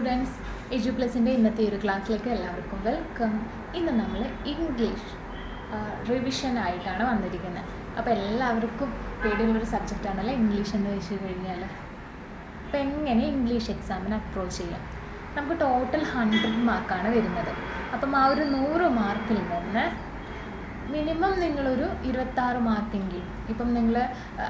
Students, എജു പ്ലസിൻ്റെ ഇന്നത്തെ ഒരു ക്ലാസ്സിലേക്ക് എല്ലാവർക്കും വെൽക്കം. ഇന്ന് നമ്മൾ ഇംഗ്ലീഷ് റിവിഷൻ ആയിട്ടാണ് വന്നിരിക്കുന്നത്. അപ്പോൾ എല്ലാവർക്കും പേടിയുള്ളൊരു സബ്ജക്റ്റാണല്ലോ ഇംഗ്ലീഷ് എന്ന് വെച്ച് കഴിഞ്ഞാൽ. അപ്പോൾ എങ്ങനെ ഇംഗ്ലീഷ് എക്സാമിന് അപ്രോച്ച് ചെയ്യാം? നമുക്ക് ടോട്ടൽ 100 മാർക്കാണ് വരുന്നത്. അപ്പം ആ ഒരു 100 മാർക്കിൽ നിന്ന് മിനിമം നിങ്ങളൊരു 26 മാർക്കെങ്കിലും, ഇപ്പം നിങ്ങൾ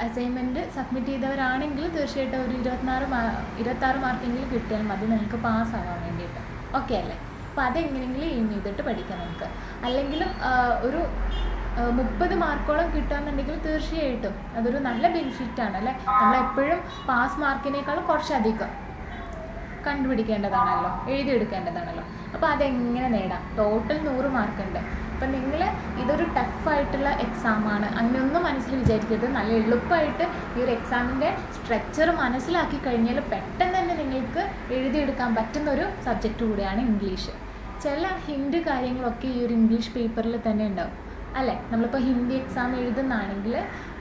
അസൈൻമെൻറ്റ് സബ്മിറ്റ് ചെയ്തവരാണെങ്കിൽ തീർച്ചയായിട്ടും ഒരു 26 മാർക്കെങ്കിലും കിട്ടിയാൽ മതി നിങ്ങൾക്ക് പാസ്സാവാൻ വേണ്ടിയിട്ട്. ഓക്കെ അല്ലേ? അപ്പോൾ അതെങ്ങനെയെങ്കിലും എയിം ചെയ്തിട്ട് പഠിക്കാം നമുക്ക്. അല്ലെങ്കിലും ഒരു 30 മാർക്കോളം കിട്ടുകയെന്നുണ്ടെങ്കിൽ തീർച്ചയായിട്ടും അതൊരു നല്ല ബെനിഫിറ്റാണ് അല്ലേ. നമ്മളെപ്പോഴും പാസ് മാർക്കിനേക്കാളും കുറച്ചധികം കണ്ടുപിടിക്കേണ്ടതാണല്ലോ, എഴുതിയെടുക്കേണ്ടതാണല്ലോ. അപ്പോൾ അതെങ്ങനെ നേടാം? ടോട്ടൽ 100 മാർക്കുണ്ട്. അപ്പം നിങ്ങൾ ഇതൊരു ടഫായിട്ടുള്ള എക്സാമാണ് അങ്ങനെയൊന്നും മനസ്സിൽ വിചാരിക്കരുത്. നല്ല എളുപ്പമായിട്ട് ഈ ഒരു എക്സാമിൻ്റെ സ്ട്രക്ചർ മനസ്സിലാക്കി കഴിഞ്ഞാൽ പെട്ടെന്ന് തന്നെ നിങ്ങൾക്ക് എഴുതിയെടുക്കാൻ പറ്റുന്നൊരു സബ്ജക്റ്റ് കൂടിയാണ് ഇംഗ്ലീഷ്. ചില ഹിൻഡ് കാര്യങ്ങളൊക്കെ ഈ ഒരു ഇംഗ്ലീഷ് പേപ്പറിൽ തന്നെ ഉണ്ടാവും അല്ലേ. നമ്മളിപ്പോൾ ഹിന്ദി എക്സാം എഴുതുന്നതാണെങ്കിൽ,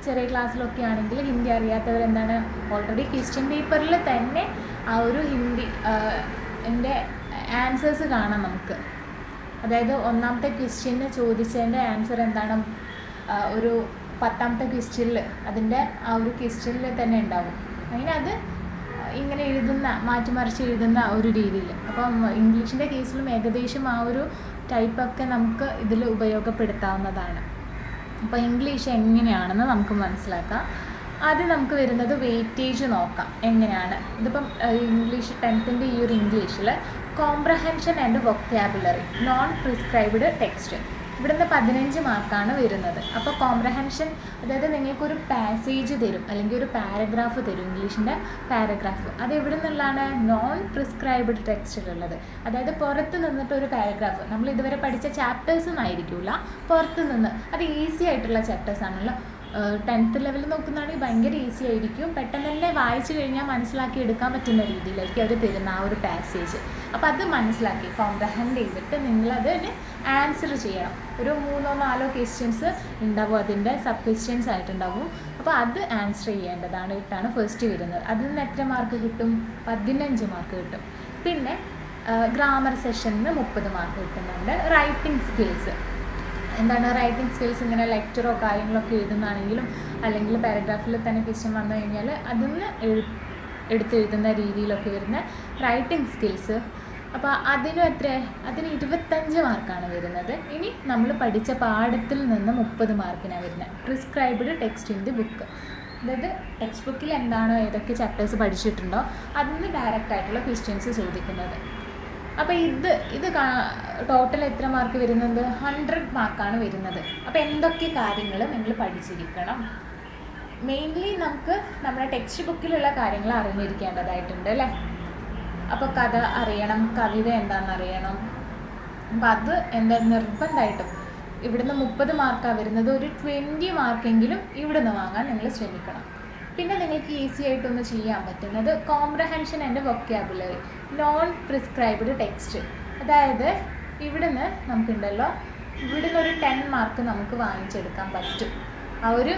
ചെറിയ ക്ലാസ്സിലൊക്കെ ആണെങ്കിൽ ഹിന്ദി അറിയാത്തവരെന്താണ് ഓൾറെഡി ക്വസ്റ്റ്യൻ പേപ്പറിൽ തന്നെ ആ ഒരു ഹിന്ദി എൻ്റെ ആൻസേഴ്സ് കാണാം നമുക്ക്. അതായത് ഒന്നാമത്തെ ക്വസ്റ്റ്യന് ചോദിച്ചതിൻ്റെ ആൻസർ എന്താണ്, ഒരു 10ാമത്തെ ക്വസ്റ്റ്യനിൽ അതിൻ്റെ ആ ഒരു ക്വസ്റ്റ്യനിൽ തന്നെ ഉണ്ടാവും. അങ്ങനെ അത് ഇങ്ങനെ മാറ്റിമറിച്ച് എഴുതുന്ന ഒരു രീതിയിൽ. അപ്പം ഇംഗ്ലീഷിൻ്റെ കേസിലും ഏകദേശം ആ ഒരു ടൈപ്പൊക്കെ നമുക്ക് ഇതിൽ ഉപയോഗപ്പെടുത്താവുന്നതാണ്. അപ്പോൾ ഇംഗ്ലീഷ് എങ്ങനെയാണെന്ന് നമുക്ക് മനസ്സിലാക്കാം. ആദ്യം നമുക്ക് വരുന്നത് വെയിറ്റേജ് നോക്കാം എങ്ങനെയാണ്. ഇതിപ്പം ഇംഗ്ലീഷ് 10th ഈ ഒരു ഇംഗ്ലീഷിൽ comprehension and vocabulary non prescribed text ഇവിടുന്ന് 15 മാർക്കാണ് വരുന്നത്. അപ്പോൾ കോംപ്രഹെൻഷൻ, അതായത് നിങ്ങൾക്കൊരു പാസേജ് തരും അല്ലെങ്കിൽ ഒരു പാരഗ്രാഫ് തരും, ഇംഗ്ലീഷിൻ്റെ പാരഗ്രാഫ്. അത് എവിടെ നിന്നുള്ളതാണ്? നോൺ പ്രിസ്ക്രൈബ്ഡ് ടെക്സ്റ്റിലുള്ളത്. അതായത് പുറത്ത് നിന്നിട്ട് ഒരു പാരഗ്രാഫ്, നമ്മൾ ഇതുവരെ പഠിച്ച ചാപ്റ്റേഴ്സ് ഒന്നായിരിക്കില്ല, പുറത്ത് നിന്ന്. അത് ഈസി ആയിട്ടുള്ള ചാപ്റ്റേഴ്സാണല്ലോ. 10th ലെവലിൽ നോക്കുന്നതാണെങ്കിൽ ഭയങ്കര ഈസി ആയിരിക്കും. പെട്ടെന്ന് തന്നെ വായിച്ചു കഴിഞ്ഞാൽ മനസ്സിലാക്കി എടുക്കാൻ പറ്റുന്ന രീതിയിലായിരിക്കും അവർ തരുന്ന ആ ഒരു പാസേജ്. അപ്പോൾ അത് മനസ്സിലാക്കി കോംപ്രഹെൻഡ് ചെയ്തിട്ട് നിങ്ങളതിന് ആൻസർ ചെയ്യണം. ഒരു 3-4 ക്വസ്റ്റ്യൻസ് ഉണ്ടാവും, അതിൻ്റെ സബ് ക്വസ്റ്റ്യൻസ് ആയിട്ടുണ്ടാവും. അപ്പോൾ അത് ആൻസർ ചെയ്യേണ്ടതാണ് ഇട്ടാണ് ഫസ്റ്റ് വരുന്നത്. അതിൽ നിന്ന് എത്ര മാർക്ക് കിട്ടും? 15 മാർക്ക് കിട്ടും. പിന്നെ ഗ്രാമർ സെഷനിൽ 30 മാർക്ക് കിട്ടുന്നുണ്ട്. റൈറ്റിംഗ് സ്കിൽസ് എന്താണ്? റൈറ്റിംഗ് സ്കിൽസ് ഇങ്ങനെ ലെക്ചറോ കാര്യങ്ങളൊക്കെ എഴുതുന്നതാണെങ്കിലും അല്ലെങ്കിൽ പാരഗ്രാഫിൽ തന്നെ ക്വസ്റ്റ്യൻ വന്നു കഴിഞ്ഞാൽ അതിന് എടുത്തെഴുതുന്ന രീതിയിലൊക്കെ വരുന്ന റൈറ്റിംഗ് സ്കിൽസ്. അപ്പോൾ അതിന് 25 മാർക്കാണ് വരുന്നത്. ഇനി നമ്മൾ പഠിച്ച പാഠത്തിൽ നിന്ന് 30 മാർക്കിനാണ് വരുന്നത്. Prescribed text in the book, അതായത് ടെക്സ്റ്റ് ബുക്കിൽ എന്താണോ ഏതൊക്കെ ചാപ്റ്റേഴ്സ് പഠിച്ചിട്ടുണ്ടോ അതിൽ നിന്ന് ഡയറക്റ്റ് ആയിട്ടുള്ള ക്വസ്റ്റ്യൻസ് ചോദിക്കുന്നത്. അപ്പോൾ ഇത് ടോട്ടൽ എത്ര മാർക്ക് വരുന്നത്? 100 മാർക്കാണ് വരുന്നത്. അപ്പോൾ എന്തൊക്കെ കാര്യങ്ങൾ നിങ്ങൾ പഠിച്ചിരിക്കണം? മെയിൻലി നമുക്ക് നമ്മുടെ ടെക്സ്റ്റ് ബുക്കിലുള്ള കാര്യങ്ങൾ അറിഞ്ഞിരിക്കേണ്ടതായിട്ടുണ്ട് അല്ലേ. അപ്പോൾ കഥ അറിയണം, കവിത എന്താണെന്ന് അറിയണം. അപ്പോൾ അത് നിർബന്ധമായിട്ടും ഇവിടുന്ന് 30 മാർക്കാണ് വരുന്നത്. ഒരു 20 മാർക്കെങ്കിലും ഇവിടുന്ന് വാങ്ങാൻ നിങ്ങൾ ശ്രമിക്കണം. പിന്നെ നിങ്ങൾക്ക് ഈസി ആയിട്ടൊന്ന് ചെയ്യാൻ പറ്റുന്നത് comprehension and vocabulary non prescribed text. അതായത് ഇവിടുന്ന് നമുക്കുണ്ടല്ലോ, ഇവിടുന്ന് ഒരു 10 മാർക്ക് നമുക്ക് വാങ്ങിച്ചെടുക്കാൻ പറ്റും. ആ ഒരു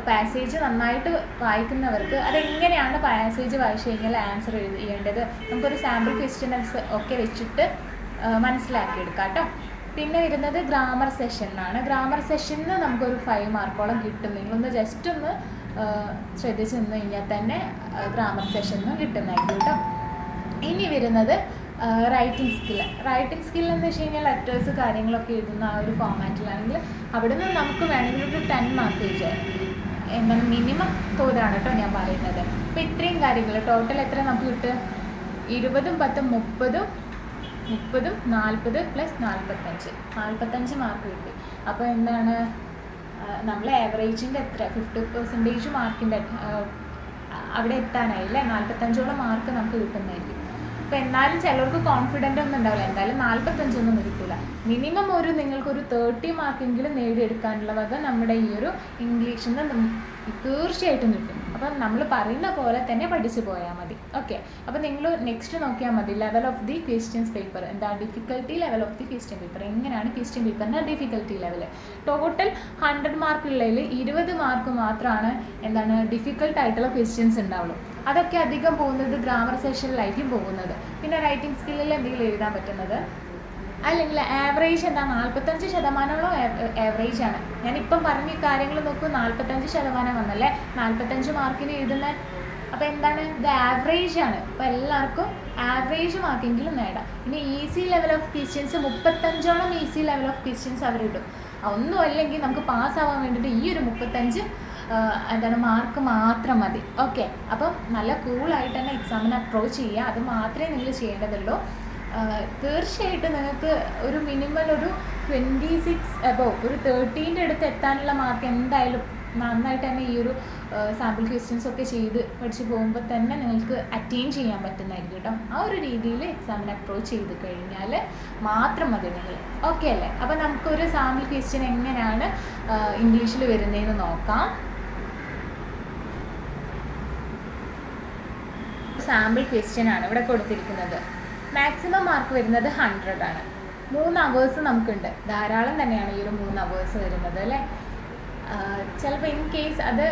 പാസേജ് നന്നായിട്ട് വായിക്കുന്നവർക്ക് അതെങ്ങനെയാണ് പാസേജ് വായിച്ചു കഴിഞ്ഞാൽ ആൻസർ ചെയ്യേണ്ടത് നമുക്കൊരു സാമ്പിൾ ക്വസ്റ്റ്യൻസ് ഒക്കെ വെച്ചിട്ട് മനസ്സിലാക്കിയെടുക്കാം കേട്ടോ. പിന്നെ വരുന്നത് ഗ്രാമർ സെഷനിലാണ്. ഗ്രാമർ സെഷനിൽ നമുക്കൊരു 5 മാർക്കോളം കിട്ടും. നിങ്ങളൊന്ന് ജസ്റ്റ് ഒന്ന് ശ്രദ്ധിച്ച് നിന്ന് കഴിഞ്ഞാൽ തന്നെ ഗ്രാമർ സെഷനിൽ കിട്ടുന്നതായിരിക്കും കേട്ടോ. ഇനി വരുന്നത് റൈറ്റിംഗ് സ്കില്ല്. റൈറ്റിംഗ് സ്കിൽ എന്ന് വെച്ച് കഴിഞ്ഞാൽ ലെറ്റേഴ്സ് കാര്യങ്ങളൊക്കെ എഴുതുന്ന ആ ഒരു ഫോമാറ്റിലാണെങ്കിൽ അവിടെ നിന്ന് നമുക്ക് വേണമെങ്കിൽ ഒരു 10 മാർക്ക് എന്താണ് മിനിമം തോതാണ് കേട്ടോ ഞാൻ പറയുന്നത്. അപ്പോൾ ഇത്രയും കാര്യങ്ങൾ ടോട്ടൽ എത്ര നമുക്ക് കിട്ടുക? 20, 10, 30, 40 പ്ലസ് 45 മാർക്ക് കിട്ടി. അപ്പോൾ എന്താണ് നമ്മൾ ആവറേജിൻ്റെ എത്ര 50% മാർക്കിൻ്റെ അവിടെ എത്താനായില്ലേ. 45ഓളം മാർക്ക് നമുക്ക് കിട്ടുന്നതായിരിക്കും. അപ്പോൾ എന്നാലും ചിലർക്ക് കോൺഫിഡൻ്റ് ഒന്നും ഉണ്ടാവില്ല, എന്തായാലും 45 കിട്ടില്ല. മിനിമം നിങ്ങൾക്കൊരു 30 മാർക്കെങ്കിലും നേടിയെടുക്കാനുള്ള വക നമ്മുടെ ഈ ഒരു ഇംഗ്ലീഷിൽ നിന്ന് തീർച്ചയായിട്ടും കിട്ടും. അപ്പം നമ്മൾ പറയുന്ന പോലെ തന്നെ പഠിച്ചു പോയാൽ മതി. ഓക്കെ, അപ്പോൾ നിങ്ങൾ നെക്സ്റ്റ് നോക്കിയാൽ മതി level of the questions paper. എന്താ difficulty level of the question paper, എങ്ങനെയാണ് ക്വസ്റ്റ്യൻ പേപ്പറിൻ്റെ ഡിഫിക്കൽട്ടി ലെവൽ. ടോട്ടൽ 100 മാർക്കുള്ളതിൽ 20 മാർക്ക് മാത്രമാണ് എന്താണ് ഡിഫിക്കൽട്ടായിട്ടുള്ള ക്വസ്റ്റ്യൻസ് ഉണ്ടാവുള്ളൂ. അതൊക്കെ അധികം പോകുന്നത് ഗ്രാമർ സെഷനിലായിരിക്കും പോകുന്നത്. പിന്നെ റൈറ്റിംഗ് സ്കില്ലിൽ എന്തെങ്കിലും എഴുതാൻ പറ്റുന്നത്, അല്ലെങ്കിൽ ആവറേജ് എന്താ 45% ആവറേജ് ആണ്. ഞാനിപ്പം പറഞ്ഞ കാര്യങ്ങൾ നോക്കൂ, 45% വന്നല്ലേ 45 മാർക്കിന് എഴുതുന്നത്. അപ്പോൾ എന്താണ്, ഇത് ആവറേജ് ആണ്. അപ്പോൾ എല്ലാവർക്കും ആവറേജ് മാർക്കെങ്കിലും നേടാം. ഇനി ഈസി ലെവൽ ഓഫ് ക്വസ്റ്റ്യൻസ് 35ഓളം ഈസി ലെവൽ ഓഫ് ക്വസ്റ്റ്യൻസ് അവരിടും. ഒന്നും അല്ലെങ്കിൽ നമുക്ക് പാസ്സാവാൻ വേണ്ടിയിട്ട് ഈ ഒരു 35 മാർക്ക് മാത്രം മതി. ഓക്കെ, അപ്പം നല്ല കൂളായിട്ട് തന്നെ എക്സാമിന് അപ്രോച്ച് ചെയ്യുക. അത് മാത്രമേ നിങ്ങൾ ചെയ്യേണ്ടതുള്ളൂ. തീർച്ചയായിട്ടും നിങ്ങൾക്ക് ഒരു മിനിമം ഒരു 26 അബോവ്, ഒരു 13 അടുത്ത് എത്താനുള്ള മാർക്ക് എന്തായാലും നന്നായിട്ട് തന്നെ ഈ ഒരു സാമ്പിൾ ക്വസ്റ്റ്യൻസ് ഒക്കെ ചെയ്ത് പഠിച്ച് പോകുമ്പോൾ തന്നെ നിങ്ങൾക്ക് അറ്റൈൻ ചെയ്യാൻ പറ്റുന്നതായിരിക്കും കേട്ടോ. ആ ഒരു രീതിയിൽ എക്സാമിന് അപ്രോച്ച് ചെയ്ത് കഴിഞ്ഞാൽ മാത്രം മതി നിങ്ങൾ. ഓക്കെ അല്ലേ? അപ്പോൾ നമുക്കൊരു സാമ്പിൾ ക്വസ്റ്റ്യൻ എങ്ങനെയാണ് ഇംഗ്ലീഷിൽ വരുന്നതെന്ന് നോക്കാം. സാമ്പിൾ ക്വസ്റ്റ്യൻ ആണ് ഇവിടെ കൊടുത്തിരിക്കുന്നത്. മാക്സിമം മാർക്ക് വരുന്നത് 100 ആണ്. 3 hours നമുക്കുണ്ട്. ധാരാളം തന്നെയാണ് ഈ ഒരു 3 hours വരുന്നത് അല്ലേ. ചിലപ്പോൾ ഇൻ കേസ് അത്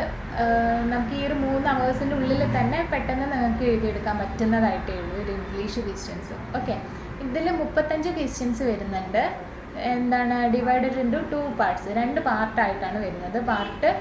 നമുക്ക് ഈ ഒരു 3 hoursൻ്റെ ഉള്ളിൽ തന്നെ പെട്ടെന്ന് നിങ്ങൾക്ക് എഴുതിയെടുക്കാൻ പറ്റുന്നതായിട്ടേ ഉള്ളൂ ഒരു ഇംഗ്ലീഷ് ക്വസ്റ്റ്യൻസ്. ഓക്കെ, ഇതിൽ 35 ക്വസ്റ്റ്യൻസ് വരുന്നുണ്ട്. എന്താണ്, ഡിവൈഡഡ് ഇൻറ്റു 2 parts, 2 പാർട്ടായിട്ടാണ് വരുന്നത്. പാർട്ട്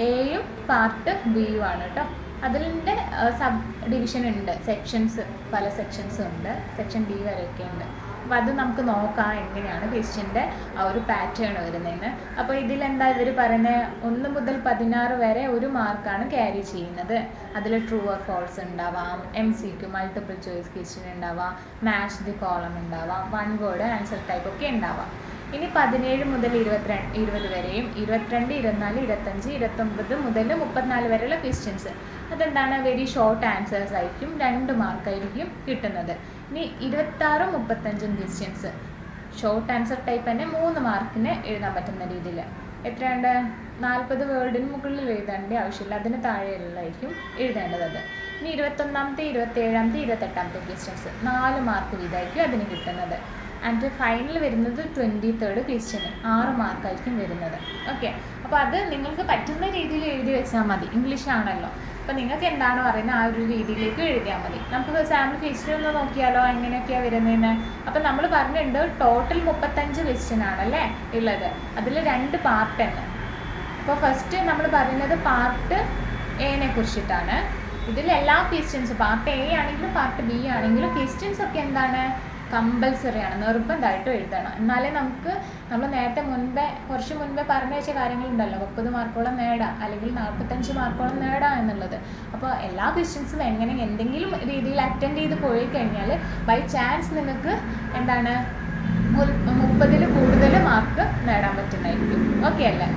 എയും പാർട്ട് ബിയും ആണ് കേട്ടോ. അതിൻ്റെ സബ് ഡിവിഷൻ ഉണ്ട്, സെക്ഷൻസ്, പല സെക്ഷൻസും ഉണ്ട്. സെക്ഷൻ ഡി വരെയൊക്കെ ഉണ്ട്. അപ്പോൾ അത് നമുക്ക് നോക്കാം എങ്ങനെയാണ് ക്വസ്റ്റ്യൻ്റെ ആ ഒരു പാറ്റേൺ വരുന്നതെന്ന്. അപ്പോൾ ഇതിലെന്താ ഇവർ പറയുന്നത്, 1 മുതൽ 16 വരെ 1 മാർക്കാണ് ക്യാരി ചെയ്യുന്നത്. അതിൽ ട്രൂ ഓർ ഫോൾസ് ഉണ്ടാവാം, MCQ മൾട്ടിപ്പിൾ ചോയ്സ് ക്വസ്റ്റ്യൻ ഉണ്ടാവാം, മാച്ച് ദി കോളം ഉണ്ടാവാം, 1 വേർഡ് ആൻസർ ടൈപ്പ് ഒക്കെ ഉണ്ടാവാം. ഇനി 17 മുതൽ 20 വരെയും 22, 24, 25, 29 മുതൽ 34 വരെയുള്ള ക്വസ്റ്റ്യൻസ്. അതെന്താണ്, വെരി ഷോർട്ട് ആൻസേഴ്സ് ആയിരിക്കും, 2 മാർക്കായിരിക്കും കിട്ടുന്നത്. ഇനി 26, 35 ക്വസ്റ്റ്യൻസ് ഷോർട്ട് ആൻസർ ടൈപ്പ് തന്നെ 3 മാർക്കിന് എഴുതാൻ പറ്റുന്ന രീതിയിൽ. എത്രയുണ്ട്, 40 വേർഡിന് മുകളിൽ എഴുതേണ്ട ആവശ്യമില്ല, അതിന് താഴെയുള്ളതായിരിക്കും എഴുതേണ്ടത്. അത് ഇനി 21ാമത്തെ, 27ാമത്തെ, 28ാമത്തെ ക്വസ്റ്റ്യൻസ് 4 മാർക്ക് വീതമായിരിക്കും അതിന് കിട്ടുന്നത്. ആൻഡ് ഫൈനൽ വരുന്നത് 23rd ക്വസ്റ്റ്യന് 6 മാർക്കായിരിക്കും വരുന്നത്. ഓക്കെ, അപ്പോൾ അത് നിങ്ങൾക്ക് പറ്റുന്ന രീതിയിൽ എഴുതി വെച്ചാൽ മതി. ഇംഗ്ലീഷ് ആണല്ലോ, അപ്പോൾ നിങ്ങൾക്ക് എന്താണോ പറയുന്നത് ആ ഒരു രീതിയിലേക്ക് എഴുതിയാൽ മതി. നമുക്ക് സാമ്പിൾ ക്വസ്റ്റ്യൻ ഒന്ന് നോക്കിയാലോ എങ്ങനെയൊക്കെയാണ് വരുന്നതെന്ന്. അപ്പോൾ നമ്മൾ പറഞ്ഞിട്ടുണ്ട് ടോട്ടൽ 35 ക്വസ്റ്റ്യൻ ആണല്ലേ ഉള്ളത്, അതിൽ 2 പാർട്ട് തന്നെ. അപ്പോൾ ഫസ്റ്റ് നമ്മൾ പറയുന്നത് പാർട്ട് എനെ കുറിച്ചിട്ടാണ്. ഇതിൽ എല്ലാ ക്വസ്റ്റ്യൻസും പാർട്ട് എ ആണെങ്കിലും പാർട്ട് ബി ആണെങ്കിലും ക്വസ്റ്റ്യൻസ് ഒക്കെ എന്താണ്, കമ്പൽസറി ആണ്, നിർബന്ധമായിട്ടും എഴുതണം. എന്നാലേ നമുക്ക് നമ്മൾ നേരത്തെ കുറച്ച് മുൻപേ പറഞ്ഞു വെച്ച കാര്യങ്ങളുണ്ടല്ലോ, 30 മാർക്കോളം നേടാം അല്ലെങ്കിൽ 45 മാർക്കോളം നേടാം എന്നുള്ളത്. അപ്പോൾ എല്ലാ ക്വസ്റ്റ്യൻസും എന്തെങ്കിലും രീതിയിൽ അറ്റൻഡ് ചെയ്ത് പോയി കഴിഞ്ഞാൽ ബൈ ചാൻസ് നിങ്ങൾക്ക് എന്താണ് 30-ൽ കൂടുതൽ മാർക്ക് നേടാൻ പറ്റുന്നതായിരിക്കും. ഓക്കെ അല്ലേ?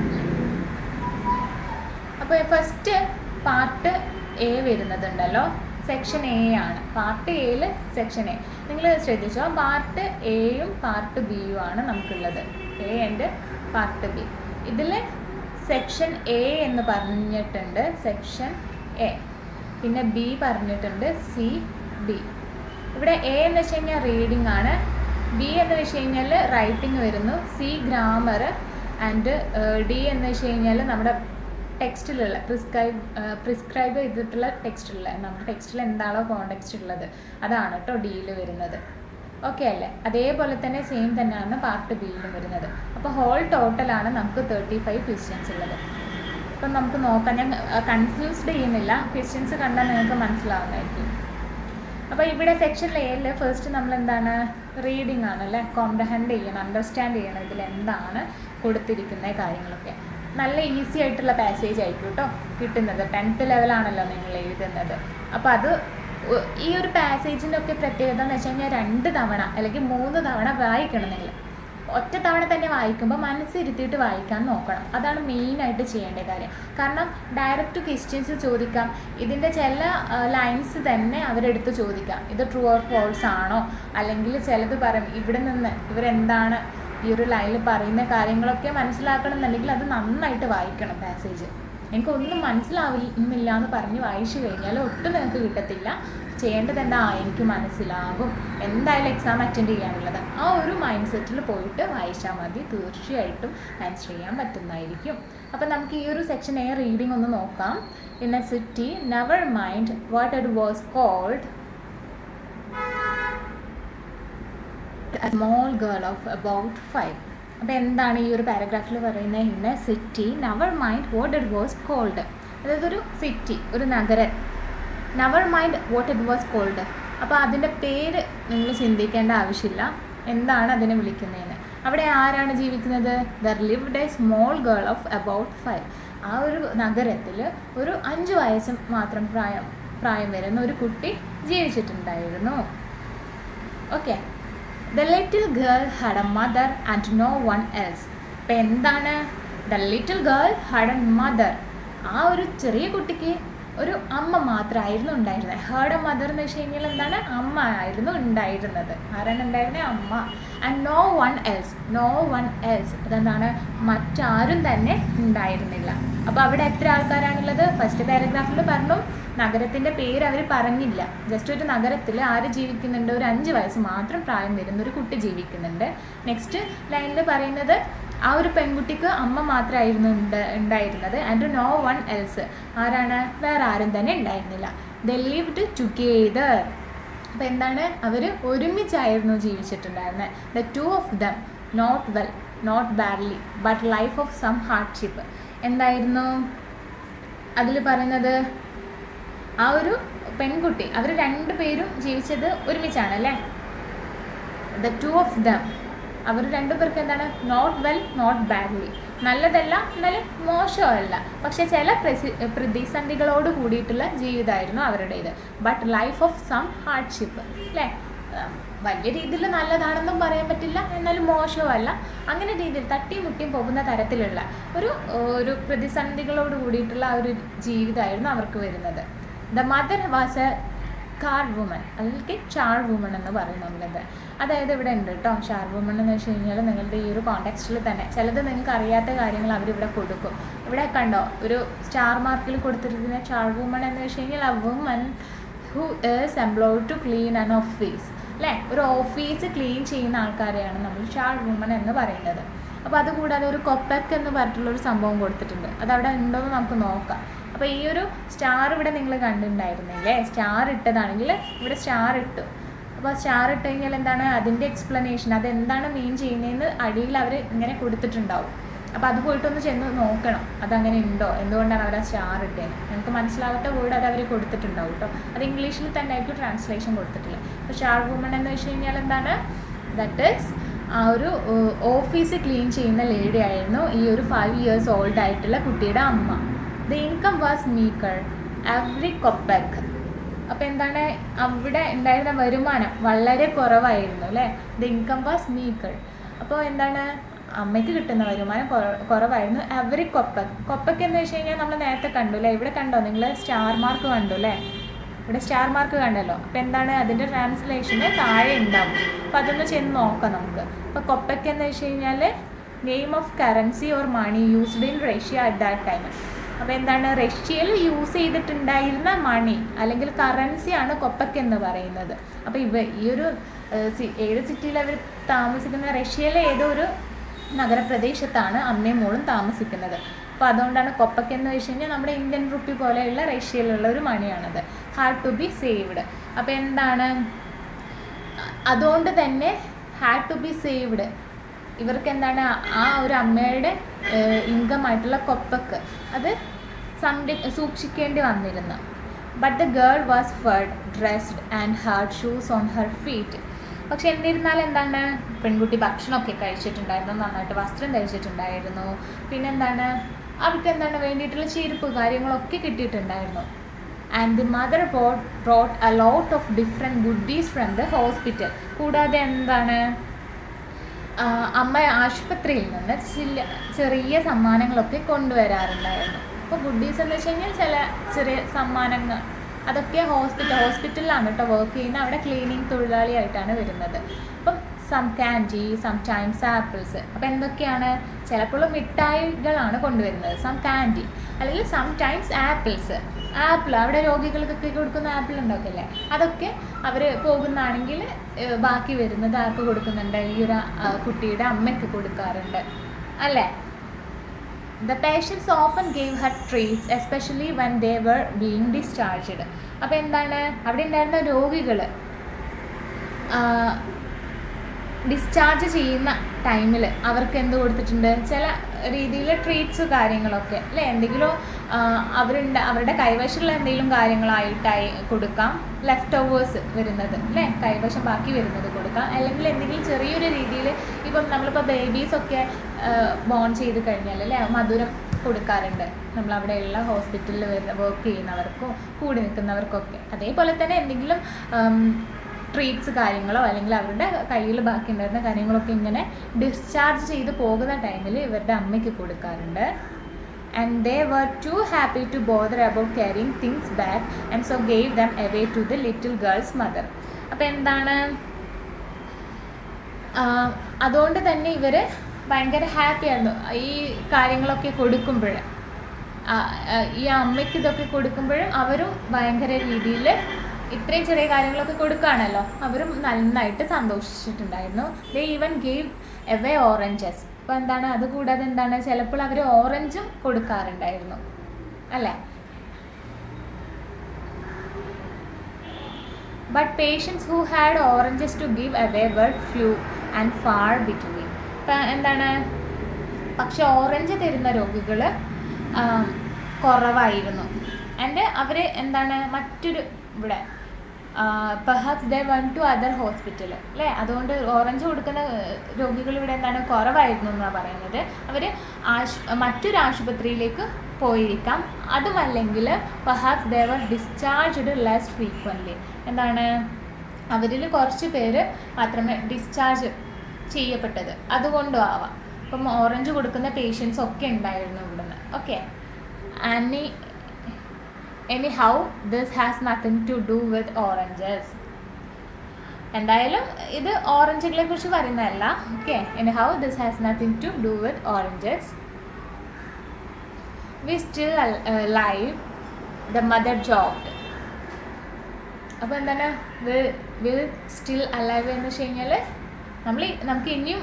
അപ്പോൾ ഫസ്റ്റ് പാർട്ട് എ വരുന്നതുണ്ടല്ലോ, സെക്ഷൻ എ ആണ്. പാർട്ട് എയിൽ സെക്ഷൻ എ നിങ്ങൾ ശ്രദ്ധിച്ചോ, പാർട്ട് എയും പാർട്ട് ബിയും ആണ് നമുക്കുള്ളത്, എ ആൻഡ് പാർട്ട് ബി. ഇതിൽ സെക്ഷൻ എ എന്ന് പറഞ്ഞിട്ടുണ്ട്, സെക്ഷൻ എ, പിന്നെ ബി പറഞ്ഞിട്ടുണ്ട്, സി, ഡി. ഇവിടെ എ എന്ന് വെച്ച് കഴിഞ്ഞാൽ റീഡിംഗ് ആണ്, ബി എന്ന് വെച്ച് കഴിഞ്ഞാൽ റൈറ്റിംഗ് വരുന്നു, സി ഗ്രാമർ, ആൻഡ് ഡി എന്ന് വെച്ച് കഴിഞ്ഞാൽ നമ്മുടെ ടെക്സ്റ്റിലുള്ള പ്രിസ്ക്രൈബ് ചെയ്തിട്ടുള്ള ടെക്സ്റ്റിലുള്ള നമ്മുടെ ടെക്സ്റ്റിൽ എന്താണോ കോണ്ടെക്സ്റ്റ് ഉള്ളത് അതാണ് കേട്ടോ ഡിയിൽ വരുന്നത്. ഓക്കെ അല്ലേ? അതേപോലെ തന്നെ സെയിം തന്നെയാണ് പാർട്ട് ബിയിലും വരുന്നത്. അപ്പോൾ ഹോൾ ടോട്ടലാണ് നമുക്ക് 35 ക്വസ്റ്റ്യൻസ് ഉള്ളത്. അപ്പം നമുക്ക് നോക്കാം, ഞാൻ കൺഫ്യൂസ്ഡ് ചെയ്യുന്നില്ല, ക്വസ്റ്റ്യൻസ് കണ്ടാൽ നിങ്ങൾക്ക് മനസ്സിലാവുന്നതായിരിക്കും. അപ്പോൾ ഇവിടെ സെക്ഷൻ എയിൽ ഫസ്റ്റ് നമ്മൾ എന്താണ്, റീഡിംഗ് ആണല്ലേ, കോംപ്രഹെൻഡ് ചെയ്യണം, അണ്ടർസ്റ്റാൻഡ് ചെയ്യണം ഇതിലെന്താണ് കൊടുത്തിരിക്കുന്ന കാര്യങ്ങളൊക്കെ. നല്ല ഈസി ആയിട്ടുള്ള പാസേജ് ആയിരിക്കും കേട്ടോ കിട്ടുന്നത്. 10th ലെവലാണല്ലോ നിങ്ങൾ എഴുതുന്നത്. അപ്പോൾ അത് ഈ ഒരു പാസേജിൻ്റെ ഒക്കെ പ്രത്യേകത എന്ന് വെച്ച് കഴിഞ്ഞാൽ 2 തവണ അല്ലെങ്കിൽ 3 തവണ വായിക്കണം. നിങ്ങൾ ഒറ്റ തവണ തന്നെ വായിക്കുമ്പോൾ മനസ്സിരുത്തിയിട്ട് വായിക്കാൻ നോക്കണം. അതാണ് മെയിനായിട്ട് ചെയ്യേണ്ട കാര്യം. കാരണം ഡയറക്റ്റ് ക്വസ്റ്റ്യൻസ് ചോദിക്കാം, ഇതിൻ്റെ ചില ലൈൻസ് തന്നെ അവരെടുത്ത് ചോദിക്കാം, ഇത് ട്രൂ ഓർ ഫോൾസ് ആണോ, അല്ലെങ്കിൽ ചിലത് പറയും ഇവിടെ നിന്ന് ഇവരെന്താണ് ഈ ഒരു ലൈനിൽ പറയുന്ന കാര്യങ്ങളൊക്കെ മനസ്സിലാക്കണം എന്നുണ്ടെങ്കിൽ അത് നന്നായിട്ട് വായിക്കണം പാസേജ്. എനിക്കൊന്നും മനസ്സിലാവുന്നില്ല എന്ന് പറഞ്ഞ് വായിച്ചു കഴിഞ്ഞാൽ ഒട്ടും നിങ്ങൾക്ക് കിട്ടത്തില്ല. ചെയ്യേണ്ടത് എന്താ, എനിക്ക് മനസ്സിലാകും, എന്തായാലും എക്സാം അറ്റൻഡ് ചെയ്യാനുള്ളത്, ആ ഒരു മൈൻഡ് സെറ്റിൽ പോയിട്ട് വായിച്ചാൽ മതി, തീർച്ചയായിട്ടും ആൻസർ ചെയ്യാൻ പറ്റുന്നതായിരിക്കും. അപ്പം നമുക്ക് ഈ ഒരു സെക്ഷൻ എ റീഡിംഗ് ഒന്ന് നോക്കാം. In a city never mind what it was cold a small girl of about 5. അപ്പോൾ എന്താണ് ഈ ഒരു പാരഗ്രാഫിൽ പറയുന്നത്? In a city never mind what it was cold. അതായത് ഒരു സിറ്റി, ഒരു നഗരം, never mind what it was cold. അപ്പോൾ അതിൻ്റെ പേര് നിങ്ങൾ ചിന്തിക്കേണ്ട ആവശ്യമില്ല, എന്താണ് അതിനെ വിളിക്കുന്നതെന്ന്. അവിടെ ആരാണ് ജീവിക്കുന്നത്? There lived A small girl of about 5. ആ ഒരു നഗരത്തിൽ ഒരു 5 വയസ്സ് മാത്രം പ്രായം വരുന്ന ഒരു കുട്ടി ജീവിച്ചിട്ടുണ്ടായിരുന്നു. Okay. The little girl had a mother and no one else. അപ്പം എന്താണ്? The little girl had a mother. ആ ഒരു ചെറിയ കുട്ടിക്ക് ഒരു അമ്മ മാത്രമായിരുന്നു ഉണ്ടായിരുന്നത്. ഹേർഡ് എ മദർ എന്ന് വെച്ച് കഴിഞ്ഞാൽ എന്താണ്? അമ്മ ആയിരുന്നു ഉണ്ടായിരുന്നത്. ആരാണ് ഉണ്ടായിരുന്നത്? അമ്മ. And no one else. No one else അതെന്താണ്? മറ്റാരും തന്നെ ഉണ്ടായിരുന്നില്ല. അപ്പോൾ അവിടെ എത്ര ആൾക്കാരാണുള്ളത്? ഫസ്റ്റ് പാരഗ്രാഫിൽ പറഞ്ഞു, നഗരത്തിൻ്റെ പേര് അവർ പറഞ്ഞില്ല. ജസ്റ്റ് ഒരു നഗരത്തിൽ ആര് ജീവിക്കുന്നുണ്ട്? ഒരു 5 വയസ്സ് മാത്രം പ്രായം വരുന്ന ഒരു കുട്ടി ജീവിക്കുന്നുണ്ട്. നെക്സ്റ്റ് ലൈനിൽ പറയുന്നത് ആ ഒരു പെൺകുട്ടിക്ക് അമ്മ മാത്രമായിരുന്നു ഉണ്ടായിരുന്നത്. And no one else. ആരാണ്? വേറെ ആരും തന്നെ ഉണ്ടായിരുന്നില്ല. They lived together. അപ്പോൾ എന്താണ്? അവർ ഒരുമിച്ചായിരുന്നു ജീവിച്ചിട്ടുണ്ടായിരുന്നത്. The two of them not well not badly but life of some hardship. എന്തായിരുന്നു അതിൽ പറയുന്നത്? ആ ഒരു പെൺകുട്ടി, അവർ 2 പേരും ജീവിച്ചത് ഒരുമിച്ചാണ് അല്ലേ? ദ ടു ഓഫ് ദം, അവർ 2 പേർക്ക് എന്താണ്? Not well not badly. നല്ലതല്ല എന്നാലും മോശമല്ല, പക്ഷെ ചില പ്രതിസന്ധികളോട് കൂടിയിട്ടുള്ള ജീവിതമായിരുന്നു അവരുടേത്. But life of some hardship അല്ലേ? വലിയ രീതിയിൽ നല്ലതാണെന്നും പറയാൻ പറ്റില്ല, എന്നാലും മോശമല്ല. അങ്ങനെ രീതിയിൽ തട്ടിമുട്ടിയും പോകുന്ന തരത്തിലുള്ള ഒരു പ്രതിസന്ധികളോട് കൂടിയിട്ടുള്ള ആ ഒരു ജീവിതമായിരുന്നു അവർക്ക് വരുന്നത്. The mother was a char woman, അല്ലെങ്കിൽ ചാർ വുമൺ എന്ന് പറയും നമ്മളത്. അതായത് ഇവിടെ ഉണ്ട് കേട്ടോ, ചാർ വുമൺ എന്ന് വെച്ച് കഴിഞ്ഞാൽ നിങ്ങളുടെ ഈ ഒരു കോണ്ടെക്സ്റ്റിൽ തന്നെ ചിലത് നിങ്ങൾക്ക് അറിയാത്ത കാര്യങ്ങൾ അവരിവിടെ കൊടുക്കും. ഇവിടെ കണ്ടോ ഒരു സ്റ്റാർ മാർക്കിൽ കൊടുത്തിരിക്കുന്ന ചാർ വുമൺ എന്ന് വെച്ച് കഴിഞ്ഞാൽ a woman who is employed to clean an office അല്ലേ? ഒരു ഓഫീസ് ക്ലീൻ ചെയ്യുന്ന ആൾക്കാരെയാണ് നമ്മൾ ചാർ വുമൺ എന്ന് പറയുന്നത്. അപ്പോൾ അതുകൂടാതെ ഒരു കൊപ്പക്ക് എന്ന് പറഞ്ഞിട്ടുള്ളൊരു സംഭവം കൊടുത്തിട്ടുണ്ട്, അതവിടെ ഉണ്ടോയെന്ന് നമുക്ക് നോക്കാം. അപ്പോൾ ഈ ഒരു സ്റ്റാർ ഇവിടെ നിങ്ങൾ കണ്ടിട്ടുണ്ടായിരുന്നില്ലേ? സ്റ്റാർ ഇട്ടതാണെങ്കിൽ ഇവിടെ സ്റ്റാർ ഇട്ടു. അപ്പോൾ സ്റ്റാർ ഇട്ട് കഴിഞ്ഞാൽ എന്താണ് അതിൻ്റെ എക്സ്പ്ലനേഷൻ, അതെന്താണ് മീൻ ചെയ്യുന്നതെന്ന് അടിയിൽ അവർ ഇങ്ങനെ കൊടുത്തിട്ടുണ്ടാവും. അപ്പോൾ അത് പോയിട്ടൊന്ന് ചെന്ന് നോക്കണം അതങ്ങനെ ഉണ്ടോ, എന്തുകൊണ്ടാണ് അവർ ആ സ്റ്റാർ ഇട്ടത്. നിങ്ങൾക്ക് മനസ്സിലാവാത്ത വേർഡ് അത് അവർ കൊടുത്തിട്ടുണ്ടാവും കേട്ടോ. അത് ഇംഗ്ലീഷിൽ തന്നെ ആയിരിക്കും ട്രാൻസ്ലേഷൻ കൊടുത്തിട്ടില്ല. അപ്പോൾ സ്റ്റാർ വുമൺ എന്ന് വെച്ച് കഴിഞ്ഞാൽ എന്താണ്? ദാറ്റ് ഈസ് ആ ഒരു ഓഫീസ് ക്ലീൻ ചെയ്യുന്ന ലേഡി ആയിരുന്നു ഈ ഒരു 5 years ഓൾഡ് ആയിട്ടുള്ള കുട്ടിയുടെ അമ്മ. The income was meagre every kopeck. അപ്പോൾ എന്താണ് അവിടെ ഉണ്ടായിരുന്ന വരുമാനം വളരെ കുറവായിരുന്നു അല്ലേ? The income was meagre. അപ്പോൾ എന്താണ് അമ്മയ്ക്ക് കിട്ടുന്ന വരുമാനം കുറവായിരുന്നു. എവറി കൊപ്പക്ക്. കൊപ്പക്ക് എന്ന് വെച്ച് കഴിഞ്ഞാൽ നമ്മൾ നേരത്തെ കണ്ടു അല്ലേ? ഇവിടെ കണ്ടോ നിങ്ങൾ സ്റ്റാർ മാർക്ക് കണ്ടു അല്ലേ? ഇവിടെ സ്റ്റാർ മാർക്ക് കണ്ടല്ലോ. അപ്പോൾ എന്താണ് അതിൻ്റെ ട്രാൻസ്ലേഷന് താഴെ ഉണ്ടാവും. അപ്പോൾ അതൊന്ന് ചെന്ന് നോക്കാം നമുക്ക്. അപ്പോൾ കൊപ്പക്ക് എന്ന് വെച്ച് കഴിഞ്ഞാൽ name of currency or money used in Russia at that time. അപ്പോൾ എന്താണ് റഷ്യയിൽ യൂസ് ചെയ്തിട്ടുണ്ടായിരുന്ന മണി അല്ലെങ്കിൽ കറൻസിയാണ് കൊപ്പക്ക് എന്ന് പറയുന്നത്. അപ്പോൾ ഈ ഒരു ഏത് സിറ്റിയിൽ അവർ താമസിക്കുന്ന റഷ്യയിലെ ഏതോ ഒരു നഗരപ്രദേശത്താണ് അമ്മയും മോളും താമസിക്കുന്നത്. അപ്പോൾ അതുകൊണ്ടാണ് കൊപ്പക്ക് എന്ന് വെച്ച് കഴിഞ്ഞാൽ നമ്മുടെ ഇന്ത്യൻ റുപ്പി പോലെയുള്ള റഷ്യയിലുള്ള ഒരു മണിയാണത്. Had to be saved. അപ്പോൾ എന്താണ് അതുകൊണ്ട് തന്നെ ഹാഡ് ടു ബി സേവ്ഡ്. ഇവർക്ക് എന്താണ് ആ ഒരു അമ്മയുടെ ഇൻകം ആയിട്ടുള്ള കൊപ്പക്ക് അത് സൂക്ഷിക്കേണ്ടി വന്നിരുന്നു. But the girl was fed dressed and had shoes on her feet. പക്ഷെ എന്നിരുന്നാൽ എന്താണ് പെൺകുട്ടി ഭക്ഷണമൊക്കെ കഴിച്ചിട്ടുണ്ടായിരുന്നു, നന്നായിട്ട് വസ്ത്രം ധരിച്ചിട്ടുണ്ടായിരുന്നു. പിന്നെന്താണ് അവർക്ക് എന്താണ് വേണ്ടിയിട്ടുള്ള ചെരുപ്പ് കാര്യങ്ങളൊക്കെ കിട്ടിയിട്ടുണ്ടായിരുന്നു. And the mother brought a lot of different goodies from the hospital. കൂടാതെ എന്താണ് അമ്മ ആശുപത്രിയിൽ നിന്ന് ചെറിയ സമ്മാനങ്ങളൊക്കെ കൊണ്ടുവരാറുണ്ടായിരുന്നു. അപ്പോൾ ഗുഡീസ് എന്ന് വെച്ച് കഴിഞ്ഞാൽ ചില ചെറിയ സമ്മാനങ്ങൾ അതൊക്കെ ഹോസ്പിറ്റലിലാണ് കേട്ടോ വർക്ക് ചെയ്യുന്നത്. അവിടെ ക്ലീനിങ് തൊഴിലാളിയായിട്ടാണ് വരുന്നത്. അപ്പം സം കാൻഡി, സംടൈംസ് ആപ്പിൾസ്. അപ്പോൾ എന്തൊക്കെയാണ്? ചിലപ്പോൾ മിഠായികളാണ് കൊണ്ടുവരുന്നത്, സം കാൻഡി, അല്ലെങ്കിൽ സംടൈംസ് ആപ്പിൾസ്. ആപ്പിൾ അവിടെ രോഗികൾക്കൊക്കെ കൊടുക്കുന്ന ആപ്പിൾ ഉണ്ടാക്കില്ലേ, അതൊക്കെ അവർ പോകുന്നതാണെങ്കിൽ ബാക്കി വരുന്നത് ആർക്ക് കൊടുക്കുന്നുണ്ട്? ഈ ഒരു കുട്ടിയുടെ അമ്മയ്ക്ക് കൊടുക്കാറുണ്ട് അല്ലേ? The patients often gave her treats, especially when they were being discharged. അപ്പോൾ എന്താണ് അവിടെ ഉണ്ടായിരുന്ന രോഗികൾ ഡിസ്ചാർജ് ചെയ്യുന്ന ടൈമിൽ അവർക്ക് എന്ത് കൊടുത്തിട്ടുണ്ട്? ചില രീതിയിൽ ട്രീറ്റ്സ് കാര്യങ്ങളൊക്കെ അല്ലേ, എന്തെങ്കിലും അവരുടെ കൈവശമുള്ള എന്തെങ്കിലും കാര്യങ്ങളായിട്ടായി കൊടുക്കാം, ലെഫ്റ്റ് ഓവേഴ്സ് വരുന്നത് അല്ലേ, കൈവശം ബാക്കി വരുന്നത് കൊടുക്കാം, അല്ലെങ്കിൽ എന്തെങ്കിലും ചെറിയൊരു രീതിയിൽ ഇപ്പം നമ്മളിപ്പോൾ ബേബീസൊക്കെ ബോൺ ചെയ്ത് കഴിഞ്ഞാൽ അല്ലേ മധുരം കൊടുക്കാറുണ്ട് നമ്മളവിടെയുള്ള ഹോസ്പിറ്റലിൽ വർക്ക് ചെയ്യുന്നവർക്കും കൂടി നിൽക്കുന്നവർക്കൊക്കെ. അതേപോലെ തന്നെ എന്തെങ്കിലും ട്രീറ്റ്സ് കാര്യങ്ങളോ അല്ലെങ്കിൽ അവരുടെ കയ്യിൽ ബാക്കി ഉണ്ടായിരുന്ന കാര്യങ്ങളൊക്കെ ഇങ്ങനെ ഡിസ്ചാർജ് ചെയ്ത് പോകുന്ന ടൈമിൽ ഇവരുടെ അമ്മയ്ക്ക് കൊടുക്കാറുണ്ട്. And they were too happy to bother about carrying things back and so gave them away to the little girl's mother. അപ്പോൾ എന്താണ്, അതുകൊണ്ട് തന്നെ ഇവർ ഭയങ്കര ഹാപ്പിയായിരുന്നു ഈ കാര്യങ്ങളൊക്കെ കൊടുക്കുമ്പോൾ. ഈ അമ്മയ്ക്ക് ഇതൊക്കെ കൊടുക്കുമ്പോഴും അവരും ഭയങ്കര രീതിയിൽ ഇത്രയും ചെറിയ കാര്യങ്ങളൊക്കെ കൊടുക്കുകയാണല്ലോ, അവരും നന്നായിട്ട് സന്തോഷിച്ചിട്ടുണ്ടായിരുന്നു. They even gave away oranges. അപ്പോൾ എന്താണ്, അതുകൂടാതെ എന്താണ്, ചിലപ്പോൾ അവർ ഓറഞ്ചും കൊടുക്കാറുണ്ടായിരുന്നു അല്ലേ. But patients who had oranges to give away were few and far between. ഇപ്പം എന്താണ്, പക്ഷെ ഓറഞ്ച് തരുന്ന രോഗികൾ കുറവായിരുന്നു. ആൻഡ് അവർ എന്താണ് മറ്റൊരു ഇവിടെ പെർഹാപ്സ് ദേ വൺ ടു അതർ ഹോസ്പിറ്റൽ അല്ലേ, അതുകൊണ്ട് ഓറഞ്ച് കൊടുക്കുന്ന രോഗികൾ ഇവിടെ എന്താണ് കുറവായിരുന്നു എന്നാണ് പറയുന്നത്. അവർ മറ്റൊരു ആശുപത്രിയിലേക്ക് പോയിരിക്കാം, അതുമല്ലെങ്കിൽ perhaps they were discharged less frequently. എന്താണ്, അവരിൽ കുറച്ച് പേര് മാത്രമേ ഡിസ്ചാർജ് ചെയ്യപ്പെട്ടത്, അതുകൊണ്ടും ആവാം. അപ്പം ഓറഞ്ച് കൊടുക്കുന്ന പേഷ്യൻസ് ഒക്കെ ഉണ്ടായിരുന്നു ഇവിടുന്ന്. Okay, anyhow this has nothing to do with oranges. എന്തായാലും ഇത് ഓറഞ്ചുകളെ കുറിച്ച് പറയുന്നതല്ല. Okay, anyhow this has nothing to do with oranges. We still alive, the mother joked. അപ്പോൾ എന്താണ് will still alive എന്ന് വെച്ച് കഴിഞ്ഞാൽ നമുക്ക് ഇനിയും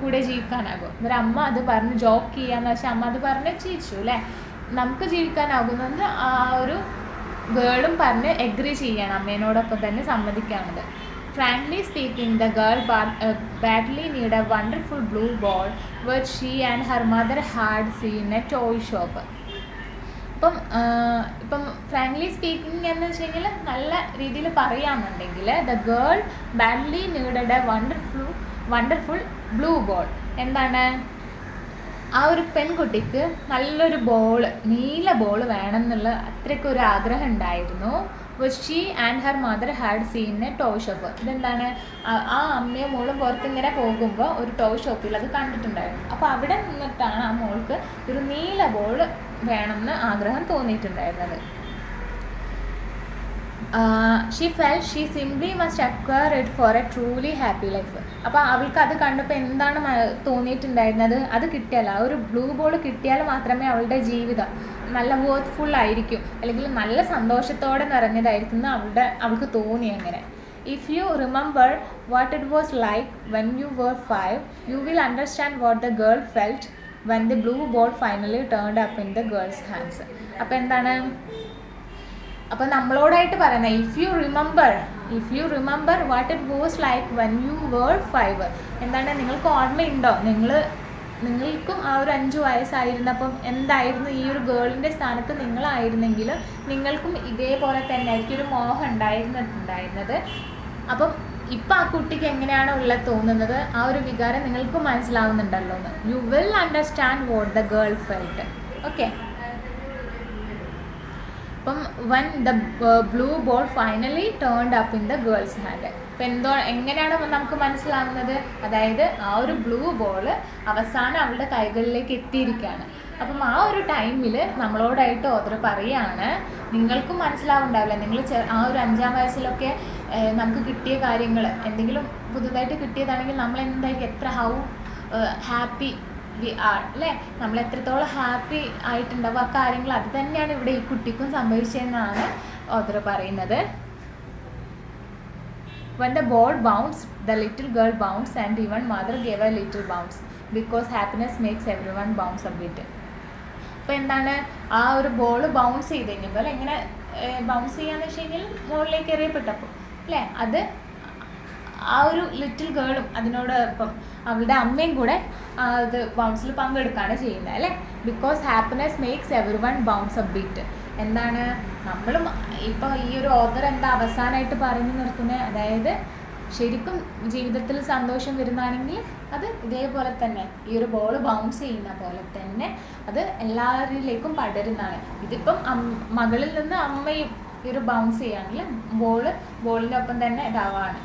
കൂടെ ജീവിക്കാനാകും. ഇവരമ്മ അത് പറഞ്ഞ് ജോക്ക് ചെയ്യാന്ന് വെച്ചാൽ അമ്മ അത് പറഞ്ഞ് ചിരിച്ചു അല്ലേ, നമുക്ക് ജീവിക്കാനാകുന്നത് ആ ഒരു ഗേളും പറഞ്ഞ് എഗ്രി ചെയ്യണം, അമ്മേനോടൊപ്പം തന്നെ സമ്മതിക്കാണത്. Frankly speaking, the girl badly needed a wonderful blue ball which she and her mother had seen in a toy shop. ഇപ്പം ഫ്രാങ്ക്ലി സ്പീക്കിംഗ് എന്ന് വെച്ച് കഴിഞ്ഞാൽ നല്ല രീതിയിൽ പറയാമെന്നുണ്ടെങ്കിൽ the girl badly needed a wonderful blue ball. എന്താണ്, ആ ഒരു പെൺകുട്ടിക്ക് നല്ലൊരു ബോൾ, നീല ബോൾ വേണം എന്നുള്ള അത്രയ്ക്കൊരു ആഗ്രഹം ഉണ്ടായിരുന്നു. Which she and her mother had seen a toy shop. ഇതെന്താണ്, ആ അമ്മയും മോളും പുറത്തിങ്ങനെ പോകുമ്പോൾ ഒരു ടോയ് ഷോപ്പിൽ അത് കണ്ടിട്ടുണ്ടായിരുന്നു. അപ്പോൾ അവിടെ നിന്നിട്ടാണ് ആ മോൾക്ക് ഒരു നീല ബോൾ വേണമെന്ന് ആഗ്രഹം തോന്നിയിട്ടുണ്ടായിരുന്നത്. She felt she simply must acquire it for a truly happy life. അപ്പോൾ അവൾക്ക് അത് കണ്ടപ്പോൾ എന്താണ് തോന്നിയിട്ടുണ്ടായിരുന്നത്, അത് കിട്ടിയാൽ, ആ ഒരു ബ്ലൂ ബോൾ കിട്ടിയാൽ മാത്രമേ അവളുടെ ജീവിതം നല്ല വർത്ത്ഫുൾ ആയിരിക്കും, അല്ലെങ്കിൽ നല്ല സന്തോഷത്തോടെ നിറഞ്ഞതായിരിക്കും എന്ന് അവൾക്ക് തോന്നി. അങ്ങനെ if you remember what it was like when you were 5, you will understand what the girl felt when the blue ball finally turned up in the girl's hands. അപ്പോൾ എന്താണ്, അപ്പോൾ നമ്മളോടായിട്ട് പറയുന്നത് if you remember what it was like when you were 5. എന്താണ്, നിങ്ങൾക്ക് ഓർമ്മയുണ്ടോ, നിങ്ങൾക്കും ആ ഒരു 5 വയസ്സായിരുന്നപ്പം എന്തായിരുന്നു ഈ ഒരു ഗേളിൻ്റെ സ്ഥാനത്ത് നിങ്ങളായിരുന്നെങ്കിൽ നിങ്ങൾക്കും ഇതേപോലെ തന്നെ ആയിരിക്കും ഒരു മോഹം ഉണ്ടായിരുന്നത്. അപ്പം ഇപ്പം ആ കുട്ടിക്ക് എങ്ങനെയാണ് ഉള്ളത് തോന്നുന്നത്, ആ ഒരു വികാരം നിങ്ങൾക്ക് മനസ്സിലാവുന്നുണ്ടല്ലോ എന്ന്. U will understand what the girl felt. Okay, അപ്പം when the blue ball finally turned up in the girl's hand. അപ്പം എങ്ങനെയാണ് നമുക്ക് മനസ്സിലാവുന്നത്? അതായത് ആ ഒരു ബ്ലൂ ബോൾ അവസാനം അവളുടെ കൈകളിലേക്ക് എത്തിയിരിക്കുകയാണ്. അപ്പം ആ ഒരു ടൈമിൽ നമ്മളോടായിട്ട് ഓതർ പറയുകയാണ്, നിങ്ങൾക്കും മനസ്സിലാവുണ്ടാവില്ല, നിങ്ങൾ ആ ഒരു 5-ാം വയസ്സിലൊക്കെ നമുക്ക് കിട്ടിയ കാര്യങ്ങൾ എന്തെങ്കിലും പുതുതായിട്ട് കിട്ടിയതാണെങ്കിൽ നമ്മൾ എന്തായിരിക്കും എത്ര ഹാപ്പി വി ആർ അല്ലേ, നമ്മൾ എത്രത്തോളം ഹാപ്പി ആയിട്ടുണ്ടാവും. ആ കാര്യങ്ങൾ അത് തന്നെയാണ് ഇവിടെ ഈ കുട്ടിക്കും സംഭവിച്ചതെന്നാണ് ഓതർ പറയുന്നത്. When the ball bounced, the little girl bounced and even mother gave a little bounce because happiness makes everyone bounce a bit. അപ്പോൾ എന്താണ് ആ ഒരു ബോൾ ബൗൺസ് ചെയ്ത് കഴിഞ്ഞപ്പോൾ എങ്ങനെ ബൗൺസ് ചെയ്യാന്ന് വെച്ച് കഴിഞ്ഞാൽ മുകളിലേക്ക് എറിയപ്പെട്ടപ്പോൾ അല്ലേ, അത് ആ ഒരു ലിറ്റിൽ ഗേളും അതിനോടൊപ്പം അവളുടെ അമ്മയും കൂടെ അത് ബൗൺസിൽ പങ്കെടുക്കുകയാണ് ചെയ്യുന്നത് അല്ലേ. Because happiness makes every one bounce A bit. എന്താണ് നമ്മളും ഇപ്പോൾ ഈ ഒരു ഓതർ എന്താ അവസാനമായിട്ട് പറഞ്ഞു നിർത്തുന്നത്, അതായത് ശരിക്കും ജീവിതത്തിൽ സന്തോഷം വരുന്നതാണെങ്കിൽ അത് ഇതേപോലെ തന്നെ ഈ ഒരു ബോൾ ബൗൺസ് ചെയ്യുന്ന പോലെ തന്നെ അത് എല്ലാവരിലേക്കും പടരുന്നതാണ്. ഇതിപ്പം മകളിൽ നിന്ന് അമ്മയും ഈ ഒരു ബൗൺസ് ചെയ്യുകയാണെങ്കിൽ ബോളിൻ്റെ ഒപ്പം തന്നെ ഇതാവാണ്.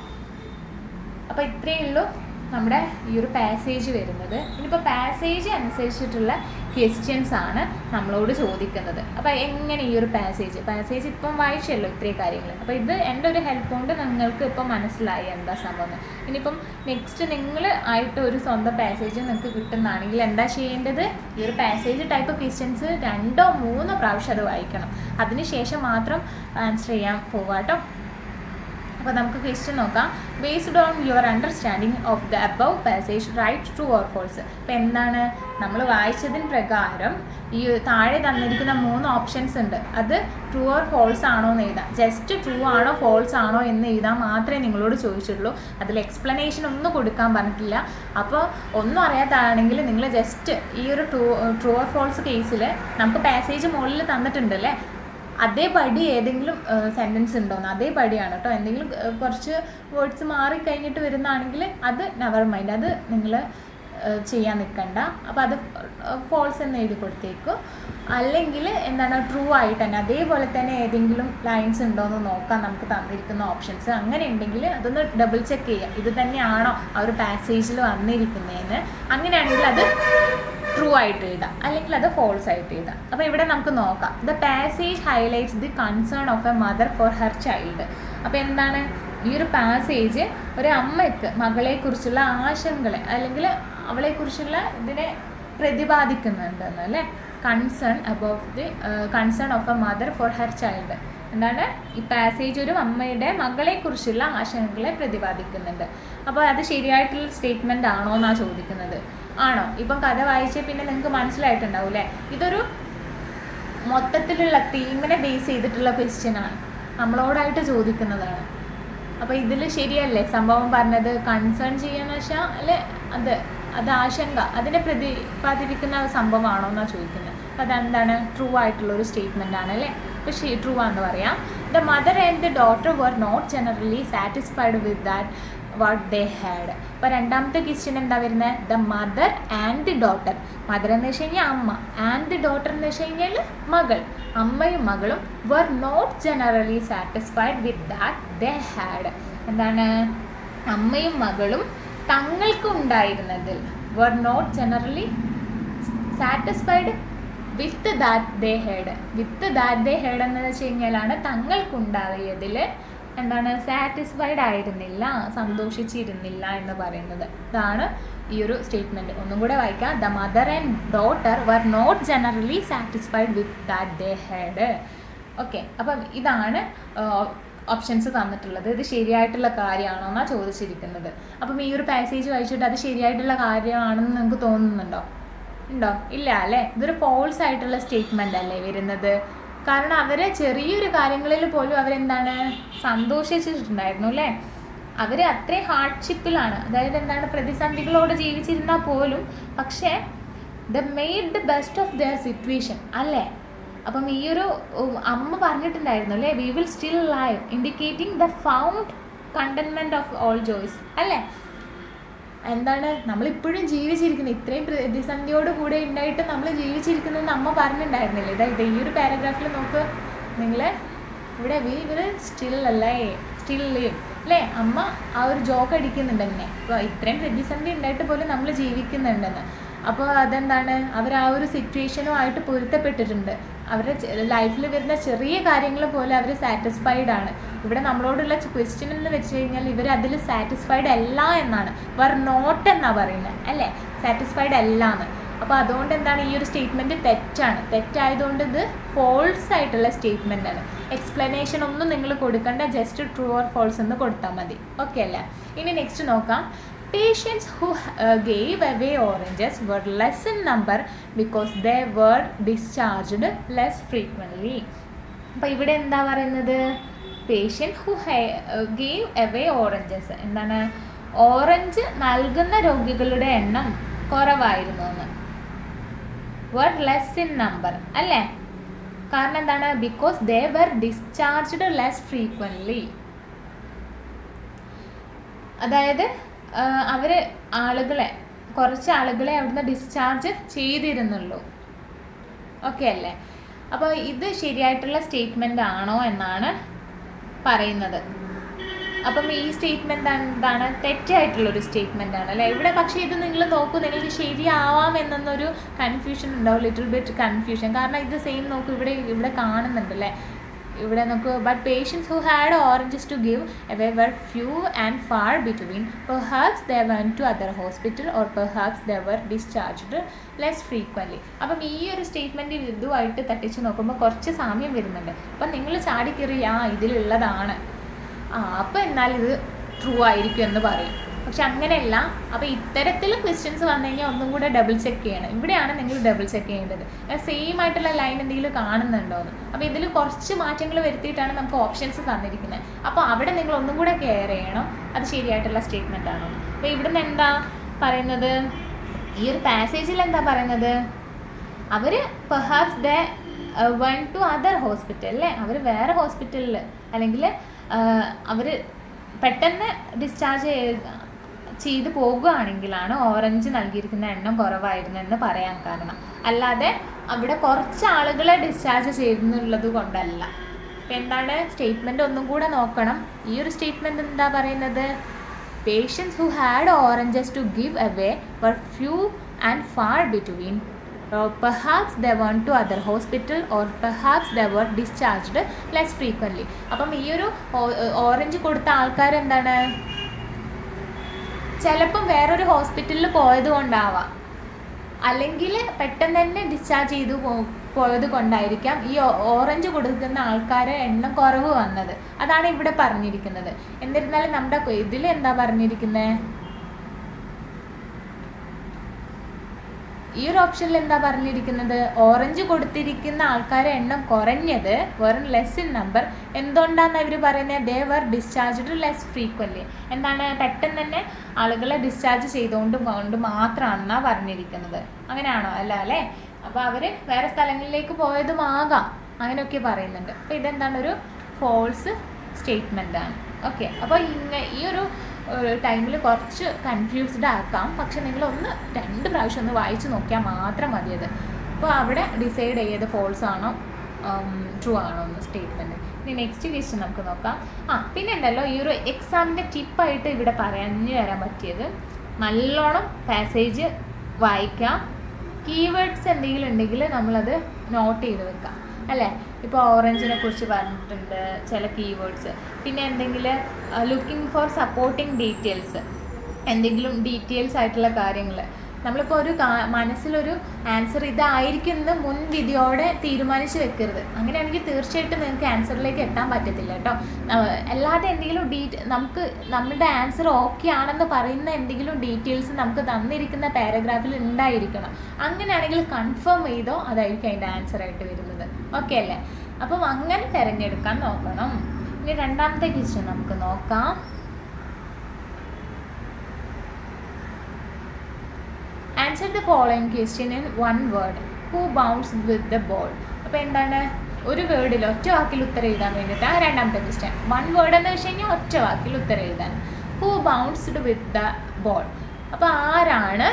അപ്പോൾ ഇത്രയേ ഉള്ളൂ നമ്മുടെ ഈ ഒരു പാസേജ് വരുന്നത്. ഇനിയിപ്പോൾ പാസേജ് അനുസരിച്ചിട്ടുള്ള ക്വസ്റ്റ്യൻസ് ആണ് നമ്മളോട് ചോദിക്കുന്നത്. അപ്പോൾ എങ്ങനെ ഈ ഒരു പാസേജ് ഇപ്പം വായിച്ചല്ലോ ഇത്രയും കാര്യങ്ങൾ. അപ്പോൾ ഇത് എൻ്റെ ഒരു ഹെൽപ്പ് കൊണ്ട് നിങ്ങൾക്ക് ഇപ്പം മനസ്സിലായി എന്താ സംഭവം. ഇനിയിപ്പം നെക്സ്റ്റ് നിങ്ങൾ ആയിട്ട് ഒരു സ്വന്തം പാസേജ് നിങ്ങൾക്ക് കിട്ടുന്നതാണെങ്കിൽ എന്താ ചെയ്യേണ്ടത്, ഈ ഒരു പാസേജ് ടൈപ്പ് ക്വസ്റ്റ്യൻസ് 2-3 പ്രാവശ്യം അത് വായിക്കണം. അതിനുശേഷം മാത്രം ആൻസർ ചെയ്യാൻ പോവാട്ടോ. അപ്പോൾ നമുക്ക് ക്വസ്റ്റ്യൻ നോക്കാം. Based on your understanding of the above passage write true or false. അപ്പോൾ എന്താണ് നമ്മൾ വായിച്ചതിന് പ്രകാരം ഈ താഴെ തന്നിരിക്കുന്ന 3 ഓപ്ഷൻസ് ഉണ്ട്, അത് ട്രൂ ഓർ ഫോൾസ് ആണോ എന്ന് എഴുതാം. ജസ്റ്റ് ട്രൂ ആണോ ഫോൾസ് ആണോ എന്ന് എഴുതാൻ മാത്രമേ നിങ്ങളോട് ചോദിച്ചിട്ടുള്ളൂ. അതിൽ എക്സ്പ്ലനേഷൻ ഒന്നും കൊടുക്കാൻ പറഞ്ഞിട്ടില്ല. അപ്പോൾ ഒന്നും അറിയാത്തതാണെങ്കിൽ നിങ്ങൾ ജസ്റ്റ് ഈ ഒരു ട്രൂ ഓർ ഫോൾസ് കേസിൽ നമുക്ക് പാസേജ് മുകളിൽ തന്നിട്ടുണ്ടല്ലേ, അതേപടി ഏതെങ്കിലും സെൻറ്റൻസ് ഉണ്ടോയെന്ന് അതേപടിയാണ് കേട്ടോ. എന്തെങ്കിലും കുറച്ച് വേർഡ്സ് മാറിക്കഴിഞ്ഞിട്ട് വരുന്നതാണെങ്കിൽ അത് നെവർ മൈൻഡ്, അത് നിങ്ങൾ ചെയ്യാൻ നിൽക്കണ്ട. അപ്പോൾ അത് ഫോൾസ് എന്ന് എഴുതി കൊടുത്തേക്കും. അല്ലെങ്കിൽ എന്താണ് ട്രൂ ആയിട്ട് തന്നെ അതേപോലെ തന്നെ ഏതെങ്കിലും ലൈൻസ് ഉണ്ടോയെന്ന് നോക്കാം നമുക്ക് തന്നിരിക്കുന്ന ഓപ്ഷൻസ്. അങ്ങനെ ഉണ്ടെങ്കിൽ അതൊന്ന് ഡബിൾ ചെക്ക് ചെയ്യുക, ഇത് തന്നെയാണോ ആ ഒരു പാസേജിൽ വന്നിരിക്കുന്നതെന്ന്. അങ്ങനെയാണെങ്കിൽ അത് ട്രൂ ആയിട്ട് എഴുതാം, അല്ലെങ്കിൽ അത് ഫോൾസ് ആയിട്ട് എഴുതാം. അപ്പോൾ ഇവിടെ നമുക്ക് നോക്കാം. The passage highlights the concern of A mother for her child. അപ്പോൾ എന്താണ് ഈ ഒരു പാസേജ് ഒരു അമ്മയ്ക്ക് മകളെക്കുറിച്ചുള്ള ആശങ്കകളെ അല്ലെങ്കിൽ അവളെക്കുറിച്ചുള്ള ഇതിനെ പ്രതിപാദിക്കുന്നുണ്ടെന്ന് അല്ലേ. Concern of A mother for her child. എന്താണ് ഈ പാസേജ് ഒരു അമ്മയുടെ മകളെക്കുറിച്ചുള്ള ആശങ്കകളെ പ്രതിപാദിക്കുന്നുണ്ട്. അപ്പോൾ അത് ശരിയായിട്ടുള്ള സ്റ്റേറ്റ്മെൻ്റ് ആണോ എന്നാണ് ചോദിക്കുന്നത്. ആണോ? ഇപ്പം കഥ വായിച്ച് പിന്നെ നിങ്ങൾക്ക് മനസ്സിലായിട്ടുണ്ടാവും അല്ലേ, ഇതൊരു മൊത്തത്തിലുള്ള തീമിനെ ബേസ് ചെയ്തിട്ടുള്ള ക്വസ്റ്റ്യനാണ്, നമ്മളോടായിട്ട് ചോദിക്കുന്നതാണ്. അപ്പോൾ ഇതിൽ ശരിയല്ലേ സംഭവം പറഞ്ഞത്? കൺസേൺ ചെയ്യാന്ന് വെച്ചാൽ അല്ലെ അത് ആശങ്ക അതിനെ പ്രതിപാദിപ്പിക്കുന്ന സംഭവമാണോ എന്നാണ് ചോദിക്കുന്നത്. അപ്പോൾ അതെന്താണ് ട്രൂ ആയിട്ടുള്ളൊരു സ്റ്റേറ്റ്മെൻ്റ് ആണ് അല്ലേ. അപ്പോൾ ട്രൂ ആണെന്ന് പറയാം. The mother and the daughter were not generally satisfied with that what they had. അപ്പോൾ രണ്ടാമത്തെ ക്വസ്റ്റ്യൻ എന്താ വരുന്നത്? The mother and the daughter. Mother എന്ന് വെച്ച് കഴിഞ്ഞാൽ അമ്മ, ആൻഡ് ദി ഡോട്ടർ എന്ന് വെച്ച് കഴിഞ്ഞാൽ മകൾ. അമ്മയും മകളും were not generally satisfied with that they had. എന്താണ് അമ്മയും മകളും തങ്ങൾക്ക് ഉണ്ടായിരുന്നതിൽ were not generally satisfied with that they had. With that they had എന്ന് വെച്ച് കഴിഞ്ഞാലാണ് തങ്ങൾക്കുണ്ടായതിൽ എന്താണ് സാറ്റിസ്ഫൈഡ് ആയിരുന്നില്ല, സന്തോഷിച്ചിരുന്നില്ല എന്ന് പറയുന്നത്. ഇതാണ് ഈ ഒരു സ്റ്റേറ്റ്മെൻറ്റ്. ഒന്നും കൂടെ വായിക്കാം. The mother and daughter were not generally satisfied with that they had. Okay, അപ്പം ഇതാണ് ഓപ്ഷൻസ് തന്നിട്ടുള്ളത്. ഇത് ശരിയായിട്ടുള്ള കാര്യമാണോ എന്നാണ് ചോദിച്ചിരിക്കുന്നത്. അപ്പം ഈ ഒരു പാസേജ് വായിച്ചിട്ട് അത് ശരിയായിട്ടുള്ള കാര്യമാണെന്ന് നിങ്ങൾക്ക് തോന്നുന്നുണ്ടോ? ഇല്ല അല്ലേ. ഇതൊരു ഫോൾസ് ആയിട്ടുള്ള സ്റ്റേറ്റ്മെൻ്റ് അല്ലേ വരുന്നത്. കാരണം അവരെ ചെറിയൊരു കാര്യങ്ങളിൽ പോലും അവരെന്താണ് സന്തോഷിച്ചിട്ടുണ്ടായിരുന്നു അല്ലേ. അവർ അത്രയും ഹാർഡ്ഷിപ്പിലാണ്, അതായത് എന്താണ് പ്രതിസന്ധികളോട് ജീവിച്ചിരുന്നാൽ പോലും പക്ഷേ they made the best of their situation അല്ലേ. അപ്പം ഈ ഒരു അമ്മ പറഞ്ഞിട്ടുണ്ടായിരുന്നു അല്ലേ, we will still live indicating the found contentment of all joys അല്ലേ. എന്താണ് നമ്മളിപ്പോഴും ജീവിച്ചിരിക്കുന്നത്, ഇത്രയും പ്രതിസന്ധിയോട് കൂടെ ഉണ്ടായിട്ട് നമ്മൾ ജീവിച്ചിരിക്കുന്നതെന്ന് അമ്മ പറഞ്ഞിട്ടുണ്ടായിരുന്നില്ലേ. ഇതായത് ഈ ഒരു പാരഗ്രാഫിൽ നോക്ക്, നിങ്ങൾ ഇവിടെ വി വിൽ സ്റ്റിൽ അല്ലേ, സ്റ്റിൽ ലിവ് അല്ലേ, അമ്മ ആ ഒരു ജോക്ക് അടിക്കുന്നുണ്ട് ഇങ്ങനെ. ഇപ്പോൾ ഇത്രയും പ്രതിസന്ധി ഉണ്ടായിട്ട് പോലും നമ്മൾ ജീവിക്കുന്നുണ്ടെന്ന്. അപ്പോൾ അതെന്താണ്, അവർ ആ ഒരു സിറ്റുവേഷനുമായിട്ട് പൊരുത്തപ്പെട്ടിട്ടുണ്ട്. അവരുടെ ലൈഫിൽ വരുന്ന ചെറിയ കാര്യങ്ങൾ പോലെ അവർ സാറ്റിസ്ഫൈഡ് ആണ്. ഇവിടെ നമ്മളോടുള്ള ക്വസ്റ്റ്യൻ എന്ന് വെച്ച് കഴിഞ്ഞാൽ ഇവർ അതിൽ സാറ്റിസ്ഫൈഡ് അല്ല എന്നാണ്, വർ നോട്ട് എന്നാണ് പറയുന്നത് അല്ലേ, സാറ്റിസ്ഫൈഡ് അല്ല എന്ന്. അപ്പോൾ അതുകൊണ്ട് എന്താണ്, ഈ ഒരു സ്റ്റേറ്റ്മെൻറ്റ് തെറ്റാണ്. തെറ്റായതുകൊണ്ട് ഇത് ഫോൾസ് ആയിട്ടുള്ള സ്റ്റേറ്റ്മെൻ്റ് ആണ്. എക്സ്പ്ലനേഷൻ ഒന്നും നിങ്ങൾ കൊടുക്കണ്ട, ജസ്റ്റ് ട്രൂ ഓർ ഫോൾസ് എന്ന് കൊടുത്താൽ മതി. ഓക്കെ അല്ലേ. ഇനി നെക്സ്റ്റ് നോക്കാം. Patients who gave away oranges were less in number because they were discharged less frequently. അപ്പോൾ ഇവിടെ എന്താ പറയുന്നത്, patient who gave away oranges, എന്താണ്, ഓറഞ്ച് നൽകുന്ന രോഗികളുടെ എണ്ണം കുറവായിരുന്നു എന്ന്. were less in number അല്ലേ, കാരണം എന്താണ്, because they were discharged less frequently. അതായത് അവർ കുറച്ച് ആളുകളെ അവിടുന്ന് ഡിസ്ചാർജ് ചെയ്തിരുന്നുള്ളൂ. ഓക്കെ അല്ലേ. അപ്പോൾ ഇത് ശരിയായിട്ടുള്ള സ്റ്റേറ്റ്മെൻ്റ് ആണോ എന്നാണ് പറയുന്നത്. അപ്പം ഈ സ്റ്റേറ്റ്മെൻ്റ് എന്താണ്, തെറ്റായിട്ടുള്ളൊരു സ്റ്റേറ്റ്മെൻ്റ് ആണ് അല്ലേ ഇവിടെ. പക്ഷേ ഇത് നിങ്ങൾ നോക്കൂ, നിങ്ങൾക്ക് ശരിയാവാം എന്നൊരു കൺഫ്യൂഷൻ ഉണ്ടാവും, ലിറ്റിൽ ബിറ്റ് കൺഫ്യൂഷൻ. കാരണം ഇത് സെയിം നോക്കൂ, ഇവിടെ കാണുന്നുണ്ട് അല്ലേ, ഇവിടെ നോക്കൂ. But patients who had oranges to give away were few and far between. Perhaps they went to other hospital or perhaps they were discharged less frequently. അപ്പം ഈ ഒരു സ്റ്റേറ്റ്മെൻറ്റ് ഇതുമായിട്ട് തട്ടിച്ച് നോക്കുമ്പോൾ കുറച്ച് സാമ്യം വരുന്നുണ്ട്. അപ്പം നിങ്ങൾ ചാടിക്കറി ഇതിലുള്ളതാണ്, അപ്പോൾ എന്നാൽ ഇത് ട്രൂ ആയിരിക്കും എന്ന് പറയും. പക്ഷെ അങ്ങനെയല്ല. അപ്പോൾ ഇത്തരത്തിൽ ക്വസ്റ്റ്യൻസ് വന്നു കഴിഞ്ഞാൽ ഒന്നും കൂടെ ഡബിൾ ചെക്ക് ചെയ്യണം. ഇവിടെയാണ് നിങ്ങൾ ഡബിൾ ചെക്ക് ചെയ്യേണ്ടത്, സെയിം ആയിട്ടുള്ള ലൈൻ എന്തെങ്കിലും കാണുന്നുണ്ടോ എന്ന്. അപ്പോൾ ഇതിൽ കുറച്ച് മാറ്റങ്ങൾ വരുത്തിയിട്ടാണ് നമുക്ക് ഓപ്ഷൻസ് തന്നിരിക്കുന്നത്. അപ്പോൾ അവിടെ നിങ്ങൾ ഒന്നും കൂടെ കെയർ ചെയ്യണം, അത് ശരിയായിട്ടുള്ള സ്റ്റേറ്റ്മെൻ്റ് ആണോ. അപ്പോൾ ഇവിടുന്ന് എന്താ പറയുന്നത്, ഈ ഒരു പാസേജിൽ എന്താ പറയുന്നത്, അവർ perhaps they went to other hospital അല്ലേ, അവർ വേറെ ഹോസ്പിറ്റലിൽ അല്ലെങ്കിൽ അവർ പെട്ടെന്ന് ഡിസ്ചാർജ് ചെയ്ത് പോകുകയാണെങ്കിലാണ് ഓറഞ്ച് നൽകിയിരിക്കുന്ന എണ്ണം കുറവായിരുന്നു എന്ന് പറയാൻ കാരണം. അല്ലാതെ അവിടെ കുറച്ച് ആളുകളെ ഡിസ്ചാർജ് ചെയ്തെന്നുള്ളത് കൊണ്ടല്ല. അപ്പം എന്താണ് സ്റ്റേറ്റ്മെൻറ്റ് ഒന്നും കൂടെ നോക്കണം. ഈ ഒരു സ്റ്റേറ്റ്മെൻറ്റ് എന്താ പറയുന്നത്, patients who had oranges to give away were few and far between. Perhaps they went to other hospital or perhaps they were discharged less frequently. അപ്പം ഈ ഒരു ഓറഞ്ച് കൊടുത്ത ആൾക്കാരെന്താണ്, ചിലപ്പം വേറൊരു ഹോസ്പിറ്റലിൽ പോയത് കൊണ്ടാവാം, അല്ലെങ്കിൽ പെട്ടെന്ന് തന്നെ ഡിസ്ചാർജ് ചെയ്തു പോയത് കൊണ്ടായിരിക്കാം ഈ ഓറഞ്ച് കൊടുക്കുന്ന ആൾക്കാരെ എണ്ണം കുറവ് വന്നത്. അതാണ് ഇവിടെ പറഞ്ഞിരിക്കുന്നത്. എന്നിരുന്നാലും നമ്മുടെ ഇതിൽ എന്താ പറഞ്ഞിരിക്കുന്നത്, ഈ ഒരു ഓപ്ഷനിൽ എന്താ പറഞ്ഞിരിക്കുന്നത്, ഓറഞ്ച് കൊടുത്തിരിക്കുന്ന ആൾക്കാരെ എണ്ണം കുറഞ്ഞത് വെറും ലെസ് ഇൻ നമ്പർ. എന്തുകൊണ്ടാണ് അവർ പറയുന്നത്, ദേ വർ ഡിസ്ചാർജ്ഡ് ലെസ് ഫ്രീക്വൻ്റ്ലി. എന്താണ്, പെട്ടെന്ന് തന്നെ ആളുകളെ ഡിസ്ചാർജ് ചെയ്തുകൊണ്ട് മാത്രമാണെന്നാണ് പറഞ്ഞിരിക്കുന്നത്. അങ്ങനെയാണോ, അല്ല അല്ലേ. അപ്പോൾ അവർ വേറെ സ്ഥലങ്ങളിലേക്ക് പോയതുമാകാം, അങ്ങനെയൊക്കെ പറയുന്നുണ്ട്. അപ്പോൾ ഇതെന്താണ്, ഒരു ഫോൾസ് സ്റ്റേറ്റ്മെൻ്റ് ആണ്. ഓക്കെ. അപ്പോൾ ഈ ഒരു ടൈമിൽ കുറച്ച് കൺഫ്യൂസ്ഡ് ആക്കാം. പക്ഷെ നിങ്ങളൊന്ന് 2 പ്രാവശ്യം ഒന്ന് വായിച്ച് നോക്കിയാൽ മാത്രം മതി അത്. അപ്പോൾ അവിടെ ഡിസൈഡ് ചെയ്ത് ഫോൾസ് ആണോ ട്രൂ ആണോ എന്ന് സ്റ്റേറ്റ്മെൻറ്റ്. ഇനി നെക്സ്റ്റ് ക്വസ്റ്റ്യൻ നമുക്ക് നോക്കാം. പിന്നെ ഉണ്ടല്ലോ, ഈ ഒരു എക്സാമിൻ്റെ ടിപ്പായിട്ട് ഇവിടെ പറഞ്ഞു തരാൻ പറ്റിയത്, നല്ലോണം പാസേജ് വായിക്കാം. കീവേഡ്സ് എന്തെങ്കിലും ഉണ്ടെങ്കിൽ നമ്മളത് നോട്ട് ചെയ്ത് വെക്കാം അല്ലേ. ഇപ്പോൾ ഓറഞ്ചിനെ കുറിച്ച് പറഞ്ഞിട്ടുണ്ട് ചില കീവേഡ്സ്. പിന്നെ എന്തെങ്കിലും ലുക്കിംഗ് ഫോർ സപ്പോർട്ടിങ് ഡീറ്റെയിൽസ്, എന്തെങ്കിലും ഡീറ്റെയിൽസ് ആയിട്ടുള്ള കാര്യങ്ങൾ. നമ്മളിപ്പോൾ ഒരു മനസ്സിലൊരു ആൻസർ ഇതായിരിക്കും എന്ന് മുൻവിധിയോടെ തീരുമാനിച്ച് വെക്കരുത്. അങ്ങനെയാണെങ്കിൽ തീർച്ചയായിട്ടും നിങ്ങൾക്ക് ആൻസറിലേക്ക് എത്താൻ പറ്റത്തില്ല കേട്ടോ. അല്ലാതെ എന്തെങ്കിലും നമുക്ക് നമ്മുടെ ആൻസർ ഓക്കെ ആണെന്ന് പറയുന്ന എന്തെങ്കിലും ഡീറ്റെയിൽസ് നമുക്ക് തന്നിരിക്കുന്ന പാരഗ്രാഫിൽ ഉണ്ടായിരിക്കണം. അങ്ങനെയാണെങ്കിൽ കൺഫേം ചെയ്തോ അതായിരിക്കും അതിൻ്റെ ആൻസറായിട്ട് വരുന്നത്. ഓക്കെ അല്ലേ. അപ്പം അങ്ങനെ തിരഞ്ഞെടുക്കാൻ നോക്കണം. ഇനി രണ്ടാമത്തെ ക്വസ്റ്റ്യൻ നമുക്ക് നോക്കാം. Answer the following question in one word. Who bounced with the ball? അപ്പോൾ എന്താണ്, ഒരു വേർഡിൽ ഒറ്റ വാക്കിൽ ഉത്തരം എഴുതാൻ വേണ്ടിയിട്ടാണ് രണ്ടാമത്തെ ക്വസ്റ്റ്യൻ. 1 വേർഡ് എന്ന് വെച്ച് കഴിഞ്ഞാൽ ഒറ്റ വാക്കിൽ ഉത്തരം എഴുതാൻ. Who bounced with the ball? അപ്പോൾ ആരാണ്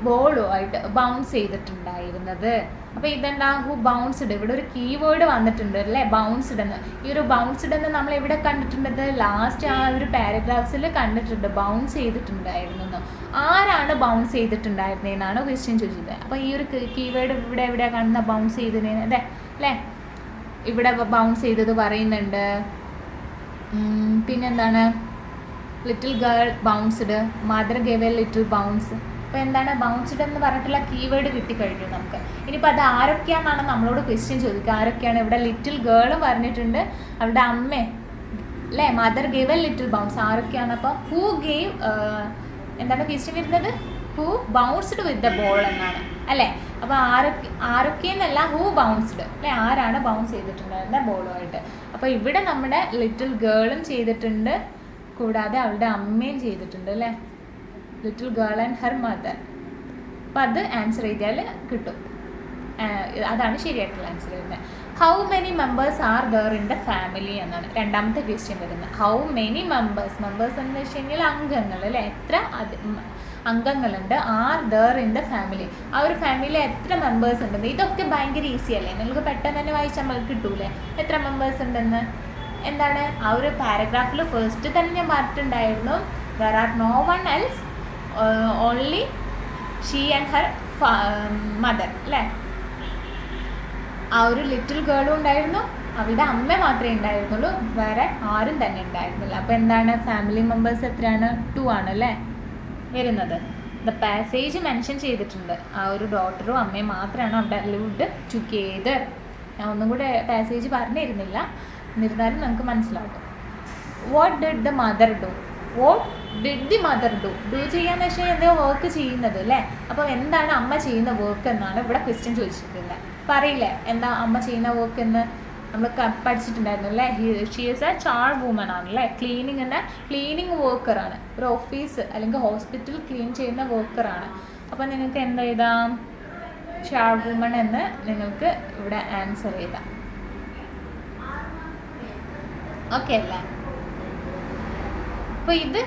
ബോളുമായിട്ട് ബൗൺസ് ചെയ്തിട്ടുണ്ടായിരുന്നത്? അപ്പോൾ ഇതെന്താ ഹു ബൗൺസ്ഡ്, ഇവിടെ ഒരു കീവേഡ് വന്നിട്ടുണ്ട് അല്ലേ, ബൗൺസ്ഡ് എന്ന്. ഈ ഒരു ബൗൺസ്ഡ് എന്ന് നമ്മൾ എവിടെ കണ്ടിട്ടുണ്ടത്, ലാസ്റ്റ് ആ ഒരു പാരഗ്രാഫ്സിൽ കണ്ടിട്ടുണ്ട്, ബൗൺസ് ചെയ്തിട്ടുണ്ടായിരുന്നു. ആരാണ് ബൗൺസ് ചെയ്തിട്ടുണ്ടായിരുന്നതെന്നാണ് ക്വസ്റ്റ്യൻ ചോദിച്ചത്. അപ്പോൾ ഈ ഒരു കീവേഡ് ഇവിടെ എവിടെയാണ് കാണുന്ന, ബൗൺസ് ചെയ്തതിന് അതെ അല്ലേ, ഇവിടെ ബൗൺസ് ചെയ്തത് പറയുന്നുണ്ട്. പിന്നെന്താണ്, little girl bounced, mother gave a little bounce. അപ്പോൾ എന്താണ് ബൗൺസ്ഡ് എന്ന് പറഞ്ഞിട്ടുള്ള കീവേഡ് കിട്ടിക്കഴിഞ്ഞു നമുക്ക്. ഇനിയിപ്പോൾ അത് ആരൊക്കെയാണെന്നാണ് നമ്മളോട് ക്വസ്റ്റ്യൻ ചോദിക്കുക. ആരൊക്കെയാണ്, ഇവിടെ ലിറ്റിൽ ഗേൾ പറഞ്ഞിട്ടുണ്ട്, അവരുടെ അമ്മ അല്ലേ, mother gave a little bounce. ആരൊക്കെയാണ്, അപ്പോൾ ഹൂ ഗേവ്, എന്താണ് ക്വസ്റ്റ്യൻ വരുന്നത്, who bounced with the ball എന്നാണ് അല്ലേ. അപ്പോൾ ആരൊക്കെയെന്നല്ല, ഹൂ ബൗൺസ്ഡ് അല്ലേ, ആരാണ് ബൗൺസ് ചെയ്തിട്ടുണ്ടായിരുന്ന ബോളുമായിട്ട്. അപ്പോൾ ഇവിടെ നമ്മുടെ ലിറ്റിൽ ഗേളും ചെയ്തിട്ടുണ്ട്, കൂടാതെ അവളുടെ അമ്മയും ചെയ്തിട്ടുണ്ട് അല്ലേ, little girl and her mother. അപ്പം അത് ആൻസർ ചെയ്താൽ കിട്ടും, അതാണ് ശരിയായിട്ടുള്ള ആൻസർ വരുന്നത്. How many members are there in the family എന്നാണ് രണ്ടാമത്തെ ക്വസ്റ്റ്യൻ വരുന്നത്. ഹൗ മെനി മെമ്പേഴ്സ് എന്ന് വെച്ച് കഴിഞ്ഞാൽ അംഗങ്ങൾ അല്ലേ, എത്ര അംഗങ്ങളുണ്ട്, are there in the family, ആ ഒരു ഫാമിലിയിൽ എത്ര മെമ്പേഴ്സ് ഉണ്ടെന്ന്. ഇതൊക്കെ ഭയങ്കര ഈസി അല്ലേ, നിങ്ങൾക്ക് പെട്ടെന്ന് തന്നെ വായിച്ചാൽ നമുക്ക് കിട്ടൂലേ എത്ര മെമ്പേഴ്സ് ഉണ്ടെന്ന്. എന്താണ് ആ ഒരു പാരഗ്രാഫിൽ ഫസ്റ്റ് തന്നെ ഞാൻ പറഞ്ഞിട്ടുണ്ടായിരുന്നു, there are no one else, only she and her mother അല്ലേ. ആ ഒരു ലിറ്റിൽ ഗേളും ഉണ്ടായിരുന്നു, അവളുടെ അമ്മ മാത്രമേ ഉണ്ടായിരുന്നുള്ളൂ, വേറെ ആരും തന്നെ ഉണ്ടായിരുന്നില്ല. അപ്പോൾ എന്താണ് ഫാമിലി മെമ്പേഴ്സ് എത്രയാണ്, 2 ആണ് അല്ലേ വരുന്നത്. ദ പാസേജ് മെൻഷൻ ചെയ്തിട്ടുണ്ട്, ആ ഒരു ഡോട്ടറും അമ്മയും മാത്രമാണ് അവിടെ ലിവ്ഡ് ടുഗെദർ. ഞാൻ ഒന്നും കൂടെ പാസേജ് പറഞ്ഞിരുന്നില്ല, എന്നിരുന്നാലും നമുക്ക് മനസ്സിലാകും. What did the mother do, what did the mother do, do ചെയ്യാന്ന് വെച്ചാൽ എന്തോ വർക്ക് ചെയ്യുന്നത് അല്ലേ. അപ്പോൾ എന്താണ് അമ്മ ചെയ്യുന്ന വർക്ക് എന്നാണ് ഇവിടെ ക്വസ്റ്റ്യൻ ചോദിച്ചിട്ടുള്ളത്. പറയില്ലേ എന്താ അമ്മ ചെയ്യുന്ന വർക്ക് എന്ന്, നമ്മൾ പഠിച്ചിട്ടുണ്ടായിരുന്നു അല്ലേ. She is A charred woman ആണല്ലേ, ക്ലീനിങ് വർക്കറാണ്, ഒരു ഓഫീസ് അല്ലെങ്കിൽ ഹോസ്പിറ്റൽ ക്ലീൻ ചെയ്യുന്ന വർക്കറാണ്. അപ്പോൾ നിങ്ങൾക്ക് എന്ത് എഴുതാം, ചാർഡ് വുമൺ എന്ന് നിങ്ങൾക്ക് ഇവിടെ ആൻസർ ചെയ്താം. ഓക്കെ അല്ലേ. അപ്പോൾ ഇത്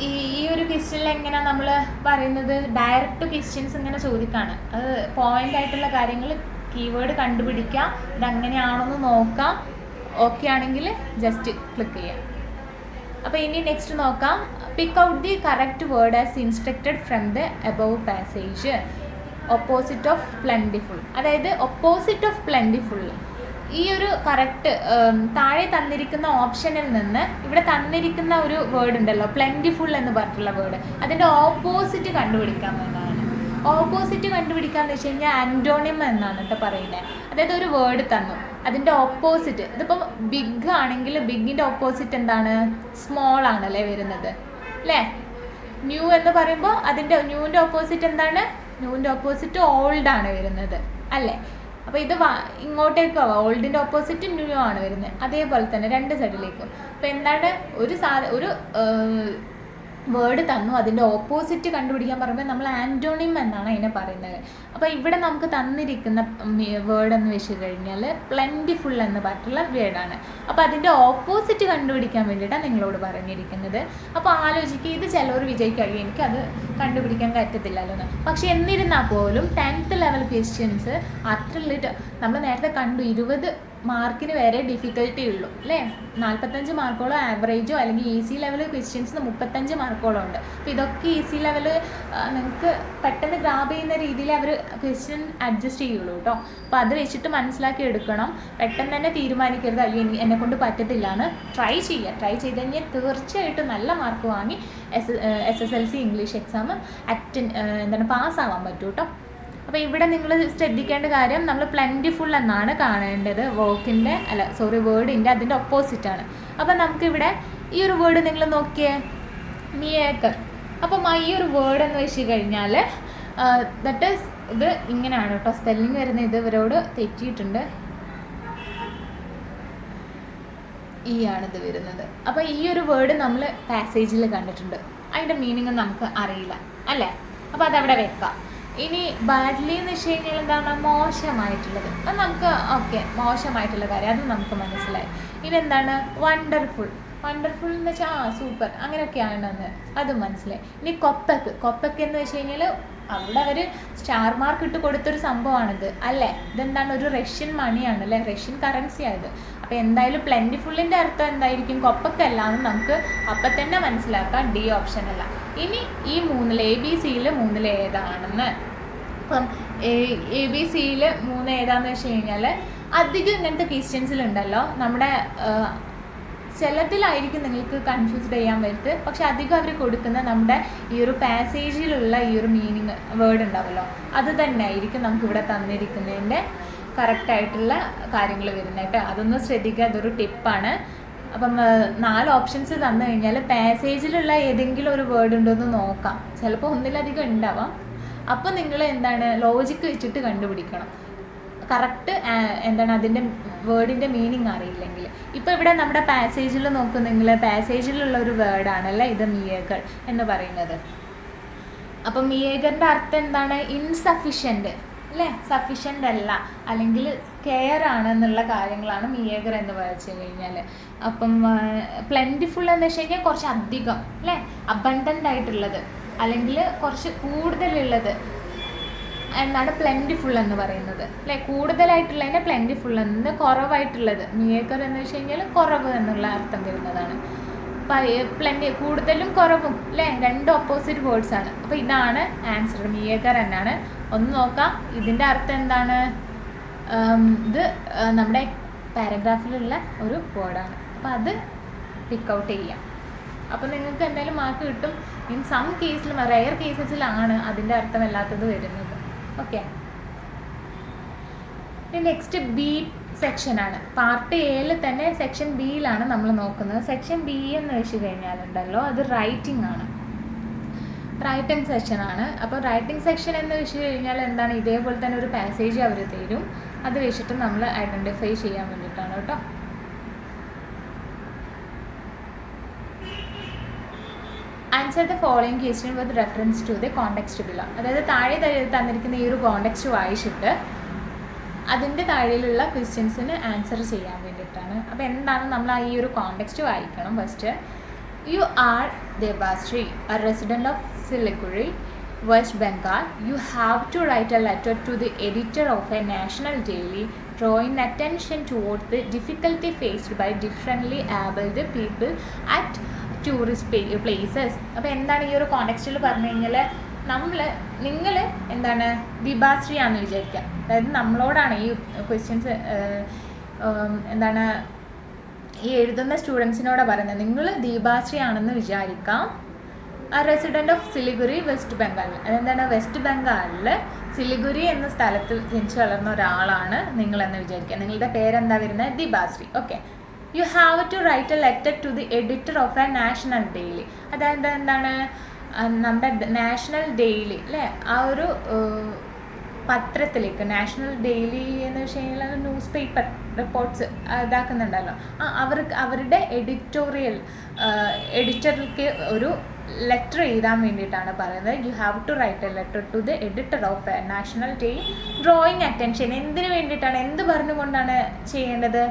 ഈ ഒരു ക്വസ്റ്റ്യനിൽ എങ്ങനെയാണ് നമ്മൾ പറയുന്നത്, ഡയറക്റ്റ് ക്വസ്റ്റ്യൻസ് ഇങ്ങനെ ചോദിക്കുകയാണ്. അത് പോയിന്റ് ആയിട്ടുള്ള കാര്യങ്ങൾ കീവേഡ് കണ്ടുപിടിക്കുക, ഇതങ്ങനെയാണെന്ന് നോക്കാം, ഓക്കെ ആണെങ്കിൽ ജസ്റ്റ് ക്ലിക്ക് ചെയ്യാം. അപ്പോൾ ഇനി നെക്സ്റ്റ് നോക്കാം, pick out the correct word as instructed from the above passage. Opposite of plentiful, അതായത് ഓപ്പോസിറ്റ് ഓഫ് പ്ലെൻറ്റിഫുൾ, ഈ ഒരു കറക്റ്റ് താഴെ തന്നിരിക്കുന്ന ഓപ്ഷനിൽ നിന്ന് ഇവിടെ തന്നിരിക്കുന്ന ഒരു വേർഡ് ഉണ്ടല്ലോ, പ്ലെൻറ്റിഫുൾ എന്ന് പറഞ്ഞിട്ടുള്ള വേർഡ്, അതിൻ്റെ ഓപ്പോസിറ്റ് കണ്ടുപിടിക്കാമെന്നാണ്. ഓപ്പോസിറ്റ് കണ്ടുപിടിക്കാമെന്ന് വെച്ച് കഴിഞ്ഞാൽ ആൻറ്റോണിം എന്നാണ് കേട്ടോ പറയുന്നത്. അതായത് ഒരു വേർഡ് തന്നു, അതിൻ്റെ ഓപ്പോസിറ്റ്, ഇതിപ്പോൾ ബിഗ് ആണെങ്കിൽ ബിഗിൻ്റെ ഓപ്പോസിറ്റ് എന്താണ്, സ്മോൾ ആണല്ലേ വരുന്നത് അല്ലേ. ന്യൂ എന്ന് പറയുമ്പോൾ അതിൻ്റെ ന്യൂവിൻ്റെ ഓപ്പോസിറ്റ് എന്താണ്, ന്യൂവിൻ്റെ ഓപ്പോസിറ്റ് ഓൾഡ് ആണ് വരുന്നത് അല്ലേ. അപ്പോൾ ഇത് ഇങ്ങോട്ടേക്ക് ഓൾഡിൻ്റെ ഓപ്പോസിറ്റ് ന്യൂ ആണ് വരുന്നത്, അതേപോലെ തന്നെ രണ്ട് സൈഡിലേക്കും. അപ്പോൾ എന്താണ് ഒരു വേർഡ് തന്നു, അതിൻ്റെ ഓപ്പോസിറ്റ് കണ്ടുപിടിക്കാൻ പറയുമ്പോൾ നമ്മൾ ആൻറ്റോണിം എന്നാണ് അതിനെ പറയുന്നത്. അപ്പോൾ ഇവിടെ നമുക്ക് തന്നിരിക്കുന്ന വേർഡ് എന്ന് വെച്ച് കഴിഞ്ഞാൽ പ്ലെൻറ്റിഫുൾ എന്ന് പറഞ്ഞിട്ടുള്ള വേർഡാണ്. അപ്പോൾ അതിൻ്റെ ഓപ്പോസിറ്റ് കണ്ടുപിടിക്കാൻ വേണ്ടിയിട്ടാണ് നിങ്ങളോട് പറഞ്ഞിരിക്കുന്നത്. അപ്പോൾ ആലോചിക്കുക, ഇത് ചിലവർ വിജയിക്കുകയും എനിക്കത് കണ്ടുപിടിക്കാൻ പറ്റത്തില്ലല്ലോ എന്ന്. പക്ഷേ എന്നിരുന്നാൽ പോലും 10th ലെവൽ ക്വസ്റ്റ്യൻസ് അത്ര നമ്മൾ നേരത്തെ കണ്ടു 20 മാർക്കിന് വരെ ഡിഫിക്കൽട്ടി ഉള്ളൂ അല്ലേ. 45 മാർക്കോളം ആവറേജോ അല്ലെങ്കിൽ ഈസി ലെവൽ ക്വസ്റ്റ്യൻസിന് 35 മാർക്കോളം ഉണ്ട്. അപ്പോൾ ഇതൊക്കെ ഈസി ലെവൽ നിങ്ങൾക്ക് പെട്ടെന്ന് ഗ്രാബ് ചെയ്യുന്ന രീതിയിൽ അവർ ക്വസ്റ്റ്യൻ അഡ്ജസ്റ്റ് ചെയ്യുള്ളൂ കേട്ടോ. അപ്പോൾ അത് വെച്ചിട്ട് മനസ്സിലാക്കി എടുക്കണം. പെട്ടെന്ന് തന്നെ തീരുമാനിക്കരുത് അയ്യോ എന്നെക്കൊണ്ട് പറ്റത്തില്ല എന്ന്. ട്രൈ ചെയ്ത് കഴിഞ്ഞാൽ തീർച്ചയായിട്ടും നല്ല മാർക്ക് വാങ്ങി SSLC ഇംഗ്ലീഷ് എക്സാം പാസ്സാവാൻ പറ്റും കേട്ടോ. അപ്പോൾ ഇവിടെ നിങ്ങൾ ശ്രദ്ധിക്കേണ്ട കാര്യം, നമ്മൾ പ്ലെൻറ്റിഫുൾ എന്നാണ് കാണേണ്ടത്, വേർഡിൻ്റെ അതിൻ്റെ ഓപ്പോസിറ്റാണ്. അപ്പോൾ നമുക്കിവിടെ ഈ ഒരു വേർഡ് നിങ്ങൾ നോക്കിയേ, മിയേക്കർ. അപ്പം ഈ ഒരു വേർഡ് എന്ന് വെച്ച് കഴിഞ്ഞാൽ ദറ്റ് ഈസ്, ഇത് ഇങ്ങനെയാണ് കേട്ടോ സ്പെല്ലിങ് വരുന്നത്, ഇത് ഇവരോട് തെറ്റിയിട്ടുണ്ട്, ഈ ആണിത് വരുന്നത്. അപ്പോൾ ഈ ഒരു വേർഡ് നമ്മൾ പാസേജിൽ കണ്ടിട്ടുണ്ട്, അതിൻ്റെ മീനിങ് നമുക്ക് അറിയില്ല അല്ലേ. അപ്പോൾ അതവിടെ വെക്കാം. ഇനി ബാഡ്ലി എന്ന് വെച്ച് കഴിഞ്ഞാൽ എന്താണ്, മോശമായിട്ടുള്ളത്. അത് നമുക്ക് ഓക്കെ, മോശമായിട്ടുള്ള കാര്യം അത് നമുക്ക് മനസ്സിലായി. ഇനി എന്താണ്, വണ്ടർഫുൾ വണ്ടർഫുൾ എന്ന് വെച്ചാൽ സൂപ്പർ അങ്ങനെയൊക്കെയാണെന്ന് അത് മനസ്സിലായി. ഇനി കൊപ്പക്ക് എന്ന് വെച്ച് കഴിഞ്ഞാൽ അവിടെ അവർ സ്റ്റാർ മാർക്ക് ഇട്ട് കൊടുത്തൊരു സംഭവമാണിത് അല്ലേ. ഇതെന്താണ്, ഒരു റഷ്യൻ മണിയാണ് അല്ലേ, റഷ്യൻ കറൻസി ആയത്. അപ്പോൾ എന്തായാലും പ്ലെൻറ്റിഫുള്ളിൻ്റെ അർത്ഥം എന്തായിരിക്കും, കൊപ്പക്കല്ല എന്ന് നമുക്ക് അപ്പം തന്നെ മനസ്സിലാക്കാം. ഡി ഓപ്ഷൻ അല്ല. ഇനി ഈ ABC-യിൽ മൂന്നിൽ ഏതാണെന്ന്, ഇപ്പം ABC-യിൽ 3 ഏതാണെന്ന് വെച്ച് കഴിഞ്ഞാൽ അധികം ഇങ്ങനത്തെ ക്വസ്റ്റ്യൻസിലുണ്ടല്ലോ, നമ്മുടെ ചിലതിലായിരിക്കും നിങ്ങൾക്ക് കൺഫ്യൂസ്ഡ് ചെയ്യാൻ പറ്റും. പക്ഷെ അധികം അവർ കൊടുക്കുന്ന നമ്മുടെ ഈ ഒരു പാസേജിലുള്ള ഈ ഒരു മീനിങ് വേർഡ് ഉണ്ടാവുമല്ലോ, അത് തന്നെ ആയിരിക്കും നമുക്കിവിടെ തന്നിരിക്കുന്നതിൻ്റെ കറക്റ്റായിട്ടുള്ള കാര്യങ്ങൾ വരുന്നത് കേട്ടോ. അതൊന്ന് ശ്രദ്ധിക്കുക, അതൊരു ടിപ്പാണ്. അപ്പം 4 ഓപ്ഷൻസ് തന്നു കഴിഞ്ഞാൽ പാസേജിലുള്ള ഏതെങ്കിലും ഒരു വേർഡ് ഉണ്ടോ എന്ന് നോക്കാം. ചിലപ്പോൾ ഒന്നിലധികം ഉണ്ടാവാം. അപ്പോൾ നിങ്ങൾ എന്താണ് ലോജിക്ക് വെച്ചിട്ട് കണ്ടുപിടിക്കണം. കറക്റ്റ് എന്താണ് അതിൻ്റെ വേർഡിൻ്റെ മീനിങ് അറിയില്ലെങ്കിൽ. ഇപ്പോൾ ഇവിടെ നമ്മുടെ പാസേജിൽ നോക്കുന്നെങ്കിൽ പാസേജിലുള്ള ഒരു വേർഡാണല്ലേ ഇത് മിയേഗർ എന്ന് പറയുന്നത്. അപ്പം മിയേഗറിൻ്റെ അർത്ഥം എന്താണ്, ഇൻസഫിഷ്യൻ്റ് അല്ലേ, സഫിഷ്യൻ്റ് അല്ല അല്ലെങ്കിൽ സ്കെയർ ആണ് എന്നുള്ള കാര്യങ്ങളാണ് മിയേഗർ എന്ന് പറഞ്ഞു കഴിഞ്ഞാൽ. അപ്പം പ്ലെൻറ്റിഫുൾ എന്ന് വെച്ച് കഴിഞ്ഞാൽ കുറച്ച് അധികം അല്ലേ, അബണ്ടൻ്റ് ആയിട്ടുള്ളത് അല്ലെങ്കിൽ കുറച്ച് കൂടുതലുള്ളത് എന്നാണ് പ്ലെൻറ്റിഫുൾ എന്ന് പറയുന്നത് അല്ലേ. കൂടുതലായിട്ടുള്ളതിനെ പ്ലെൻറ്റിഫുൾ എന്ന്, കുറവായിട്ടുള്ളത് മിയേഗർ എന്ന് വെച്ച് കഴിഞ്ഞാൽ കുറവ് എന്നുള്ള അർത്ഥം വരുന്നതാണ്. കൂടുതലും കുറവും അല്ലേ, 2 ഓപ്പോസിറ്റ് വേർഡ്സ് ആണ്. അപ്പോൾ ഇതാണ് ആൻസർ, മിയേഗർ എന്നാണ്. ഒന്ന് നോക്കാം ഇതിൻ്റെ അർത്ഥം എന്താണ്. ഇത് നമ്മുടെ പാരഗ്രാഫിലുള്ള ഒരു വേർഡാണ്. അപ്പോൾ അത് പിക്ക് ഔട്ട് ചെയ്യാം. അപ്പോൾ നിങ്ങൾക്ക് എന്തായാലും മാർക്ക് കിട്ടും. ഇൻ സം കേസിൽ, റെയർ കേസസിലാണ് അതിൻ്റെ അർത്ഥമല്ലാത്തത് വരുന്നത്. ഓക്കെ, നെക്സ്റ്റ് ബി സെക്ഷനാണ്. പാർട്ട് എയിൽ തന്നെ സെക്ഷൻ ബിയിലാണ് നമ്മൾ നോക്കുന്നത്. സെക്ഷൻ ബി എന്ന് വെച്ച് കഴിഞ്ഞാലുണ്ടല്ലോ അത് റൈറ്റിംഗ് ആണ്, റൈറ്റിംഗ് സെക്ഷനാണ്. അപ്പോൾ റൈറ്റിംഗ് സെക്ഷൻ എന്ന് വെച്ച് കഴിഞ്ഞാൽ എന്താണ്, ഇതേപോലെ തന്നെ ഒരു പാസേജ് അവർ തരും, അത് വെച്ചിട്ട് നമ്മൾ ഐഡൻറ്റിഫൈ ചെയ്യാൻ വേണ്ടിയിട്ടാണ് കേട്ടോ. Answer the following question with reference to the context below. അതായത് താഴെ തന്നിരിക്കുന്ന ഈ ഒരു കോണ്ടെക്സ്റ്റ് വായിച്ചിട്ട് അതിൻ്റെ താഴെയുള്ള ക്വസ്റ്റ്യൻസിന് ആൻസർ ചെയ്യാൻ വേണ്ടിയിട്ടാണ്. അപ്പോൾ എന്താണ് നമ്മൾ ഈ ഒരു കോണ്ടെക്സ്റ്റ് വായിക്കണം. First, you are Debashree, a resident of Siliguri, West Bengal. You have to write a letter to the editor of a national daily drawing attention towards the difficulty faced by differently abled people at tourist places. അപ്പോൾ എന്താണ് ഈ ഒരു കോണ്ടെക്സ്റ്റിൽ പറഞ്ഞു കഴിഞ്ഞാൽ, നിങ്ങൾ എന്താണ് ദീപാശ്രീ ആണെന്ന് വിചാരിക്കുക. അതായത് നമ്മളോടാണ് ഈ ക്വസ്റ്റ്യൻസ് എന്താണ് ഈ എഴുതുന്ന സ്റ്റുഡൻസിനോടാണ് പറയുന്നത്. നിങ്ങൾ ദീപാശ്രീ ആണെന്ന് വിചാരിക്കാം. Resident of Siliguri, West Bengal. അതെന്താണ്, വെസ്റ്റ് ബംഗാളിൽ സിലിഗുരി എന്ന സ്ഥലത്ത് ജനിച്ചു വളർന്ന ഒരാളാണ് നിങ്ങളെന്ന് വിചാരിക്കുക. നിങ്ങളുടെ പേരെന്താ വരുന്നത്, Deepashree. Okay, you have to write a letter to the editor of a national daily. അതായത് എന്താണ്, നമ്മുടെ നാഷണൽ ഡെയിലി അല്ലേ, ആ ഒരു പത്രത്തിലേക്ക്, നാഷണൽ ഡെയിലി എന്ന് വെച്ച് കഴിഞ്ഞാൽ ന്യൂസ് പേപ്പർ റിപ്പോർട്ട്സ് ഇതാക്കുന്നുണ്ടല്ലോ, അവരുടെ എഡിറ്ററിലേക്ക് ഒരു ലെറ്റർ എഴുതാൻ വേണ്ടിയിട്ടാണ് പറയുന്നത്. You have to write a letter to the editor of a national daily drawing attention. എന്തിനു വേണ്ടിയിട്ടാണ്, എന്ത് പറഞ്ഞുകൊണ്ടാണ് ചെയ്യേണ്ടത്,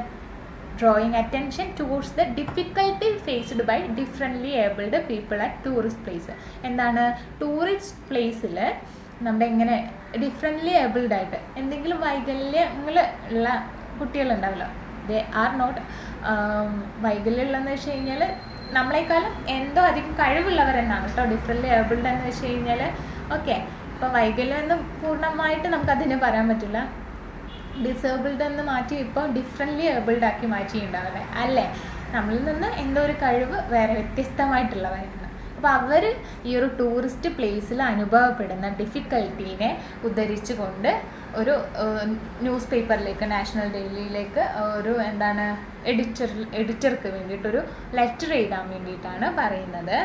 drawing attention towards the difficulty faced by differently abled people at tourist place. എന്താണ്, ടൂറിസ്റ്റ് പ്ലേസിൽ നമ്മുടെ എങ്ങനെ ഡിഫറെൻ്റ്ലി ഏബിൾഡ് ആയിട്ട് എന്തെങ്കിലും വൈകല്യങ്ങൾ ഉള്ള കുട്ടികളുണ്ടാവില്ല. ദേ ആർ നോട്ട് വൈകല്യമുള്ളതെന്ന് വെച്ച് കഴിഞ്ഞാൽ നമ്മളെക്കാളും എന്തോ അധികം കഴിവുള്ളവരെന്നാണ് കേട്ടോ ഡിഫറെൻ്റ്ലി ഏബിൾഡ് എന്ന് വെച്ച് കഴിഞ്ഞാൽ. ഓക്കെ, ഇപ്പോൾ വൈകല്യം എന്ന് പൂർണ്ണമായിട്ട് നമുക്കതിന് പറയാൻ പറ്റില്ല. ഡിസേബിൾഡ് എന്ന് മാറ്റി ഇപ്പോൾ ഡിഫറെൻ്റ്ലി ഏബിൾഡ് ആക്കി മാറ്റിയിട്ടുണ്ടാവല്ലേ അല്ലേ, നമ്മളിൽ നിന്ന് എന്തോ ഒരു കഴിവ് വേറെ വ്യത്യസ്തമായിട്ടുള്ളവരാണ്. അപ്പോൾ അവർ ഈ ഒരു ടൂറിസ്റ്റ് പ്ലേസിൽ അനുഭവപ്പെടുന്ന ഡിഫിക്കൽട്ടീനെ ഉദ്ധരിച്ചുകൊണ്ട് ഒരു ന്യൂസ് പേപ്പറിലേക്ക്, നാഷണൽ ഡെയിലിയിലേക്ക് ഒരു എന്താണ് എഡിറ്റർക്ക് വേണ്ടിയിട്ടൊരു ലെറ്റർ എഴുതാൻ വേണ്ടിയിട്ടാണ് പറയുന്നത്.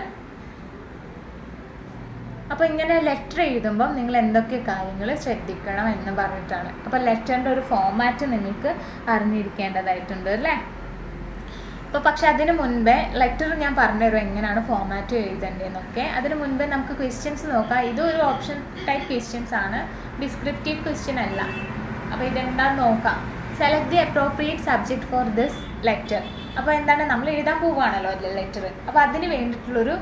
അപ്പോൾ ഇങ്ങനെ ലെറ്റർ എഴുതുമ്പം നിങ്ങൾ എന്തൊക്കെ കാര്യങ്ങൾ ശ്രദ്ധിക്കണം എന്ന് പറഞ്ഞിട്ടാണ്. അപ്പോൾ ലെറ്ററിൻ്റെ ഒരു ഫോമാറ്റ് നിങ്ങൾക്ക് അറിഞ്ഞിരിക്കേണ്ടതായിട്ടുണ്ട് അല്ലേ. അപ്പോൾ പക്ഷെ അതിന് മുൻപേ ലെറ്റർ ഞാൻ പറഞ്ഞുതരും എങ്ങനെയാണ് ഫോമാറ്റ് എഴുതേണ്ടതെന്നൊക്കെ. അതിന് മുൻപേ നമുക്ക് ക്വസ്റ്റ്യൻസ് നോക്കാം. ഇതൊരു ഓപ്ഷൻ ടൈപ്പ് ക്വസ്റ്റ്യൻസ് ആണ്, ഡിസ്ക്രിപ്റ്റീവ് ക്വസ്റ്റ്യൻ അല്ല. അപ്പോൾ ഇതെന്താണെന്ന് നോക്കാം. Select the appropriate subject four this letter. അപ്പോൾ എന്താണ്, നമ്മൾ എഴുതാൻ പോവുകയാണല്ലോ ലെറ്റർ. അപ്പോൾ അതിന് വേണ്ടിയിട്ടുള്ളൊരു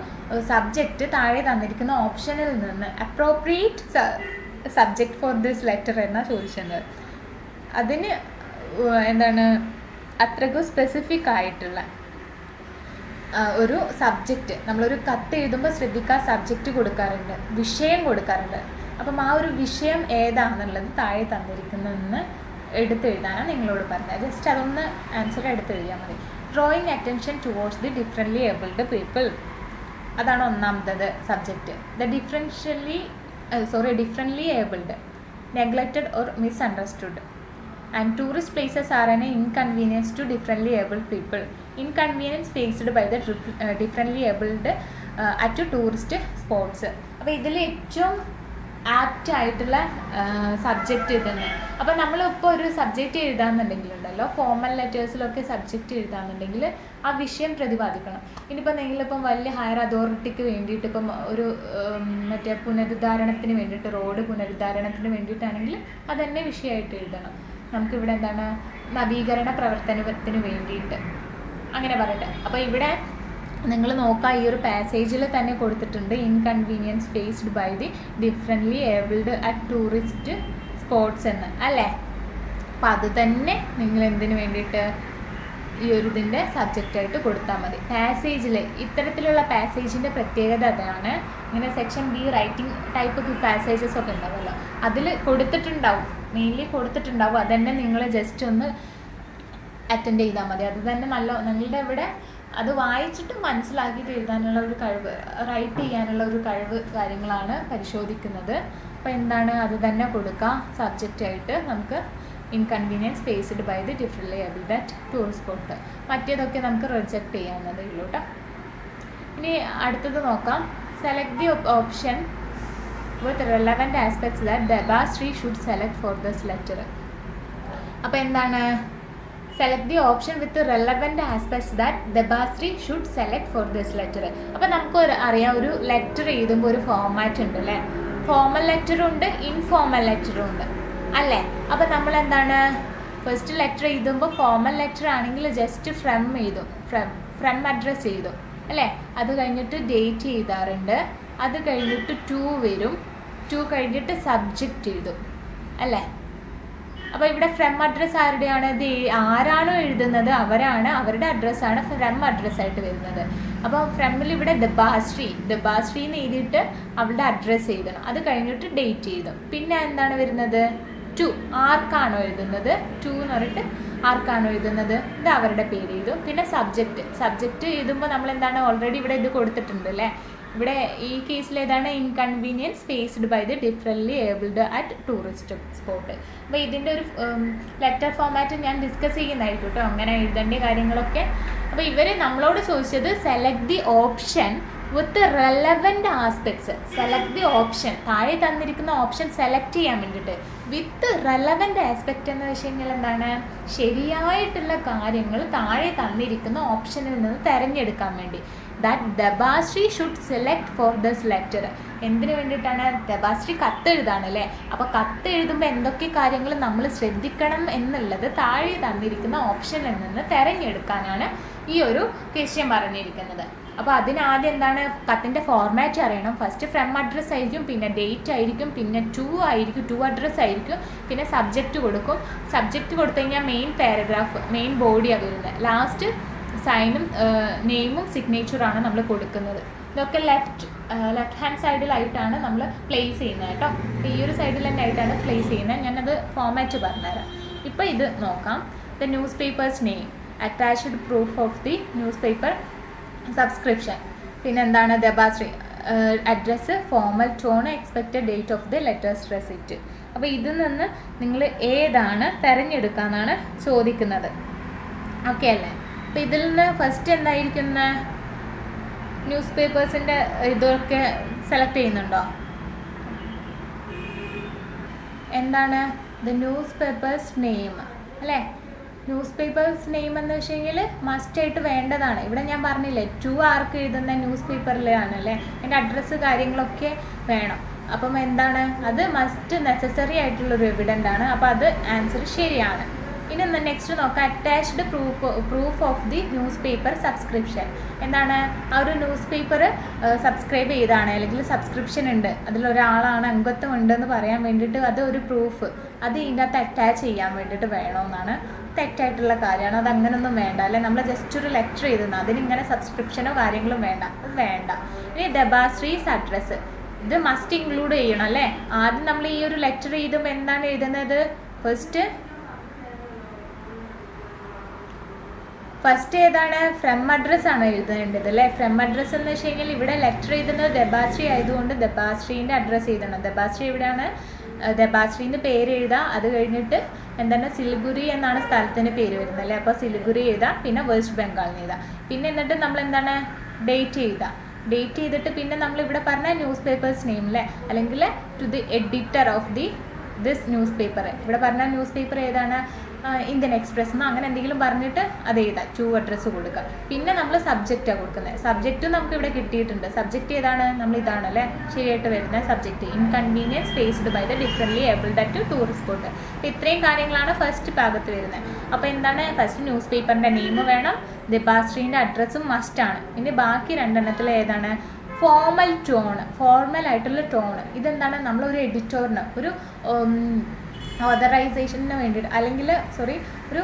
സബ്ജക്റ്റ് താഴെ തന്നിരിക്കുന്ന ഓപ്ഷനിൽ നിന്ന് appropriate subject four this letter എന്നാണ് ചോദിച്ചത്. അതിന് എന്താണ് അത്രയ്ക്കും സ്പെസിഫിക് ആയിട്ടുള്ള ഒരു സബ്ജക്റ്റ്, നമ്മളൊരു കത്ത് എഴുതുമ്പോൾ ശ്രദ്ധിക്കുക, സബ്ജക്റ്റ് കൊടുക്കാറുണ്ട്, വിഷയം കൊടുക്കാറുണ്ട്. അപ്പം ആ ഒരു വിഷയം ഏതാണെന്നുള്ളത് താഴെ തന്നിരിക്കുന്നതെന്ന് എടുത്തെഴുതാനാണ് നിങ്ങളോട് പറഞ്ഞത്. ജസ്റ്റ് അതൊന്ന് ആൻസർ എടുത്തെഴുതിയാൽ മതി. Drawing attention towards the differently abled people, അതാണ് ഒന്നാമത്തത് subject. Differently abled, neglected or misunderstood. And tourist places are an inconvenience to differently abled people. Inconvenience faced by the differently abled at tourist spots. അപ്പോൾ ഇതിൽ ഏറ്റവും apt ആയിട്ടുള്ള subject ഇതെന്ന്. അപ്പോൾ നമ്മളിപ്പോൾ ഒരു സബ്ജക്റ്റ് എഴുതാമെന്നുണ്ടെങ്കിലുണ്ടല്ലോ, ഫോമൽ ലെറ്റേഴ്സിലൊക്കെ സബ്ജക്റ്റ് എഴുതാമെന്നുണ്ടെങ്കിൽ ആ വിഷയം പ്രതിപാദിക്കണം. ഇനിയിപ്പോൾ നിങ്ങളിപ്പം വലിയ ഹയർ അതോറിറ്റിക്ക് വേണ്ടിയിട്ട് ഇപ്പം ഒരു മറ്റേ പുനരുദ്ധാരണത്തിന് വേണ്ടിയിട്ട്, റോഡ് പുനരുദ്ധാരണത്തിന് വേണ്ടിയിട്ടാണെങ്കിൽ അതന്നെ വിഷയമായിട്ട് എഴുതണം. നമുക്കിവിടെ എന്താണ്, നവീകരണ പ്രവർത്തനത്തിന് വേണ്ടിയിട്ട് അങ്ങനെ പറയട്ടെ. അപ്പോൾ ഇവിടെ നിങ്ങൾ നോക്കുക, ഈ ഒരു പാസേജിൽ തന്നെ കൊടുത്തിട്ടുണ്ട് inconvenience faced by the differently abled at tourist spots എന്ന്, അല്ലേ? അപ്പം അത് തന്നെ നിങ്ങൾ എന്തിനു വേണ്ടിയിട്ട് ഈ ഒരു ഇതിൻ്റെ സബ്ജക്റ്റായിട്ട് കൊടുത്താൽ മതി. പാസേജിൽ ഇത്തരത്തിലുള്ള പാസേജിൻ്റെ പ്രത്യേകത അതാണ്. ഇങ്ങനെ section B writing type passages ഒക്കെ ഉണ്ടാവുമല്ലോ, അതിൽ കൊടുത്തിട്ടുണ്ടാവും, മെയിൻലി കൊടുത്തിട്ടുണ്ടാവും. അതന്നെ നിങ്ങൾ ജസ്റ്റ് ഒന്ന് അറ്റൻഡ് ചെയ്താൽ മതി. അത് തന്നെ നിങ്ങളുടെ ഇവിടെ അത് വായിച്ചിട്ട് മനസ്സിലാക്കിയിട്ട് എഴുതാനുള്ള ഒരു കഴിവ്, റൈറ്റ് ചെയ്യാനുള്ള ഒരു കഴിവ് കാര്യങ്ങളാണ് പരിശോധിക്കുന്നത്. അപ്പോൾ എന്താണ്, അത് തന്നെ കൊടുക്കുക സബ്ജക്റ്റായിട്ട്. നമുക്ക് inconvenience faced by the differently abled at tourist spot. മറ്റേതൊക്കെ നമുക്ക് റിജക്റ്റ് ചെയ്യാവുന്നതേ ഉള്ളൂ കേട്ടോ. ഇനി അടുത്തത് നോക്കാം. Select the option with relevant aspects that Debashree should select for this letter. അപ്പോൾ എന്താണ്, select the option with relevant aspects that Debashree should select for this letter. അപ്പോൾ നമുക്ക് അറിയാം, ഒരു ലെറ്റർ എഴുതുമ്പോൾ ഒരു ഫോമാറ്റ് ഉണ്ട് അല്ലേ? ഫോമൽ ലെറ്ററും ഉണ്ട്, ഇൻഫോമൽ ലെറ്ററും ഉണ്ട്, അല്ലേ? അപ്പോൾ നമ്മൾ എന്താണ്, ഫസ്റ്റ് ലെറ്റർ എഴുതുമ്പോൾ ഫോമൽ ലെറ്റർ ആണെങ്കിൽ ജസ്റ്റ് ഫ്രം എഴുതും, ഫ്രം അഡ്രസ്സ് എഴുതും, അല്ലേ? അത് കഴിഞ്ഞിട്ട് ഡേറ്റ് എഴുതാറുണ്ട്, അത് കഴിഞ്ഞിട്ട് ടു വരും, ടു കഴിഞ്ഞിട്ട് സബ്ജക്റ്റ് എഴുതും, അല്ലേ? അപ്പോൾ ഇവിടെ ഫ്രം അഡ്രസ്സ് ആരുടെയാണ്, ഇത് ആരാണോ എഴുതുന്നത് അവരാണ്, അവരുടെ അഡ്രസ്സാണ് ഫ്രം അഡ്രസ്സായിട്ട് വരുന്നത്. അപ്പോൾ ഫ്രമിൽ ഇവിടെ ദബാശ്രീ എന്ന് എഴുതിയിട്ട് അവളുടെ അഡ്രസ്സ് എഴുതണം, അത് കഴിഞ്ഞിട്ട് ഡേറ്റ് എഴുതും. പിന്നെ എന്താണ് വരുന്നത്, ടു, ആർക്കാണോ എഴുതുന്നത്, ടു എന്ന് പറഞ്ഞിട്ട് ആർക്കാണോ എഴുതുന്നത് ഇത് അവരുടെ പേര് എഴുതും. പിന്നെ സബ്ജക്റ്റ് എഴുതുമ്പോൾ നമ്മൾ എന്താണ്, ഓൾറെഡി ഇവിടെ ഇത് കൊടുത്തിട്ടുണ്ട് അല്ലേ? ഇവിടെ ഈ കേസിൽ ഏതാണ്, inconvenience faced by the differently abled at tourist spot. അപ്പോൾ ഇതിൻ്റെ ഒരു ലെറ്റർ ഫോമാറ്റ് ഞാൻ ഡിസ്കസ് ചെയ്യുന്നതായിരിക്കും കേട്ടോ, അങ്ങനെ എഴുതേണ്ട കാര്യങ്ങളൊക്കെ. അപ്പോൾ ഇവർ നമ്മളോട് ചോദിച്ചത് select the option with relevant aspects. Select the option, താഴെ തന്നിരിക്കുന്ന ഓപ്ഷൻ സെലക്ട് ചെയ്യാൻ വേണ്ടിയിട്ട് വിത്ത് റെലവൻറ്റ് ആസ്പെക്റ്റ് എന്ന് വെച്ച് കഴിഞ്ഞാൽ എന്താണ്, ശരിയായിട്ടുള്ള കാര്യങ്ങൾ താഴെ തന്നിരിക്കുന്ന ഓപ്ഷനിൽ നിന്ന് തിരഞ്ഞെടുക്കാൻ വേണ്ടി. That Debashree should select for this letter. എന്തിനു വേണ്ടിയിട്ടാണ്, ദബാശ്രീ കത്ത് എഴുതാണ് അല്ലേ? അപ്പോൾ കത്ത് എഴുതുമ്പോൾ എന്തൊക്കെ കാര്യങ്ങൾ നമ്മൾ ശ്രദ്ധിക്കണം എന്നുള്ളത് താഴെ തന്നിരിക്കുന്ന ഓപ്ഷനിൽ നിന്ന് തിരഞ്ഞെടുക്കാനാണ് ഈ ഒരു ക്വസ്റ്റ്യൻ പറഞ്ഞിരിക്കുന്നത്. അപ്പോൾ അതിനാദ്യം എന്താണ്, കത്തിൻ്റെ ഫോർമാറ്റ് അറിയണം. ഫസ്റ്റ് ഫ്രം അഡ്രസ്സ് ആയിരിക്കും, പിന്നെ ഡേറ്റ് ആയിരിക്കും, പിന്നെ ടു ആയിരിക്കും, ടു അഡ്രസ്സ് ആയിരിക്കും, പിന്നെ സബ്ജക്റ്റ് കൊടുക്കും. സബ്ജക്റ്റ് കൊടുത്തു കഴിഞ്ഞാൽ മെയിൻ പാരഗ്രാഫ്, മെയിൻ ബോഡിയാണ് വരുന്നത്. ലാസ്റ്റ് സൈനും നെയിമും സിഗ്നേച്ചറാണ് നമ്മൾ കൊടുക്കുന്നത്. ഇതൊക്കെ ലെഫ്റ്റ് ഹാൻഡ് സൈഡിലായിട്ടാണ് നമ്മൾ പ്ലേസ് ചെയ്യുന്നത് കേട്ടോ. ഈ ഒരു സൈഡിൽ തന്നെ ആയിട്ടാണ് പ്ലേസ് ചെയ്യുന്നത്. ഞാനത് ഫോർമാറ്റ് പറഞ്ഞുതരാം. ഇപ്പോൾ ഇത് നോക്കാം. The newspaper's name, attached proof of the newspaper subscription, പിന്നെ എന്താണ് Debashree address, formal tone, expected date of the letter's receipt. അപ്പോൾ ഇതിൽ നിന്ന് നിങ്ങൾ ഏതാണ് തിരഞ്ഞെടുക്കാമെന്നാണ് ചോദിക്കുന്നത്. ഓക്കെ അല്ലേ? അപ്പോൾ ഇതിൽ നിന്ന് ഫസ്റ്റ് എന്തായിരിക്കുന്ന, ന്യൂസ് പേപ്പേഴ്സിൻ്റെ ഇതൊക്കെ സെലക്ട് ചെയ്യുന്നുണ്ടോ? എന്താണ്, ദ ന്യൂസ് പേപ്പേഴ്സ് നെയിം അല്ലേ? ന്യൂസ് പേപ്പേഴ്സ് നെയിം എന്ന് വെച്ച് കഴിഞ്ഞാൽ മസ്റ്റായിട്ട് വേണ്ടതാണ്. ഇവിടെ ഞാൻ പറഞ്ഞില്ലേ, ടു ആർക്ക് എഴുതുന്ന ന്യൂസ് പേപ്പറിലാണ് അല്ലേ, അതിൻ്റെ അഡ്രസ്സ് കാര്യങ്ങളൊക്കെ വേണം. അപ്പം എന്താണ്, അത് മസ്റ്റ് നെസസറി ആയിട്ടുള്ളൊരു എവിഡൻ്റ് ആണ്. അപ്പോൾ അത് ആൻസർ ശരിയാണ്. ഇനി നെക്സ്റ്റ് നോക്കാം, attached proof of the newspaper subscription. എന്താണ്, ആ ഒരു ന്യൂസ് പേപ്പർ സബ്സ്ക്രൈബ് ചെയ്താണ് അല്ലെങ്കിൽ സബ്സ്ക്രിപ്ഷൻ ഉണ്ട്, അതിലൊരാളാണ് അംഗത്വം ഉണ്ടെന്ന് പറയാൻ വേണ്ടിയിട്ട് അത് ഒരു പ്രൂഫ് അത് ഇതിൻ്റെ അകത്ത് അറ്റാച്ച് ചെയ്യാൻ വേണ്ടിയിട്ട് വേണമെന്നാണ്. തെറ്റായിട്ടുള്ള കാര്യമാണ്, അത് അങ്ങനെയൊന്നും വേണ്ട അല്ലെ. നമ്മൾ ജസ്റ്റ് ഒരു ലെറ്റർ എഴുതുന്നു, അതിനിങ്ങനെ സബ്സ്ക്രിപ്ഷനോ കാര്യങ്ങളും വേണ്ട, അത് വേണ്ട. ഇനി ദബാശ്രീസ് അഡ്രസ്സ്, ഇത് മസ്റ്റ് ഇൻക്ലൂഡ് ചെയ്യണം അല്ലേ. ആദ്യം നമ്മൾ ഈ ഒരു ലെറ്റർ എഴുതുമ്പോൾ എന്താണ് എഴുതുന്നത്, ഫസ്റ്റ് ഏതാണ്, ഫ്രം അഡ്രസ് ആണ് എഴുതേണ്ടത് അല്ലേ. ഫ്രം അഡ്രസ്സ് എന്ന് വെച്ച് കഴിഞ്ഞാൽ ഇവിടെ ലെറ്റർ എഴുതുന്നത് ദബാശ്രീ ആയതുകൊണ്ട് ദബാശ്രീൻ്റെ അഡ്രസ്സ് എഴുതണം. ദബാശ്രീ എവിടെയാണ്, ദബാശ്രീൻ്റെ പേര് എഴുതാം. അത് കഴിഞ്ഞിട്ട് എന്താണ്, സിലിഗുരി എന്നാണ് സ്ഥലത്തിൻ്റെ പേര് വരുന്നത് അല്ലേ. അപ്പോൾ സിലിഗുരി എഴുതാം, പിന്നെ വെസ്റ്റ് ബംഗാളിൽ എഴുതാം. പിന്നെ എന്നിട്ട് നമ്മൾ എന്താണ്, ഡേറ്റ് എഴുതാം. ഡേറ്റ് ചെയ്തിട്ട് പിന്നെ നമ്മൾ ഇവിടെ പറഞ്ഞ ന്യൂസ് പേപ്പേഴ്സ് നെയിം അല്ലേ, അല്ലെങ്കിൽ to the editor of this newspaper. ഇവിടെ പറഞ്ഞ ന്യൂസ് പേപ്പർ ഏതാണ്, ഇന്ത്യൻ എക്സ്പ്രസ് എന്നോ അങ്ങനെ എന്തെങ്കിലും പറഞ്ഞിട്ട് അത് എഴുതാം, ടു അഡ്രസ്സ് കൊടുക്കുക. പിന്നെ നമ്മൾ സബ്ജക്റ്റാണ് കൊടുക്കുന്നത്. സബ്ജക്റ്റും നമുക്ക് ഇവിടെ കിട്ടിയിട്ടുണ്ട്. സബ്ജക്റ്റ് ഏതാണ്, നമ്മൾ ഇതാണ് അല്ലേ ശരിയായിട്ട് വരുന്ന subject, inconvenience faced by the differently abled at tourist spot. അപ്പോൾ ഇത്രയും കാര്യങ്ങളാണ് ഫസ്റ്റ് ഭാഗത്ത് വരുന്നത്. അപ്പോൾ എന്താണ്, ഫസ്റ്റ് ന്യൂസ് പേപ്പറിൻ്റെ നെയിം വേണം, ദബാശ്രീൻ്റെ അഡ്രസ്സും മസ്റ്റാണ്. ഇനി ബാക്കി രണ്ടെണ്ണത്തിൽ ഏതാണ്, ഫോർമൽ ടോണ്, ഫോർമൽ ആയിട്ടുള്ള ടോണ്. ഇതെന്താണ്, നമ്മളൊരു എഡിറ്റോറിന് ഒരു ഓതറൈസേഷന് വേണ്ടിയിട്ട് അല്ലെങ്കിൽ ഒരു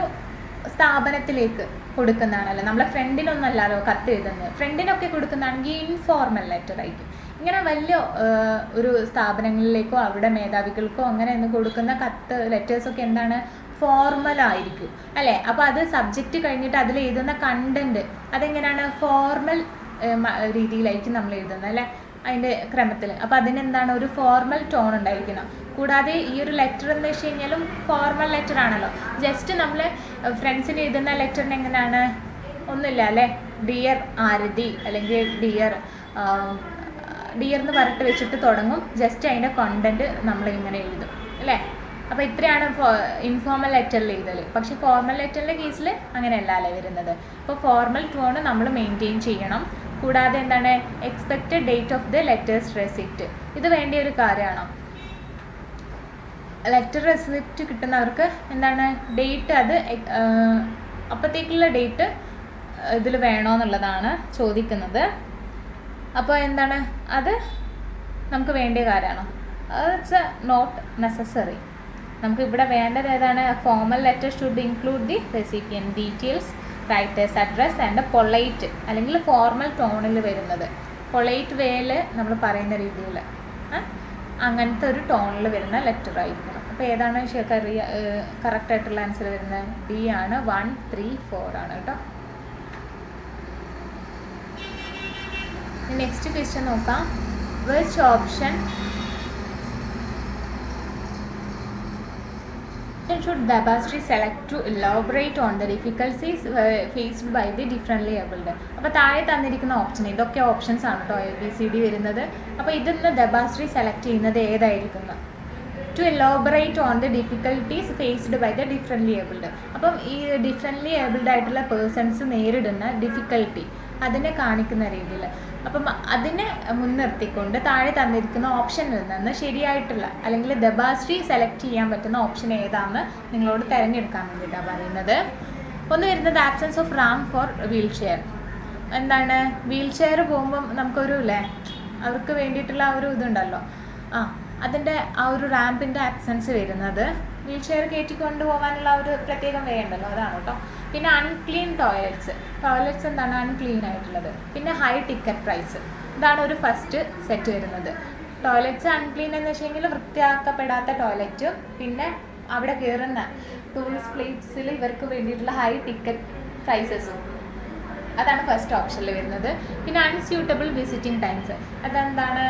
സ്ഥാപനത്തിലേക്ക് കൊടുക്കുന്നതാണല്ലോ. നമ്മളെ ഫ്രണ്ടിനൊന്നല്ലല്ലോ കത്ത് എഴുതുന്നത്. ഫ്രണ്ടിനൊക്കെ കൊടുക്കുന്നതാണെങ്കിൽ ഇൻഫോർമൽ ലെറ്റർ ആയിരിക്കും. ഇങ്ങനെ വലിയ ഒരു സ്ഥാപനങ്ങളിലേക്കോ അവിടെ മേധാവികൾക്കോ അങ്ങനെ ഒന്ന് കൊടുക്കുന്ന കത്ത് ലെറ്റേഴ്സൊക്കെ എന്താണ്, ഫോർമൽ ആയിരിക്കും അല്ലേ. അപ്പോൾ അത് സബ്ജക്റ്റ് കഴിഞ്ഞിട്ട് അതിൽ എഴുതുന്ന കണ്ടന്റ് അതെങ്ങനെയാണ്, ഫോർമൽ രീതിയിലായിരിക്കും നമ്മൾ എഴുതുന്നത് അല്ലേ, അതിൻ്റെ ക്രമത്തിൽ. അപ്പോൾ അതിനെന്താണ്, ഒരു ഫോർമൽ ടോൺ ഉണ്ടായിരിക്കണം. കൂടാതെ ഈ ഒരു ലെറ്റർ എന്ന് വെച്ച് കഴിഞ്ഞാലും ഫോർമൽ ലെറ്റർ ആണല്ലോ. ജസ്റ്റ് നമ്മൾ ഫ്രണ്ട്സിന് എഴുതുന്ന ലെറ്ററിന് എങ്ങനെയാണ്, ഒന്നുമില്ല അല്ലേ, ഡിയർ ആരതി അല്ലെങ്കിൽ ഡിയർ എന്ന് പറഞ്ഞിട്ട് വെച്ചിട്ട് തുടങ്ങും. ജസ്റ്റ് അതിൻ്റെ കണ്ടന്റ് നമ്മൾ ഇങ്ങനെ എഴുതും അല്ലേ. അപ്പോൾ ഇത്രയാണ് ഇൻഫോർമൽ ലെറ്ററിൽ എഴുതൽ. പക്ഷേ ഫോർമൽ ലെറ്ററിൻ്റെ കേസിൽ അങ്ങനെയല്ല അല്ലേ വരുന്നത്. അപ്പോൾ ഫോർമൽ ടോണ് നമ്മൾ മെയിൻറ്റെയിൻ ചെയ്യണം. കൂടാതെ എന്താണ്, expected date of the letters receipt, ഇത് വേണ്ട ഒരു കാര്യമാണോ. ലെറ്റർ റെസിപ്റ്റ് കിട്ടുന്നവർക്ക് എന്താണ്, ഡേറ്റ് അത് അപ്പോഴത്തേക്കുള്ള ഡേറ്റ് ഇതിൽ വേണമെന്നുള്ളതാണ് ചോദിക്കുന്നത്. അപ്പോൾ എന്താണ്, അത് നമുക്ക് വേണ്ട കാര്യമാണോ, ഇറ്റ്സ് നോട്ട് നെസസറി. നമുക്ക് ഇവിടെ വേണ്ടത് ഏതാണ്, formal letter should include the recipient details, writers address and polite അല്ലെങ്കിൽ ഫോർമൽ ടോണിൽ വരുന്നത്. പൊളൈറ്റ് വേയിൽ നമ്മൾ പറയുന്ന രീതിയിൽ അങ്ങനത്തെ ഒരു ടോണിൽ വരുന്ന ലെറ്റർ ആയിരിക്കണം. അപ്പോൾ ഏതാണ് കറക്റ്റായിട്ടുള്ള ആൻസർ വരുന്നത്, ബി ആണ്. 1, 3, 4 ആണ് കേട്ടോ. നെക്സ്റ്റ് ക്വസ്റ്റ്യൻ നോക്കാം. Which option should Dabastri select to elaborate on the difficulties faced by the differently abled? അപ്പോൾ താഴെ തന്നിരിക്കുന്ന ഓപ്ഷൻ, ഇതൊക്കെ ഓപ്ഷൻസ് ആണ് കേട്ടോ, ABCD വരുന്നത്. അപ്പോൾ ഇതിന്ന് ദബാശ്രീ സെലക്ട് ചെയ്യുന്നത് ഏതായിരിക്കും, to elaborate on the difficulties faced by the differently abled. അപ്പം ഈ ഡിഫറെൻ്റ്ലി ഏബിൾഡ് ആയിട്ടുള്ള പേഴ്സൺസ് നേരിടുന്ന ഡിഫിക്കൽട്ടി അതിനെ കാണിക്കുന്ന രീതിയിൽ. അപ്പം അതിനെ മുൻനിർത്തിക്കൊണ്ട് താഴെ തന്നിരിക്കുന്ന ഓപ്ഷനിൽ നിന്ന് ശരിയായിട്ടുള്ള അല്ലെങ്കിൽ ദബാശ്രീ സെലക്ട് ചെയ്യാൻ പറ്റുന്ന ഓപ്ഷൻ ഏതാണെന്ന് നിങ്ങളോട് തിരഞ്ഞെടുക്കാൻ വേണ്ടിയിട്ടാണ് പറയുന്നത്. ഒന്ന് വരുന്നത് absence of ramp for wheelchair. എന്താണ്, വീൽ ചെയർ പോകുമ്പം നമുക്കൊരു അവർക്ക് വേണ്ടിയിട്ടുള്ള ആ ഒരു ഇതുണ്ടല്ലോ, അതിൻ്റെ ആ ഒരു റാമ്പിൻ്റെ ആബ്സെൻസ് വരുന്നത്. വീൽ ചെയർ കയറ്റിക്കൊണ്ട് പോകാനുള്ള ഒരു പ്രത്യേകം വേ ഉണ്ടല്ലോ, അതാണ് കേട്ടോ. പിന്നെ അൺക്ലീൻ ടോയ്ലറ്റ്സ് എന്താണ്, അൺക്ലീൻ ആയിട്ടുള്ളത്. പിന്നെ ഹൈ ടിക്കറ്റ് പ്രൈസ്, ഇതാണ് ഒരു ഫസ്റ്റ് സെറ്റ് വരുന്നത്. ടോയ്ലറ്റ്സ് അൺക്ലീൻ എന്ന് വെച്ചെങ്കിൽ വൃത്തിയാക്കപ്പെടാത്ത ടോയ്ലറ്റും പിന്നെ അവിടെ കയറുന്ന ടൂറിസ്റ്റ് പ്ലേസിൽ ഇവർക്ക് വേണ്ടിയിട്ടുള്ള ഹൈ ടിക്കറ്റ് പ്രൈസസും, അതാണ് ഫസ്റ്റ് ഓപ്ഷനിൽ വരുന്നത്. പിന്നെ അൺസ്യൂട്ടബിൾ വിസിറ്റിംഗ് ടൈംസ്, അതെന്താണ്,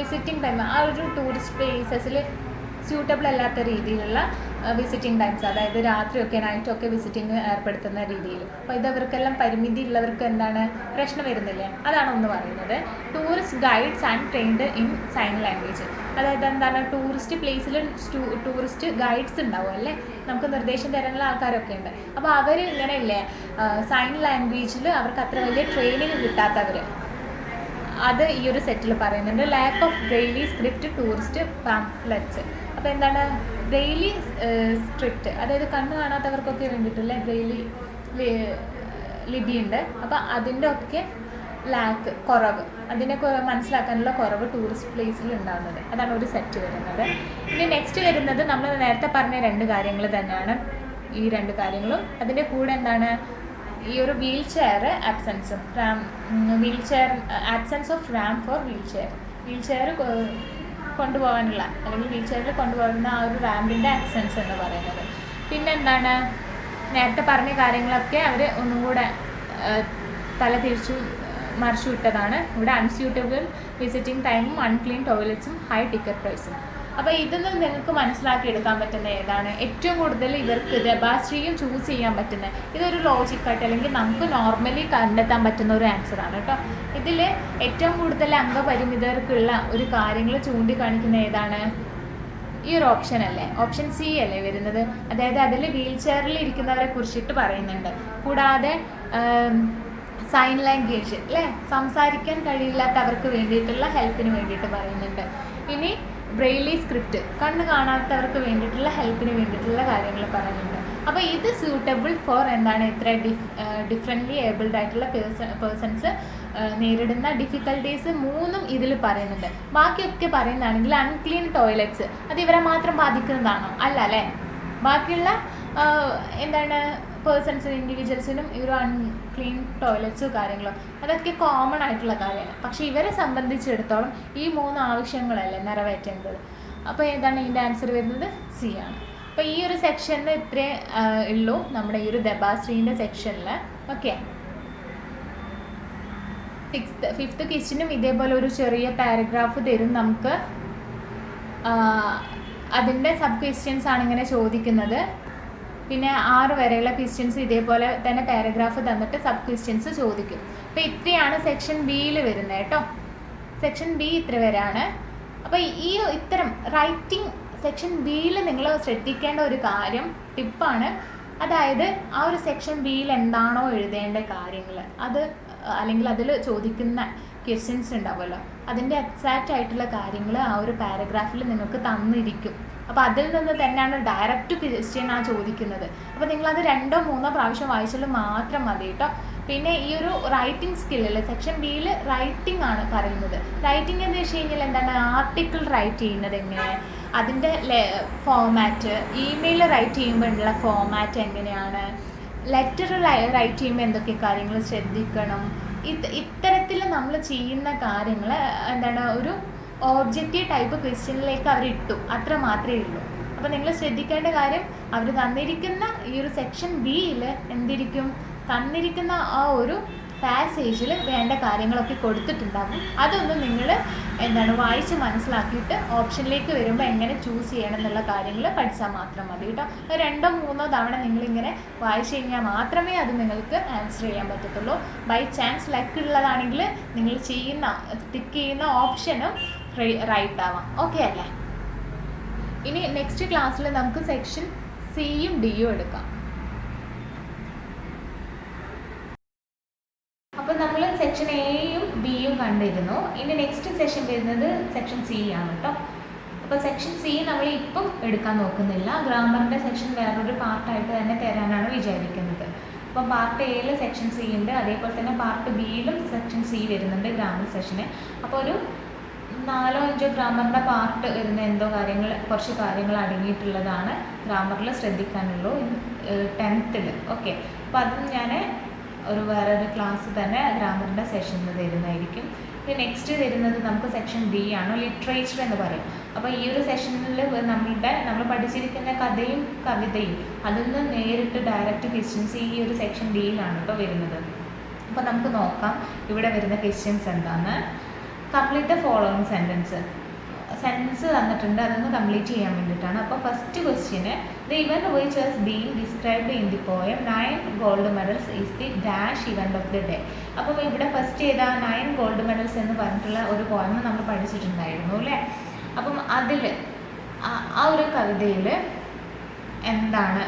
വിസിറ്റിംഗ് ടൈം ആ ഒരു ടൂറിസ്റ്റ് പ്ലേസസിൽ സ്യൂട്ടബിൾ അല്ലാത്ത രീതിയിലുള്ള വിസിറ്റിംഗ് ടൈംസ്, അതായത് രാത്രിയൊക്കെ നൈറ്റൊക്കെ വിസിറ്റിംഗ് ഏർപ്പെടുത്തുന്ന രീതിയിൽ. അപ്പോൾ ഇതവർക്കെല്ലാം പരിമിതി ഉള്ളവർക്ക് എന്താണ് പ്രശ്നം വരുന്നില്ലേ, അതാണ് ഒന്ന് പറയുന്നത്. Tourist guides and trained in sign language, അതായത് എന്താണ്, ടൂറിസ്റ്റ് പ്ലേസിൽ ടൂറിസ്റ്റ് ഗൈഡ്സ് ഉണ്ടാവും അല്ലേ, നമുക്ക് നിർദ്ദേശം തരാനുള്ള ആൾക്കാരൊക്കെ ഉണ്ട്. അപ്പോൾ അവർ ഇങ്ങനെയല്ലേ സൈൻ ലാംഗ്വേജിൽ അവർക്ക് അത്ര വലിയ ട്രെയിനിങ് കിട്ടാത്തവർ, അത് ഈ ഒരു സെറ്റിൽ പറയുന്നുണ്ട്. Lack of daily script tourist pamphlets, അപ്പോൾ അപ്പോൾ എന്താണ് ബ്രെയിലി സ്ക്രിപ്റ്റ്, അതായത് കണ്ണ് കാണാത്തവർക്കൊക്കെ വേണ്ടിയിട്ടുള്ള ബ്രെയിലി ലിപി ഉണ്ട്. അപ്പോൾ അതിൻ്റെ ഒക്കെ കുറവ്, അതിനെ മനസ്സിലാക്കാനുള്ള കുറവ് ടൂറിസ്റ്റ് പ്ലേസിൽ ഉണ്ടാകുന്നത്. അതാണ് ഒരു സെറ്റ് വരുന്നത്. ഇനി നെക്സ്റ്റ് വരുന്നത് നമ്മൾ നേരത്തെ പറഞ്ഞ 2 കാര്യങ്ങൾ തന്നെയാണ്. ഈ 2 കാര്യങ്ങളും അതിൻ്റെ കൂടെ എന്താണ് ഈ ഒരു വീൽ ചെയർ ആബ്സെൻസും absence of ramp for wheelchair കൊണ്ടുപോകാനുള്ള അല്ലെങ്കിൽ വീൽ ചെയറിൽ കൊണ്ടുപോകുന്ന ആ ഒരു റാമ്പിൻ്റെ ആബ്സെൻസ് എന്ന് പറയുന്നത്. പിന്നെ എന്താണ് നേരത്തെ പറഞ്ഞ കാര്യങ്ങളൊക്കെ അവർ ഒന്നും കൂടെ തല തിരിച്ചു മറിച്ചു വിട്ടതാണ്. ഇവിടെ അൺസ്യൂട്ടബിൾ വിസിറ്റിംഗ് ടൈമും അൺക്ലീൻ ടോയ്ലറ്റ്സും ഹൈ ടിക്കറ്റ് പ്രൈസും. അപ്പോൾ ഇതൊന്നും നിങ്ങൾക്ക് മനസ്സിലാക്കിയെടുക്കാൻ പറ്റുന്ന ഏതാണ് ഏറ്റവും കൂടുതൽ ഇവർക്ക് ദബാശ്രീയും ചൂസ് ചെയ്യാൻ പറ്റുന്നത്. ഇതൊരു ലോജിക്കായിട്ട് അല്ലെങ്കിൽ നമുക്ക് നോർമലി കണ്ടെത്താൻ പറ്റുന്ന ഒരു ആൻസറാണ് കേട്ടോ. ഇതിൽ ഏറ്റവും കൂടുതൽ അംഗപരിമിതർക്കുള്ള ഒരു കാര്യങ്ങൾ ചൂണ്ടിക്കാണിക്കുന്ന ഏതാണ്? ഈ ഒരു ഓപ്ഷൻ അല്ലേ, ഓപ്ഷൻ സി അല്ലേ വരുന്നത്. അതായത് അതിൽ വീൽ ചെയറിൽ ഇരിക്കുന്നവരെ കുറിച്ചിട്ട് പറയുന്നുണ്ട്. കൂടാതെ സൈൻ ലാംഗ്വേജ് അല്ലേ, സംസാരിക്കാൻ കഴിയില്ലാത്തവർക്ക് വേണ്ടിയിട്ടുള്ള ഹെൽപ്പിന് വേണ്ടിയിട്ട് പറയുന്നുണ്ട്. ഇനി ബ്രെയിലി സ്ക്രിപ്റ്റ്, കണ്ണ് കാണാത്തവർക്ക് വേണ്ടിയിട്ടുള്ള ഹെൽപ്പിന് വേണ്ടിയിട്ടുള്ള കാര്യങ്ങൾ പറയുന്നുണ്ട്. അപ്പോൾ ഇത് സ്യൂട്ടബിൾ ഫോർ എന്താണ് ഇത്ര ഡിഫറെൻ്റ്ലി ഏബിൾഡ് ആയിട്ടുള്ള പേഴ്സൺസ് നേരിടുന്ന ഡിഫിക്കൽട്ടീസ് 3ഉം ഇതിൽ പറയുന്നുണ്ട്. ബാക്കിയൊക്കെ പറയുന്നതാണെങ്കിൽ അൺക്ലീൻ ടോയ്ലറ്റ്സ് അത് ഇവരെ മാത്രം ബാധിക്കുന്നതാണോ? അല്ല അല്ലേ. ബാക്കിയുള്ള എന്താണ് പേഴ്സൺസിനും ഇൻഡിവിജ്വൽസിനും ഈ ഒരു അൺക്ലീൻ ടോയ്ലറ്റ്സോ കാര്യങ്ങളോ അതൊക്കെ കോമൺ ആയിട്ടുള്ള കാര്യമാണ്. പക്ഷേ ഇവരെ സംബന്ധിച്ചിടത്തോളം ഈ 3 ആവശ്യങ്ങളല്ലേ നിറവേറ്റേണ്ടത്. അപ്പോൾ ഏതാണ് ഇതിൻ്റെ ആൻസർ വരുന്നത്? സി ആണ്. അപ്പോൾ ഈ ഒരു സെക്ഷനിൽ ഇത്രേ ഉള്ളൂ നമ്മുടെ ഈ ഒരു ദബാശ്രീൻ്റെ സെക്ഷനിൽ. ഓക്കെ, 5th ക്വസ്റ്റ്യനും ഇതേപോലെ ഒരു ചെറിയ പാരഗ്രാഫ് തരും നമുക്ക്. അതിൻ്റെ സബ് ക്വസ്റ്റ്യൻസ് ആണ് ഇങ്ങനെ ചോദിക്കുന്നത്. പിന്നെ 6 വരെയുള്ള ക്വസ്റ്റ്യൻസ് ഇതേപോലെ തന്നെ പാരഗ്രാഫ് തന്നിട്ട് സബ് ക്വസ്റ്റ്യൻസ് ചോദിക്കും. അപ്പോൾ ഇത്രയാണ് സെക്ഷൻ ബിയിൽ വരുന്നത് കേട്ടോ. സെക്ഷൻ ബി ഇത്ര വരെയാണ്. അപ്പോൾ ഈ ഇത്തരം റൈറ്റിംഗ് സെക്ഷൻ ബിയിൽ നിങ്ങൾ ശ്രദ്ധിക്കേണ്ട ഒരു കാര്യം ടിപ്പാണ്. അതായത് ആ ഒരു സെക്ഷൻ ബിയിൽ എന്താണോ എഴുതേണ്ട കാര്യങ്ങൾ അത് അല്ലെങ്കിൽ അതിൽ ചോദിക്കുന്ന ക്വസ്റ്റ്യൻസ് ഉണ്ടാവുമല്ലോ അതിൻ്റെ എക്സാക്റ്റ് ആയിട്ടുള്ള കാര്യങ്ങൾ ആ ഒരു പാരഗ്രാഫിൽ നിങ്ങൾക്ക് തന്നിരിക്കും. അപ്പോൾ അതിൽ നിന്ന് തന്നെയാണ് ഡയറക്റ്റ് ക്വസ്റ്റ്യൻ ആ ചോദിക്കുന്നത്. അപ്പോൾ നിങ്ങളത് 2 or 3 പ്രാവശ്യം വായിച്ചാൽ മാത്രം മതി കേട്ടോ. പിന്നെ ഈ ഒരു റൈറ്റിംഗ് സ്കില്ലിൽ സെക്ഷൻ ബിയിൽ റൈറ്റിംഗ് ആണ് പറയുന്നത്. റൈറ്റിംഗ് എന്ന് വെച്ച് കഴിഞ്ഞാൽ എന്താണ്, ആർട്ടിക്കിൾ റൈറ്റ് ചെയ്യുന്നത് എങ്ങനെ, അതിൻ്റെ ഫോമാറ്റ്, ഇമെയിൽ റൈറ്റ് ചെയ്യുമ്പോൾ ഉള്ള ഫോമാറ്റ് എങ്ങനെയാണ്, ലെറ്റർ റൈറ്റ് ചെയ്യുമ്പോൾ എന്തൊക്കെ കാര്യങ്ങൾ ശ്രദ്ധിക്കണം, ഇത്തരത്തിൽ നമ്മൾ ചെയ്യുന്ന കാര്യങ്ങൾ എന്താണ് ഒരു ഓബ്ജക്റ്റീവ് ടൈപ്പ് ക്വസ്റ്റ്യനിലേക്ക് അവർ ഇട്ടു, അത്ര മാത്രമേ ഉള്ളൂ. അപ്പോൾ നിങ്ങൾ ശ്രദ്ധിക്കേണ്ട കാര്യം അവർ തന്നിരിക്കുന്ന ഈ ഒരു സെക്ഷൻ ബിയിൽ എന്തിരിക്കും, തന്നിരിക്കുന്ന ആ ഒരു പാസേജിൽ വേണ്ട കാര്യങ്ങളൊക്കെ കൊടുത്തിട്ടുണ്ടാകും. അതൊന്നും നിങ്ങൾ എന്താണ് വായിച്ച് മനസ്സിലാക്കിയിട്ട് ഓപ്ഷനിലേക്ക് വരുമ്പോൾ എങ്ങനെ ചൂസ് ചെയ്യണം എന്നുള്ള കാര്യങ്ങൾ പഠിച്ചാൽ മാത്രം മതി കേട്ടോ. 2 or 3 തവണ നിങ്ങളിങ്ങനെ വായിച്ചു കഴിഞ്ഞാൽ മാത്രമേ അത് നിങ്ങൾക്ക് ആൻസർ ചെയ്യാൻ പറ്റത്തുള്ളൂ. ബൈ ചാൻസ് ലക്ക് ഉള്ളതാണെങ്കിൽ നിങ്ങൾ ടിക്ക് ചെയ്യുന്ന ഓപ്ഷനും റൈറ്റ് ആവാം. ഓക്കെ അല്ലേ. ഇനി നെക്സ്റ്റ് ക്ലാസ്സിൽ നമുക്ക് സെക്ഷൻ സിയും ഡിയും എടുക്കാം. അപ്പോൾ നമ്മൾ സെക്ഷൻ എയും ബിയും കണ്ടിരുന്നു. ഇനി നെക്സ്റ്റ് സെഷൻ വരുന്നത് സെക്ഷൻ സി ആണ് കേട്ടോ. അപ്പോൾ സെക്ഷൻ സി നമ്മൾ ഇപ്പം എടുക്കാൻ നോക്കുന്നില്ല. ഗ്രാമറിൻ്റെ സെക്ഷൻ വേറൊരു പാർട്ടായിട്ട് തന്നെ തരാനാണ് വിചാരിക്കുന്നത്. അപ്പോൾ പാർട്ട് എയിൽ സെക്ഷൻ സി ഉണ്ട്, അതേപോലെ തന്നെ പാർട്ട് ബിയിലും സെക്ഷൻ സി വരുന്നുണ്ട് ഗ്രാമർ സെഷന്. അപ്പോൾ ഒരു 4 or 5 ഗ്രാമറിൻ്റെ പാർട്ട് വരുന്ന കുറച്ച് കാര്യങ്ങൾ അടങ്ങിയിട്ടുള്ളതാണ് ഗ്രാമറിൽ ശ്രദ്ധിക്കാനുള്ളൂ 10th. ഓക്കെ, അപ്പോൾ അതും ഞാൻ വേറൊരു ക്ലാസ് തന്നെ ഗ്രാമറിൻ്റെ സെഷനിൽ തരുന്നതായിരിക്കും. ഇനി നെക്സ്റ്റ് വരുന്നത് നമുക്ക് സെക്ഷൻ ഡി ആണ്, ലിറ്ററേച്ചർ എന്ന് പറയും. അപ്പോൾ ഈ ഒരു സെഷനിൽ നമ്മൾ പഠിച്ചിരിക്കുന്ന കഥയും കവിതയും അതിൽ നിന്ന് നേരിട്ട് ഡയറക്റ്റ് ക്വസ്റ്റ്യൻസ് ഈ ഒരു സെക്ഷൻ ഡിയിലാണ് കേട്ടോ വരുന്നത്. അപ്പോൾ നമുക്ക് നോക്കാം ഇവിടെ വരുന്ന ക്വസ്റ്റ്യൻസ് എന്താണെന്ന്. കംപ്ലീറ്റ് ദ ഫോളോയിങ് സെൻറ്റൻസ് തന്നിട്ടുണ്ട്, അതൊന്ന് കംപ്ലീറ്റ് ചെയ്യാൻ വേണ്ടിയിട്ടാണ്. അപ്പോൾ first question, the event which was being described in the poem 9 gold medals is the dash event of the day. അപ്പം ഇവിടെ ഫസ്റ്റ് ചെയ്ത 9 gold medals എന്ന് പറഞ്ഞിട്ടുള്ള ഒരു പോയം നമ്മൾ പഠിച്ചിട്ടുണ്ടായിരുന്നു അല്ലേ. അപ്പം അതിൽ ആ ഒരു കവിതയിൽ എന്താണ്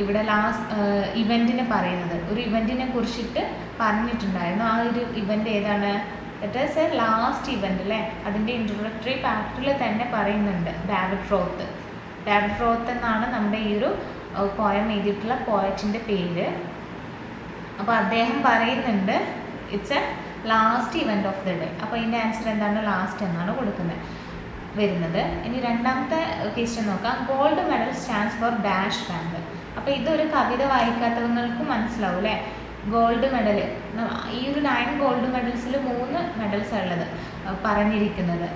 ഇവിടെ ഇവൻറ്റിനെ പറയുന്നത്, ഒരു ഇവൻറ്റിനെ കുറിച്ചിട്ട് പറഞ്ഞിട്ടുണ്ടായിരുന്നു. ആ ഒരു ഇവൻ്റ് ഏതാണ്? ഇറ്റ് ഈസ് ലാസ്റ്റ് ഇവൻ്റ് അല്ലേ. അതിൻ്റെ ഇൻട്രൊഡക്ടറി പാർട്ടിൽ തന്നെ പറയുന്നുണ്ട് ഡേവിഡ് റോത്ത്. ഡാവിഡ് റോത്ത് എന്നാണ് നമ്മുടെ ഈ ഒരു പോയം എഴുതിയിട്ടുള്ള പോയറ്റിൻ്റെ പേര്. അപ്പോൾ അദ്ദേഹം പറയുന്നുണ്ട് it's A last event of the day. അപ്പോൾ ഇതിൻ്റെ ആൻസർ എന്താണ്? ലാസ്റ്റ് എന്നാണ് കൊടുക്കുന്നത് വരുന്നത്. ഇനി രണ്ടാമത്തെ ക്വസ്റ്റ്യൻ നോക്കാം. Gold medal stands for dash rank. അപ്പോൾ ഇതൊരു കവിത വായിക്കാത്തവങ്ങൾക്ക് മനസ്സിലാവും അല്ലേ. ഗോൾഡ് മെഡൽ, ഈ ഒരു 9 ഗോൾഡ് മെഡൽസിൽ 3 മെഡൽസ് ഉള്ളത് പറഞ്ഞിരിക്കുന്നത്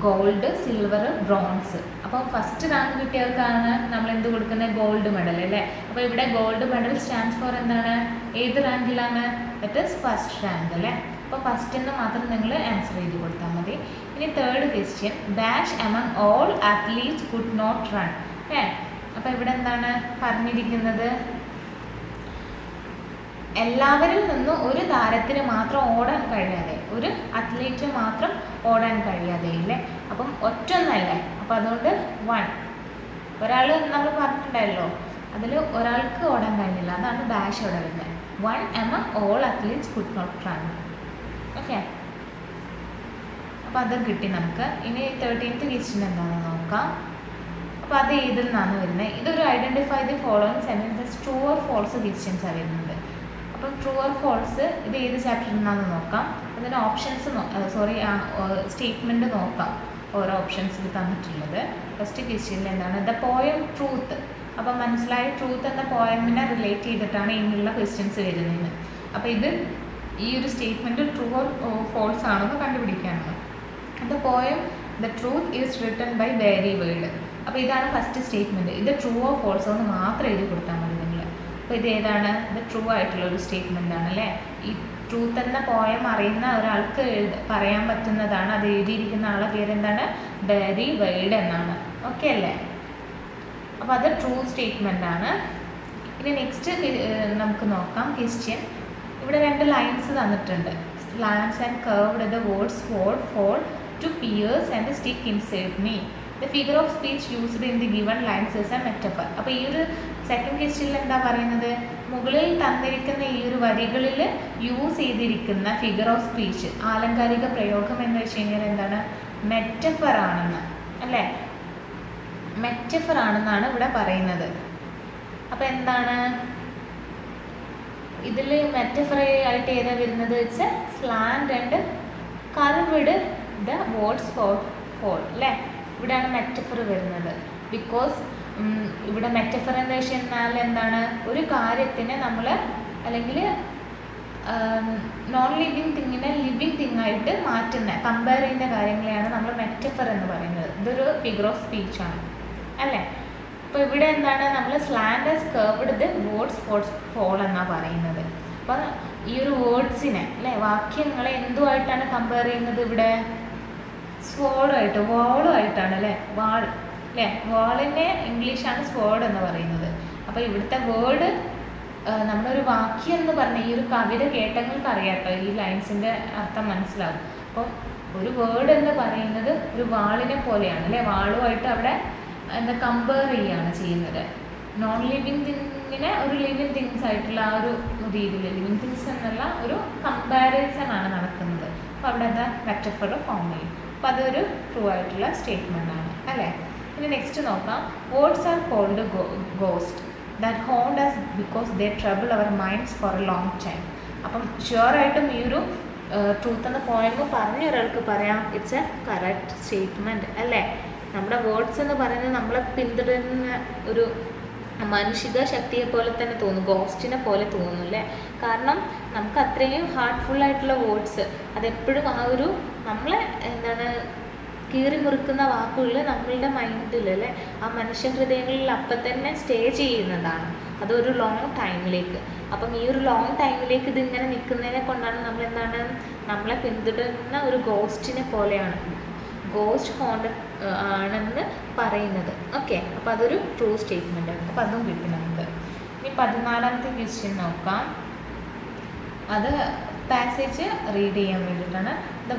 ഗോൾഡ്, സിൽവർ, ബ്രോൺസ്. അപ്പോൾ ഫസ്റ്റ് റാങ്ക് കിട്ടിയവർക്കാണ് നമ്മൾ എന്ത് കൊടുക്കുന്നത്? ഗോൾഡ് മെഡൽ അല്ലേ. അപ്പോൾ ഇവിടെ ഗോൾഡ് മെഡൽ സ്റ്റാൻഡ്സ് ഫോർ എന്താണ്? ഏത് റാങ്കിലാണ്? ദറ്റ് ഈസ് ഫസ്റ്റ് റാങ്ക് അല്ലേ. അപ്പോൾ ഫസ്റ്റ് എന്ന് മാത്രം നിങ്ങൾ ആൻസർ ചെയ്ത് കൊടുത്താൽ മതി. ഇനി third question, dash among all athletes could not run. അപ്പോൾ ഇവിടെ എന്താണ് പറഞ്ഞിരിക്കുന്നത്? എല്ലാവരിൽ നിന്നും ഒരു താരത്തിന് മാത്രം ഓടാൻ കഴിയാതെ, ഒരു അത്ലീറ്റിന് മാത്രം ഓടാൻ കഴിയാതെ ഇല്ലേ. അപ്പം ഒറ്റൊന്നല്ലേ, അപ്പം അതുകൊണ്ട് 1. ഒരാൾ നമ്മൾ പറഞ്ഞിട്ടുണ്ടായല്ലോ, അതിൽ ഒരാൾക്ക് ഓടാൻ കഴിഞ്ഞില്ല, അതാണ് ഡാഷ് ഇവിടെ വരുന്നത്. 1 among all athletes could not run. Okay, അപ്പോൾ അത് കിട്ടി നമുക്ക്. ഇനി 13th ക്വസ്റ്റ്യൻ എന്താണെന്ന് നോക്കാം. അപ്പോൾ അത് ഏതിൽ നിന്നാണ് വരുന്നത്? ഇതൊരു identify the following sentences true or false ക്വസ്റ്റ്യൻസാണ് വരുന്നത്. അപ്പം ട്രൂ ഓർ ഫോൾസ് ഇത് ഏത് ചാപ്റ്ററിൽ നിന്നാണെന്ന് നോക്കാം. അതിന് ഓപ്ഷൻസ് സ്റ്റേറ്റ്മെൻറ്റ് നോക്കാം. ഓരോ ഓപ്ഷൻസിൽ തന്നിട്ടുള്ളത്. ഫസ്റ്റ് ക്വസ്റ്റ്യനിൽ എന്താണ്? The poem truth. അപ്പം മനസ്സിലായി, ട്രൂത്ത് എന്ന പോയമിനെ റിലേറ്റ് ചെയ്തിട്ടാണ് ഇതിനുള്ള ക്വസ്റ്റ്യൻസ് വരുന്നത്. അപ്പോൾ ഇത് ഈ ഒരു സ്റ്റേറ്റ്മെൻറ്റ് ട്രൂ ഓർ ഫോൾസ് ആണെന്ന് കണ്ടുപിടിക്കാനാണ്. The poem the truth is written by Berry Word. അപ്പോൾ ഇതാണ് ഫസ്റ്റ് സ്റ്റേറ്റ്മെൻറ്റ്. ഇത് ട്രൂ ഓർ ഫോൾസോ എന്ന് മാത്രം എഴുതി കൊടുത്താൽ മതി നിങ്ങൾ. അപ്പോൾ ഇത് ഏതാണ്? ഇത് ട്രൂ ആയിട്ടുള്ള ഒരു സ്റ്റേറ്റ്മെൻ്റ് ആണ് അല്ലേ. ഈ ട്രൂത്ത് എന്ന പോയം അറിയുന്ന ഒരാൾക്ക് പറയാൻ പറ്റുന്നതാണ്. അത് എഴുതിയിരിക്കുന്ന ആളുടെ പേരെന്താണ്? ബേരി വേർഡ് എന്നാണ്. ഓക്കെ അല്ലേ. അപ്പോൾ അത് ട്രൂ സ്റ്റേറ്റ്മെൻ്റ് ആണ്. ഇനി നെക്സ്റ്റ് നമുക്ക് നോക്കാം ക്വസ്റ്റ്യൻ. ഇവിടെ 2 ലൈൻസ് തന്നിട്ടുണ്ട്. Slants and curved the words fall to piers and stick inside me. The figure of speech used in the given lines is a metaphor. അപ്പോൾ ഈ ഒരു സെക്കൻഡ് ക്വസ്റ്റ്യനിൽ എന്താ പറയുന്നത്? മുകളിൽ തന്നിരിക്കുന്ന ഈ ഒരു വരികളിൽ യൂസ് ചെയ്തിരിക്കുന്ന ഫിഗർ ഓഫ് സ്പീച്ച്, ആലങ്കാരിക പ്രയോഗം എന്ന് വെച്ച് കഴിഞ്ഞാൽ എന്താണ്? മെറ്റഫർ ആണെന്ന് അല്ലേ. മെറ്റഫർ ആണെന്നാണ് ഇവിടെ പറയുന്നത്. അപ്പോൾ എന്താണ് ഇതിൽ മെറ്റഫർ ആയിട്ട് ഏതാ വരുന്നത്? It's A slant and curved the words fall അല്ലേ. ഇവിടെയാണ് മെറ്റഫർ വരുന്നത്. ബിക്കോസ് ഇവിടെ മെറ്റഫർ എന്ന് വെച്ച് കഴിഞ്ഞാൽ എന്താണ്? ഒരു കാര്യത്തിനെ നമ്മൾ അല്ലെങ്കിൽ നോൺ ലിവിങ് തിങ്ങിനെ ലിവിങ് തിങ്ങായിട്ട് മാറ്റുന്ന, കമ്പയർ ചെയ്യുന്ന കാര്യങ്ങളെയാണ് നമ്മൾ മെറ്റഫർ എന്ന് പറയുന്നത്. ഇതൊരു ഫിഗർ ഓഫ് സ്പീച്ചാണ് അല്ലേ. അപ്പോൾ ഇവിടെ എന്താണ്? നമ്മൾ slant as curved the words fall എന്നാണ് പറയുന്നത്. അപ്പോൾ ഈ ഒരു വേർഡ്സിനെ അല്ലേ, വാക്യങ്ങളെ എന്തുമായിട്ടാണ് കമ്പയർ ചെയ്യുന്നത്? ഇവിടെ സ്വോർഡായിട്ട്, വാളുമായിട്ടാണ് അല്ലേ. വാൾ അല്ലേ, വാളിനെ ഇംഗ്ലീഷാണ് സ്വോർഡ് എന്ന് പറയുന്നത്. അപ്പോൾ ഇവിടുത്തെ വേർഡ് നമ്മളൊരു വാക്യം എന്ന് പറഞ്ഞ ഈ ഒരു കവിത കേട്ടങ്ങൾക്ക് അറിയാട്ടോ, ഈ ലൈൻസിൻ്റെ അർത്ഥം മനസ്സിലാവും. അപ്പോൾ ഒരു വേർഡ് എന്ന് പറയുന്നത് ഒരു വാളിനെ പോലെയാണ് അല്ലേ. വാളുമായിട്ട് അവിടെ എന്താ കമ്പയർ ചെയ്യുകയാണ് ചെയ്യുന്നത്. നോൺ ലിവിങ് തിങ്ങിനെ ഒരു ലിവിങ് തിങ്സ് ആയിട്ടുള്ള ആ ഒരു രീതിയിൽ, ലിവിങ് തിങ്സ് എന്നുള്ള ഒരു കമ്പാരിസൺ ആണ് നടക്കുന്നത്. അപ്പോൾ അവിടെ എന്താ? മെറ്റഫർ ഫോം ചെയ്യും. അപ്പോൾ അതൊരു ട്രൂ ആയിട്ടുള്ള സ്റ്റേറ്റ്മെൻ്റ് ആണ് അല്ലേ. ഇനി നെക്സ്റ്റ് നോക്കാം. Words are called ghost that haunt us because they trouble our minds for a long time. അപ്പം ഷുവറായിട്ടും ഈ ഒരു ട്രൂത്ത് എന്ന പോയിന്റ് പറഞ്ഞ ഒരാൾക്ക് പറയാം ഇറ്റ്സ് എ കറക്റ്റ് സ്റ്റേറ്റ്മെൻറ്റ് അല്ലേ. നമ്മുടെ വേർഡ്സ് എന്ന് പറയുന്നത് നമ്മളെ പിന്തുടരുന്ന ഒരു മാനുഷിക ശക്തിയെ പോലെ തന്നെ തോന്നും, ഗോസ്റ്റിനെ പോലെ തോന്നും അല്ലേ. കാരണം നമുക്ക് അത്രയും ഹാർട്ട്ഫുള്ളായിട്ടുള്ള വേർഡ്സ് അതെപ്പോഴും ആ ഒരു നമ്മളെ എന്താണ് കീറി മുറിക്കുന്ന വാക്കുകൾ നമ്മളുടെ മൈൻഡിൽ അല്ലേ, ആ മനുഷ്യഹൃദയങ്ങളിൽ അപ്പം തന്നെ സ്റ്റേ ചെയ്യുന്നതാണ്, അതൊരു ലോങ് ടൈമിലേക്ക്. അപ്പം ഈ ഒരു ലോങ് ടൈമിലേക്ക് ഇതിങ്ങനെ നിൽക്കുന്നതിനെ കൊണ്ടാണ് നമ്മൾ എന്താണ് നമ്മളെ പിന്തുടരുന്ന ഒരു ഗോസ്റ്റിനെ പോലെയാണ്, ഗോസ്റ്റ് ഹോണ്ട് ആണെന്ന് പറയുന്നത്. ഓക്കെ, അപ്പോൾ അതൊരു ട്രൂ സ്റ്റേറ്റ്മെൻ്റ് ആണ്. അപ്പോൾ അതും കിട്ടി നമുക്ക്. ഇനി 14th ക്വസ്റ്റ്യൻ നോക്കാം. അത് പാസേജ് റീഡ് ചെയ്യാൻ വേണ്ടിയിട്ടാണ്. The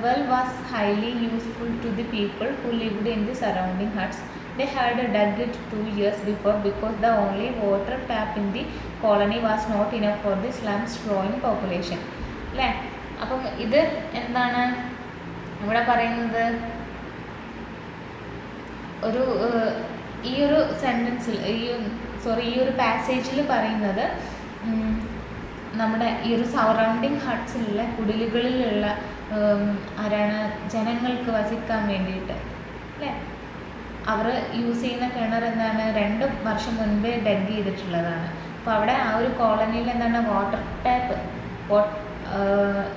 well was highly useful to the people who lived in the surrounding huts. They had dug it 2 years before because the only water tap in the colony was not enough for the slum's growing population. അല്ലേ, അപ്പം ഇത് എന്താണ് ഇവിടെ പറയുന്നത്? ഒരു ഈ ഒരു സെൻറ്റൻസിൽ ഈ ഒരു പാസേജിൽ പറയുന്നത് നമ്മുടെ ഈ ഒരു സറൗണ്ടിങ് ഹട്ട്സിലുള്ള കുടിലുകളിലുള്ള ആരാണ് ജനങ്ങൾക്ക് വസിക്കാൻ വേണ്ടിയിട്ട് അല്ലേ അവർ യൂസ് ചെയ്യുന്ന കിണർ എന്താണ് 2 വർഷം മുൻപേ ഡഗ് ചെയ്തിട്ടുള്ളതാണ്. അപ്പോൾ അവിടെ ആ ഒരു കോളനിയിൽ എന്താണ്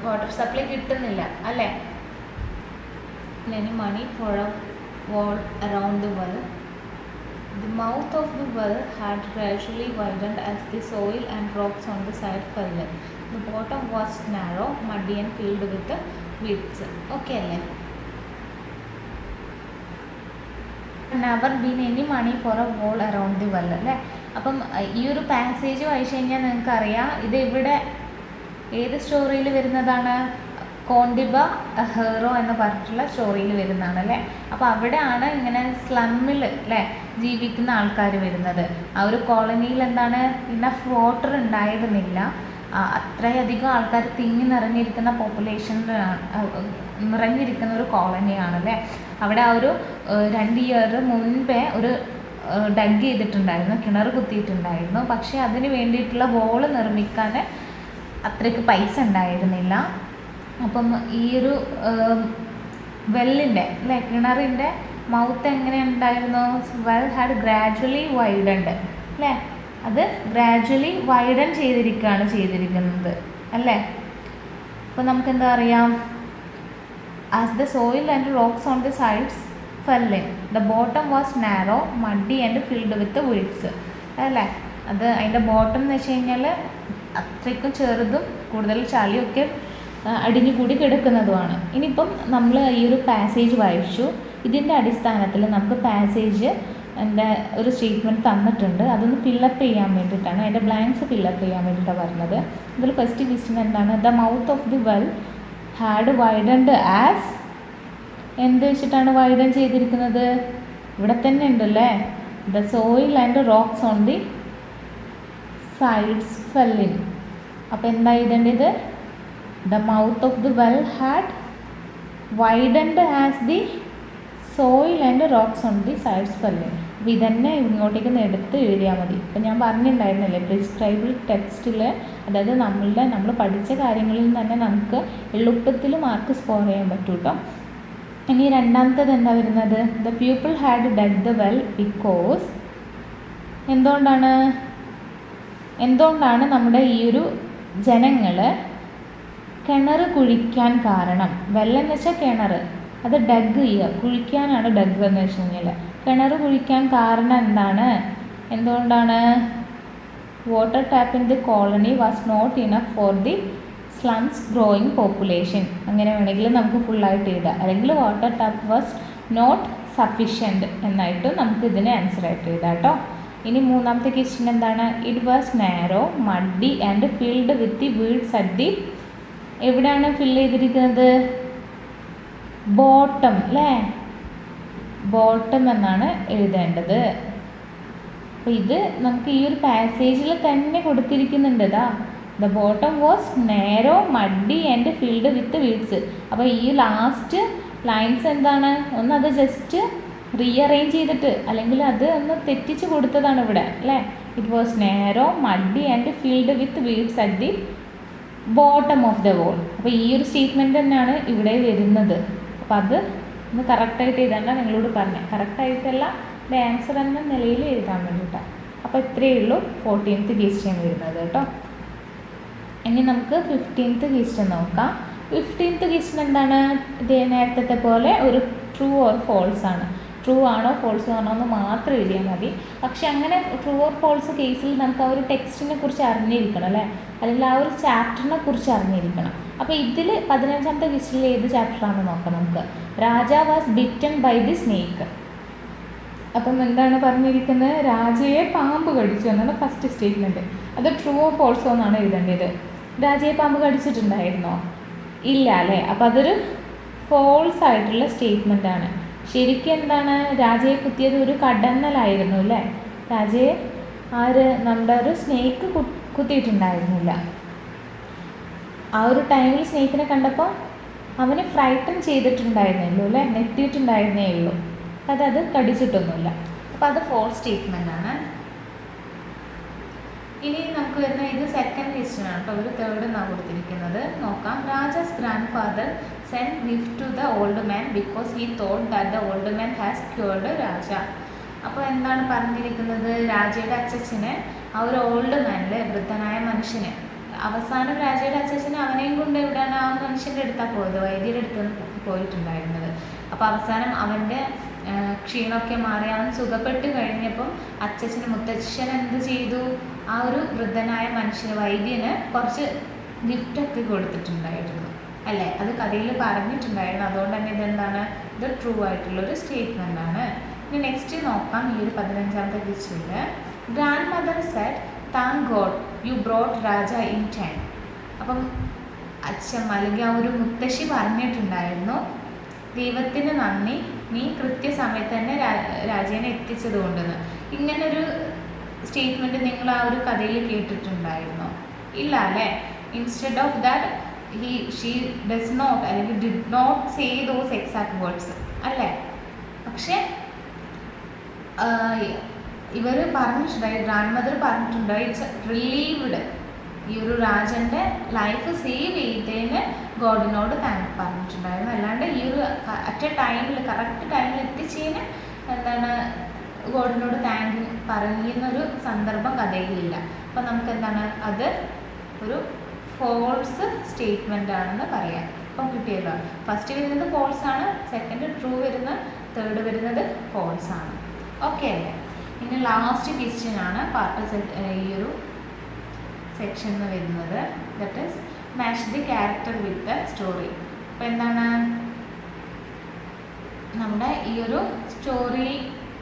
വാട്ടർ സപ്ലൈ കിട്ടുന്നില്ല അല്ലേ. any money for a wall around the well. The mouth of the well had gradually widened as the soil and rocks on the side fell in. The bottom was narrow, muddy and filled with the weeds. Okay അല്ലേ. never been any money for a wall around the well അല്ലേ. അപ്പം ഈ ഒരു passage വായിച്ചു കഴിഞ്ഞാൽ നിങ്ങൾക്കറിയാം ഇത് ഇവിടെ ഏത് സ്റ്റോറിയിൽ വരുന്നതാണ്, കോണ്ടിബ ഹെറോ എന്ന് പറഞ്ഞിട്ടുള്ള സ്റ്റോറിയിൽ വരുന്നതാണ് അല്ലേ. അപ്പോൾ അവിടെയാണ് ഇങ്ങനെ സ്ലമ്മിൽ അല്ലേ ജീവിക്കുന്ന ആൾക്കാർ വരുന്നത്. ആ ഒരു കോളനിയിൽ എന്താണ് ഇനഫ് വാട്ടർ ഉണ്ടായിരുന്നില്ല, അത്രയധികം ആൾക്കാർ തിങ്ങി നിറഞ്ഞിരിക്കുന്ന നിറഞ്ഞിരിക്കുന്ന ഒരു കോളനിയാണല്ലേ. അവിടെ ആ ഒരു 2 ഇയർ മുൻപേ ഒരു ഡഗ് ചെയ്തിട്ടുണ്ടായിരുന്നു, കിണർ കുത്തിയിട്ടുണ്ടായിരുന്നു. പക്ഷേ അതിന് വേണ്ടിയിട്ടുള്ള വോള് നിർമ്മിക്കാൻ അത്രയ്ക്ക് പൈസ ഉണ്ടായിരുന്നില്ല. അപ്പം ഈ ഒരു വെല്ലിൻ്റെ അല്ലേ കിണറിൻ്റെ മൗത്ത് എങ്ങനെ ഉണ്ടായിരുന്നു, വെൽ ഹാഡ് ഗ്രാജുവലി വൈഡൻഡ് അല്ലേ. അത് ഗ്രാജുവലി വൈഡൻ ചെയ്തിരിക്കുന്നത് അല്ലേ. അപ്പോൾ നമുക്ക് എന്താ അറിയാം, as the soil and rocks on the sides fell in, the bottom was narrow, muddy and filled with the weeds അല്ലേ. അത് അതിൻ്റെ ബോട്ടം എന്ന് വെച്ച് കഴിഞ്ഞാൽ അത്രയ്ക്കും ചെറുതും കൂടുതൽ ചളിയൊക്കെ അടിഞ്ഞു കൂടി കിടക്കുന്നതുമാണ്. ഇനിയിപ്പം നമ്മൾ ഈ ഒരു പാസേജ് വായിച്ചു, ഇതിൻ്റെ അടിസ്ഥാനത്തിൽ നമുക്ക് പാസേജ് ഒരു സ്റ്റേറ്റ്മെൻറ്റ് തന്നിട്ടുണ്ട്, അതൊന്ന് ഫില്ലപ്പ് ചെയ്യാൻ വേണ്ടിയിട്ടാണ്, അതിൻ്റെ ബ്ലാങ്ക്സ് ഫില്ലപ്പ് ചെയ്യാൻ വേണ്ടിയിട്ടാണ് പറഞ്ഞത്. ഇതിൽ ഫസ്റ്റ് ക്വസ്റ്റ്യൻ എന്താണ്, the mouth of the well had widened as, എന്ത് വെച്ചിട്ടാണ് വൈഡൻ ചെയ്തിരിക്കുന്നത്, ഇവിടെ തന്നെ ഉണ്ടല്ലേ, the soil and rocks on the sides fell in. അപ്പോൾ എന്താ എഴുതേണ്ടത്, the mouth of the well had widened as the soil and rocks on the sides fell in. അപ്പോൾ ഇതന്നെ ഇങ്ങോട്ടേക്ക് എടുത്ത് എഴുതിയാൽ മതി. ഇപ്പം ഞാൻ പറഞ്ഞിട്ടുണ്ടായിരുന്നില്ലേ പ്രിസ്ക്രൈബിൾ ടെക്സ്റ്റിൽ, അതായത് നമ്മൾ പഠിച്ച കാര്യങ്ങളിൽ തന്നെ നമുക്ക് എളുപ്പത്തിൽ മാർക്ക് സ്കോർ ചെയ്യാൻ പറ്റും കേട്ടോ. ഇനി രണ്ടാമത്തേത് എന്താ വരുന്നത്, the people had dug the well because, എന്തുകൊണ്ടാണ് നമ്മുടെ ഈ ഒരു ജനങ്ങൾ കിണർ കുഴിക്കാൻ കാരണം, വെല്ലെന്ന് വെച്ചാൽ കിണർ, അത് ഡഗ് ചെയ്യുക, കുഴിക്കാനാണ് ഡഗ് എന്ന് വെച്ച് കഴിഞ്ഞാൽ. കിണർ കുഴിക്കാൻ കാരണം എന്തുകൊണ്ടാണ്, water tap in the colony was not enough for the slums growing population. അങ്ങനെ വേണമെങ്കിൽ നമുക്ക് ഫുള്ളായിട്ട് എഴുതാം, അല്ലെങ്കിൽ water tap was not sufficient എന്നായിട്ട് നമുക്ക് ഇതിന് ആൻസറായിട്ട് എഴുതാം കേട്ടോ. ഇനി മൂന്നാമത്തെ ക്വസ്റ്റ്യൻ എന്താണ്, it was narrow, muddy and filled with the weeds at the, എവിടെയാണ് ഫില്ല് ചെയ്തിരിക്കുന്നത്, ബോട്ടം അല്ലേ, ബോട്ടം എന്നാണ് എഴുതേണ്ടത്. അപ്പോൾ ഇത് നമുക്ക് ഈ ഒരു പാസേജിൽ തന്നെ കൊടുത്തിരിക്കുന്നുണ്ട്. The bottom was narrow, muddy and filled with weeds. അപ്പോൾ ഈ ലാസ്റ്റ് ലൈൻസ് എന്താണ്, അത് ജസ്റ്റ് റീഅറേഞ്ച് ചെയ്തിട്ട് അല്ലെങ്കിൽ അത് ഒന്ന് തെറ്റിച്ച് കൊടുത്തതാണ് ഇവിടെ അല്ലേ. It was narrow, muddy and filled with weeds at the bottom of the wall. അപ്പോൾ ഈ ഒരു സ്റ്റേറ്റ്മെൻറ്റ് തന്നെയാണ് ഇവിടെ വരുന്നത്. അപ്പോൾ അത് ഒന്ന് കറക്റ്റായിട്ട് എഴുതാണ്ട നിങ്ങളോട് പറഞ്ഞത്, കറക്റ്റായിട്ടല്ല ഇത് ആൻസർ എന്ന നിലയിൽ എഴുതാൻ വേണ്ടിയിട്ടാണ്. അപ്പോൾ ഇത്രയേ ഉള്ളൂ 14th ക്വസ്റ്റ്യൻ വരുന്നത് കേട്ടോ. ഇനി നമുക്ക് 15th ക്വസ്റ്റ്യൻ നോക്കാം. 15th ക്വസ്റ്റ്യൻ എന്താണ്, ഇത് നേരത്തെ പോലെ ഒരു ട്രൂ ഓർ ഫോൾസ് ആണ്. ട്രൂ ആണോ ഫോൾസ് ആണോ എന്ന് മാത്രം എഴുതിയാൽ മതി. പക്ഷെ അങ്ങനെ ട്രൂ ഓർ ഫോൾസ് കേസിൽ നമുക്ക് ആ ഒരു ടെക്സ്റ്റിനെ കുറിച്ച് അറിഞ്ഞിരിക്കണം അല്ലേ, അല്ലെങ്കിൽ ആ ഒരു ചാപ്റ്ററിനെ കുറിച്ച് അറിഞ്ഞിരിക്കണം. അപ്പോൾ ഇതിൽ 15ാമത്തെ ക്വസ്റ്റ്യനിൽ ഏത് ചാപ്റ്ററാണെന്ന് നോക്കാം നമുക്ക്. Raja was bitten by the snake. അപ്പം എന്താണ് പറഞ്ഞിരിക്കുന്നത്, രാജയെ പാമ്പ് കടിച്ചു എന്നാണ് ഫസ്റ്റ് സ്റ്റേറ്റ്മെൻറ്റ്. അത് ട്രൂ ഓർ ഫോൾസോ എന്നാണ് എഴുതേണ്ടത്. രാജയെ പാമ്പ് കടിച്ചിട്ടുണ്ടായിരുന്നോ, ഇല്ല അല്ലേ. അപ്പം അതൊരു ഫോൾസ് ആയിട്ടുള്ള സ്റ്റേറ്റ്മെൻ്റ് ആണ്. ശരിക്കും എന്താണ്, രാജയെ കുത്തിയത് ഒരു കടന്നലായിരുന്നു അല്ലേ. രാജയെ നമ്മുടെ ഒരു സ്നേക്ക് കുത്തിയിട്ടുണ്ടായിരുന്നില്ല. ആ ഒരു ടൈമിൽ സ്നേക്കിനെ കണ്ടപ്പോൾ അവന് ഫ്രൈറ്റൻ ചെയ്തിട്ടുണ്ടായിരുന്നല്ലോ അല്ലേ, നെറ്റിയിട്ടുണ്ടായിരുന്നേ ഉള്ളൂ അത് കടിച്ചിട്ടൊന്നുമില്ല. അപ്പോൾ അത് ഫോൾസ് സ്റ്റേറ്റ്മെൻ്റ് ആണ്. ഇനി നമുക്ക് വരുന്ന ഇത് സെക്കൻഡ് ക്വസ്റ്റ്യൻ ആണ് കേട്ടോ. ഒരു തേർഡ് എന്നാണ് കൊടുത്തിരിക്കുന്നത്. നോക്കാം. Raja's grandfather send gift to the old man because he thought that the old man has cured Raja. അപ്പോൾ എന്താണ് പറഞ്ഞിരിക്കുന്നത്? രാജയുടെ അച്ഛന് ആ ഒരു ഓൾഡ് മാനിൽ, വൃദ്ധനായ മനുഷ്യന്, അവസാനം രാജയുടെ അച്ഛന് അവനെയും കൊണ്ട് എവിടെയാണ് ആ മനുഷ്യൻ്റെ അടുത്താണ് പോയത്, വൈദ്യരുടെ അടുത്ത് പോയിട്ടുണ്ടായിരുന്നത്. അപ്പോൾ അവസാനം അവൻ്റെ ക്ഷീണമൊക്കെ മാറി അവൻ സുഖപ്പെട്ട് കഴിഞ്ഞപ്പം മുത്തച്ഛൻ എന്ത് ചെയ്തു? ആ ഒരു വൃദ്ധനായ മനുഷ്യന്, വൈദ്യന് കുറച്ച് ഗിഫ്റ്റൊക്കെ കൊടുത്തിട്ടുണ്ടായിരുന്നു അല്ലേ? അത് കഥയിൽ പറഞ്ഞിട്ടുണ്ടായിരുന്നു. അതുകൊണ്ട് തന്നെ ഇതെന്താണ്? ഇത് ട്രൂ ആയിട്ടുള്ളൊരു സ്റ്റേറ്റ്മെൻ്റ് ആണ്. ഇനി നെക്സ്റ്റ് നോക്കാം. ഈ ഒരു 15ാമത്തെ ക്വസ്റ്റ്യനിൽ grandmother said thank God you brought Raja in time. അപ്പം അച്ഛമ്മ അല്ലെങ്കിൽ ആ ഒരു മുത്തശ്ശി പറഞ്ഞിട്ടുണ്ടായിരുന്നു, ദൈവത്തിന് നന്ദി, നീ കൃത്യസമയത്ത് തന്നെ രാജേനെ എത്തിച്ചത് കൊണ്ടെന്ന്. ഇങ്ങനൊരു സ്റ്റേറ്റ്മെൻറ്റ് നിങ്ങൾ ആ ഒരു കഥയിൽ കേട്ടിട്ടുണ്ടായിരുന്നോ? ഇല്ല അല്ലേ? Instead of that she does not അല്ലെങ്കിൽ did not say those exact words അല്ലേ? പക്ഷേ ഇവർ പറഞ്ഞിട്ടുണ്ടായി, ഗ്രാൻഡ് മദർ പറഞ്ഞിട്ടുണ്ടായി, ഇറ്റ്സ് റിലീവ്ഡ്, ഈ ഒരു രാജൻ്റെ ലൈഫ് സേവ് ചെയ്തതിന് ഗോഡിനോട് താങ്ക് പറഞ്ഞിട്ടുണ്ടായിരുന്നു. അല്ലാണ്ട് ഈ ഒരു അറ്റ് എ ടൈമിൽ, കറക്റ്റ് ടൈമിൽ എത്തിച്ചതിന് എന്താണ് ഗോഡിനോട് താങ്ക് പറയുന്നൊരു സന്ദർഭം കഥയിലില്ല. അപ്പം നമുക്ക് എന്താണ് അത് ഒരു ഫോൾസ് സ്റ്റേറ്റ്മെൻ്റ് ആണെന്ന് പറയാം. അപ്പം കിട്ടിയല്ലോ. ഫസ്റ്റ് വരുന്നത് ഫോൾസ് ആണ്, സെക്കൻഡ് ട്രൂ വരുന്ന, തേർഡ് വരുന്നത് ഫോൾസ് ആണ്. ഓക്കെ അല്ലേ? ഇനി ലാസ്റ്റ് ക്വസ്റ്റ്യൻ ആണ് ഈ ഒരു സെക്ഷനിൽ വരുന്നത്. That is match the character with the story. അപ്പോൾ എന്താണ് നമ്മുടെ ഈ ഒരു സ്റ്റോറി,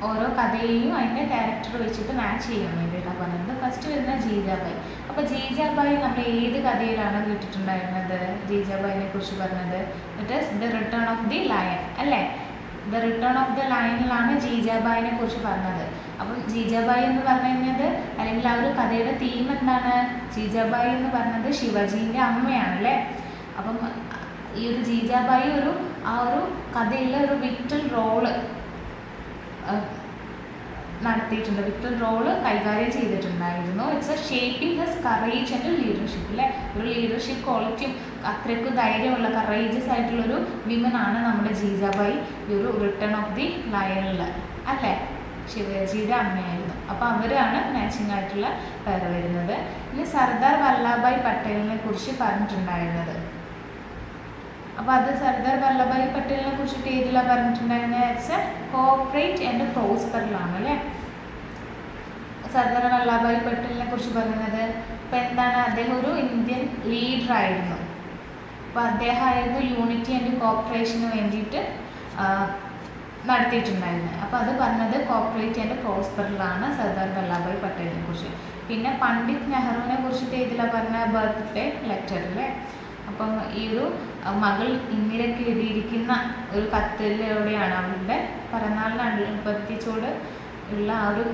ഓരോ കഥയെയും അതിൻ്റെ ക്യാരക്ടർ വെച്ചിട്ട് മാച്ച് ചെയ്യാൻ വേണ്ടിയിട്ടാണ് പറഞ്ഞത്. ഫസ്റ്റ് വരുന്ന ജീജാബായി. അപ്പോൾ ജീജാബായി നമ്മൾ ഏത് കഥയിലാണ് കേട്ടിട്ടുണ്ടായിരുന്നത്? ജീജാബായിനെ കുറിച്ച് പറഞ്ഞത് that is the return of the lion അല്ലേ? ദ റിട്ടേൺ ഓഫ് ദ ലയണിലാണ് ജീജാബായിനെ കുറിച്ച് പറഞ്ഞത്. അപ്പം ജീജാബായി എന്ന് പറഞ്ഞു കഴിഞ്ഞത്, അല്ലെങ്കിൽ ആ ഒരു കഥയുടെ തീം എന്താണ്? ജീജാബായി എന്ന് പറഞ്ഞത് ശിവജീൻ്റെ അമ്മയാണല്ലേ? അപ്പം ഈ ഒരു ജീജാബായി ആ ഒരു കഥയിലെ ഒരു വിറ്റൽ റോള് നടത്തിയിട്ടുണ്ട്, വിറ്റൽ റോള് കൈകാര്യം ചെയ്തിട്ടുണ്ടായിരുന്നു. It's a shaping his courage and leadership അല്ലേ? ഒരു ലീഡർഷിപ്പ് ക്വാളിറ്റിയും അത്രയ്ക്ക് ധൈര്യമുള്ള കറേജസ് ആയിട്ടുള്ളൊരു വിമനാണ് നമ്മുടെ ജീജാബായി, ഈ ഒരു റിട്ടേൺ ഓഫ് ദി ലയണിൽ അല്ലേ? ശിവജിയുടെ അമ്മയായിരുന്നു. അപ്പോൾ അവരാണ് മാച്ചിങ് ആയിട്ടുള്ള പേര് വരുന്നത്. ഇനി സർദാർ വല്ലഭായ് പട്ടേലിനെ കുറിച്ച് പറഞ്ഞിട്ടുണ്ടായിരുന്നത്. അപ്പോൾ അത് സർദാർ വല്ലഭായ് പട്ടേലിനെ കുറിച്ചിട്ട് ഏതിലാണ് പറഞ്ഞിട്ടുണ്ടായിരുന്നത്? ഇറ്റ്സ് എ കോർപ്പറേറ്റ് ആൻഡ് പ്രോസ്പറിലാണ് അല്ലേ? സർദാർ വല്ലഭായ് പട്ടേലിനെ കുറിച്ച് പറയുന്നത് ഇപ്പോൾ എന്താണ്? അദ്ദേഹം ഒരു ഇന്ത്യൻ ലീഡറായിരുന്നു. അപ്പോൾ അദ്ദേഹമായിരുന്നു യൂണിറ്റി ആൻഡ് കോർപ്പറേഷന് വേണ്ടിയിട്ട് നടത്തിയിട്ടുണ്ടായിരുന്നത്. അപ്പോൾ അത് പറഞ്ഞത് കോർപ്പറേറ്റ് ആൻഡ് പ്രോസ്പറിലാണ് സർദാർ വല്ലഭായ് പട്ടേലിനെ കുറിച്ച്. പിന്നെ പണ്ഡിറ്റ് നെഹ്റുവിനെ കുറിച്ചിട്ട് ഏതിലാണ് പറഞ്ഞ? ബർത്ത്ഡേ ലെറ്ററിലെ. അപ്പം ഈ ഒരു മകൾ ഇന്ദിരയ്ക്ക് എഴുതിയിരിക്കുന്ന ഒരു കത്തിലൂടെയാണ്, അവരുടെ പിറന്നാളിനനുബന്ധിച്ചോട് ഉള്ള ആ ഒരു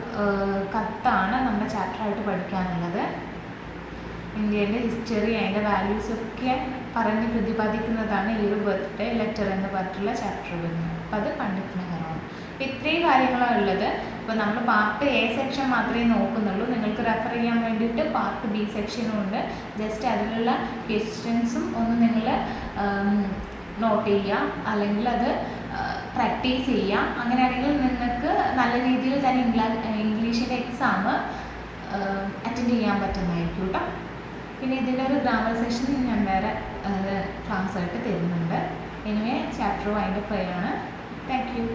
കത്താണ് നമ്മുടെ ചാപ്റ്ററായിട്ട് പഠിക്കാനുള്ളത്. ഇന്ത്യയുടെ ഹിസ്റ്ററി, അതിൻ്റെ വാല്യൂസൊക്കെ പറഞ്ഞ് പ്രതിപാദിക്കുന്നതാണ് ഈ ഒരു ബർത്ത്ഡേ ലെറ്റർ എന്ന് പറഞ്ഞിട്ടുള്ള ചാപ്റ്റർ വരുന്നത്. അപ്പോൾ അത് പണ്ഡിറ്റ് നെഹ്റുവാണ്. അപ്പോൾ ഇത്രയും കാര്യങ്ങളാണ് ഉള്ളത്. അപ്പോൾ നമ്മൾ പാർട്ട് എ സെക്ഷൻ മാത്രമേ നോക്കുന്നുള്ളൂ. നിങ്ങൾക്ക് റെഫർ ചെയ്യാൻ വേണ്ടിയിട്ട് പാർട്ട് ബി സെക്ഷനും ഉണ്ട്. ജസ്റ്റ് അതിലുള്ള ക്വസ്റ്റ്യൻസും ഒന്ന് നിങ്ങൾ നോട്ട് ചെയ്യുക, അല്ലെങ്കിൽ അത് പ്രാക്ടീസ് ചെയ്യുക. അങ്ങനെയാണെങ്കിൽ നിങ്ങൾക്ക് നല്ല രീതിയിൽ തന്നെ ഇംഗ്ലീഷിൻ്റെ എക്സാം അറ്റൻഡ് ചെയ്യാൻ പറ്റുന്നതായിരിക്കും കേട്ടോ. പിന്നെ ഇതിൻ്റെ ഒരു ഗ്രാമർ സെഷൻ ഞാൻ വേറെ ക്ലാസ്സായിട്ട് തരുന്നുണ്ട്. എനിവേ ചാപ്റ്റർ വൈൻഡപ്പ് ആണ്. Thank you.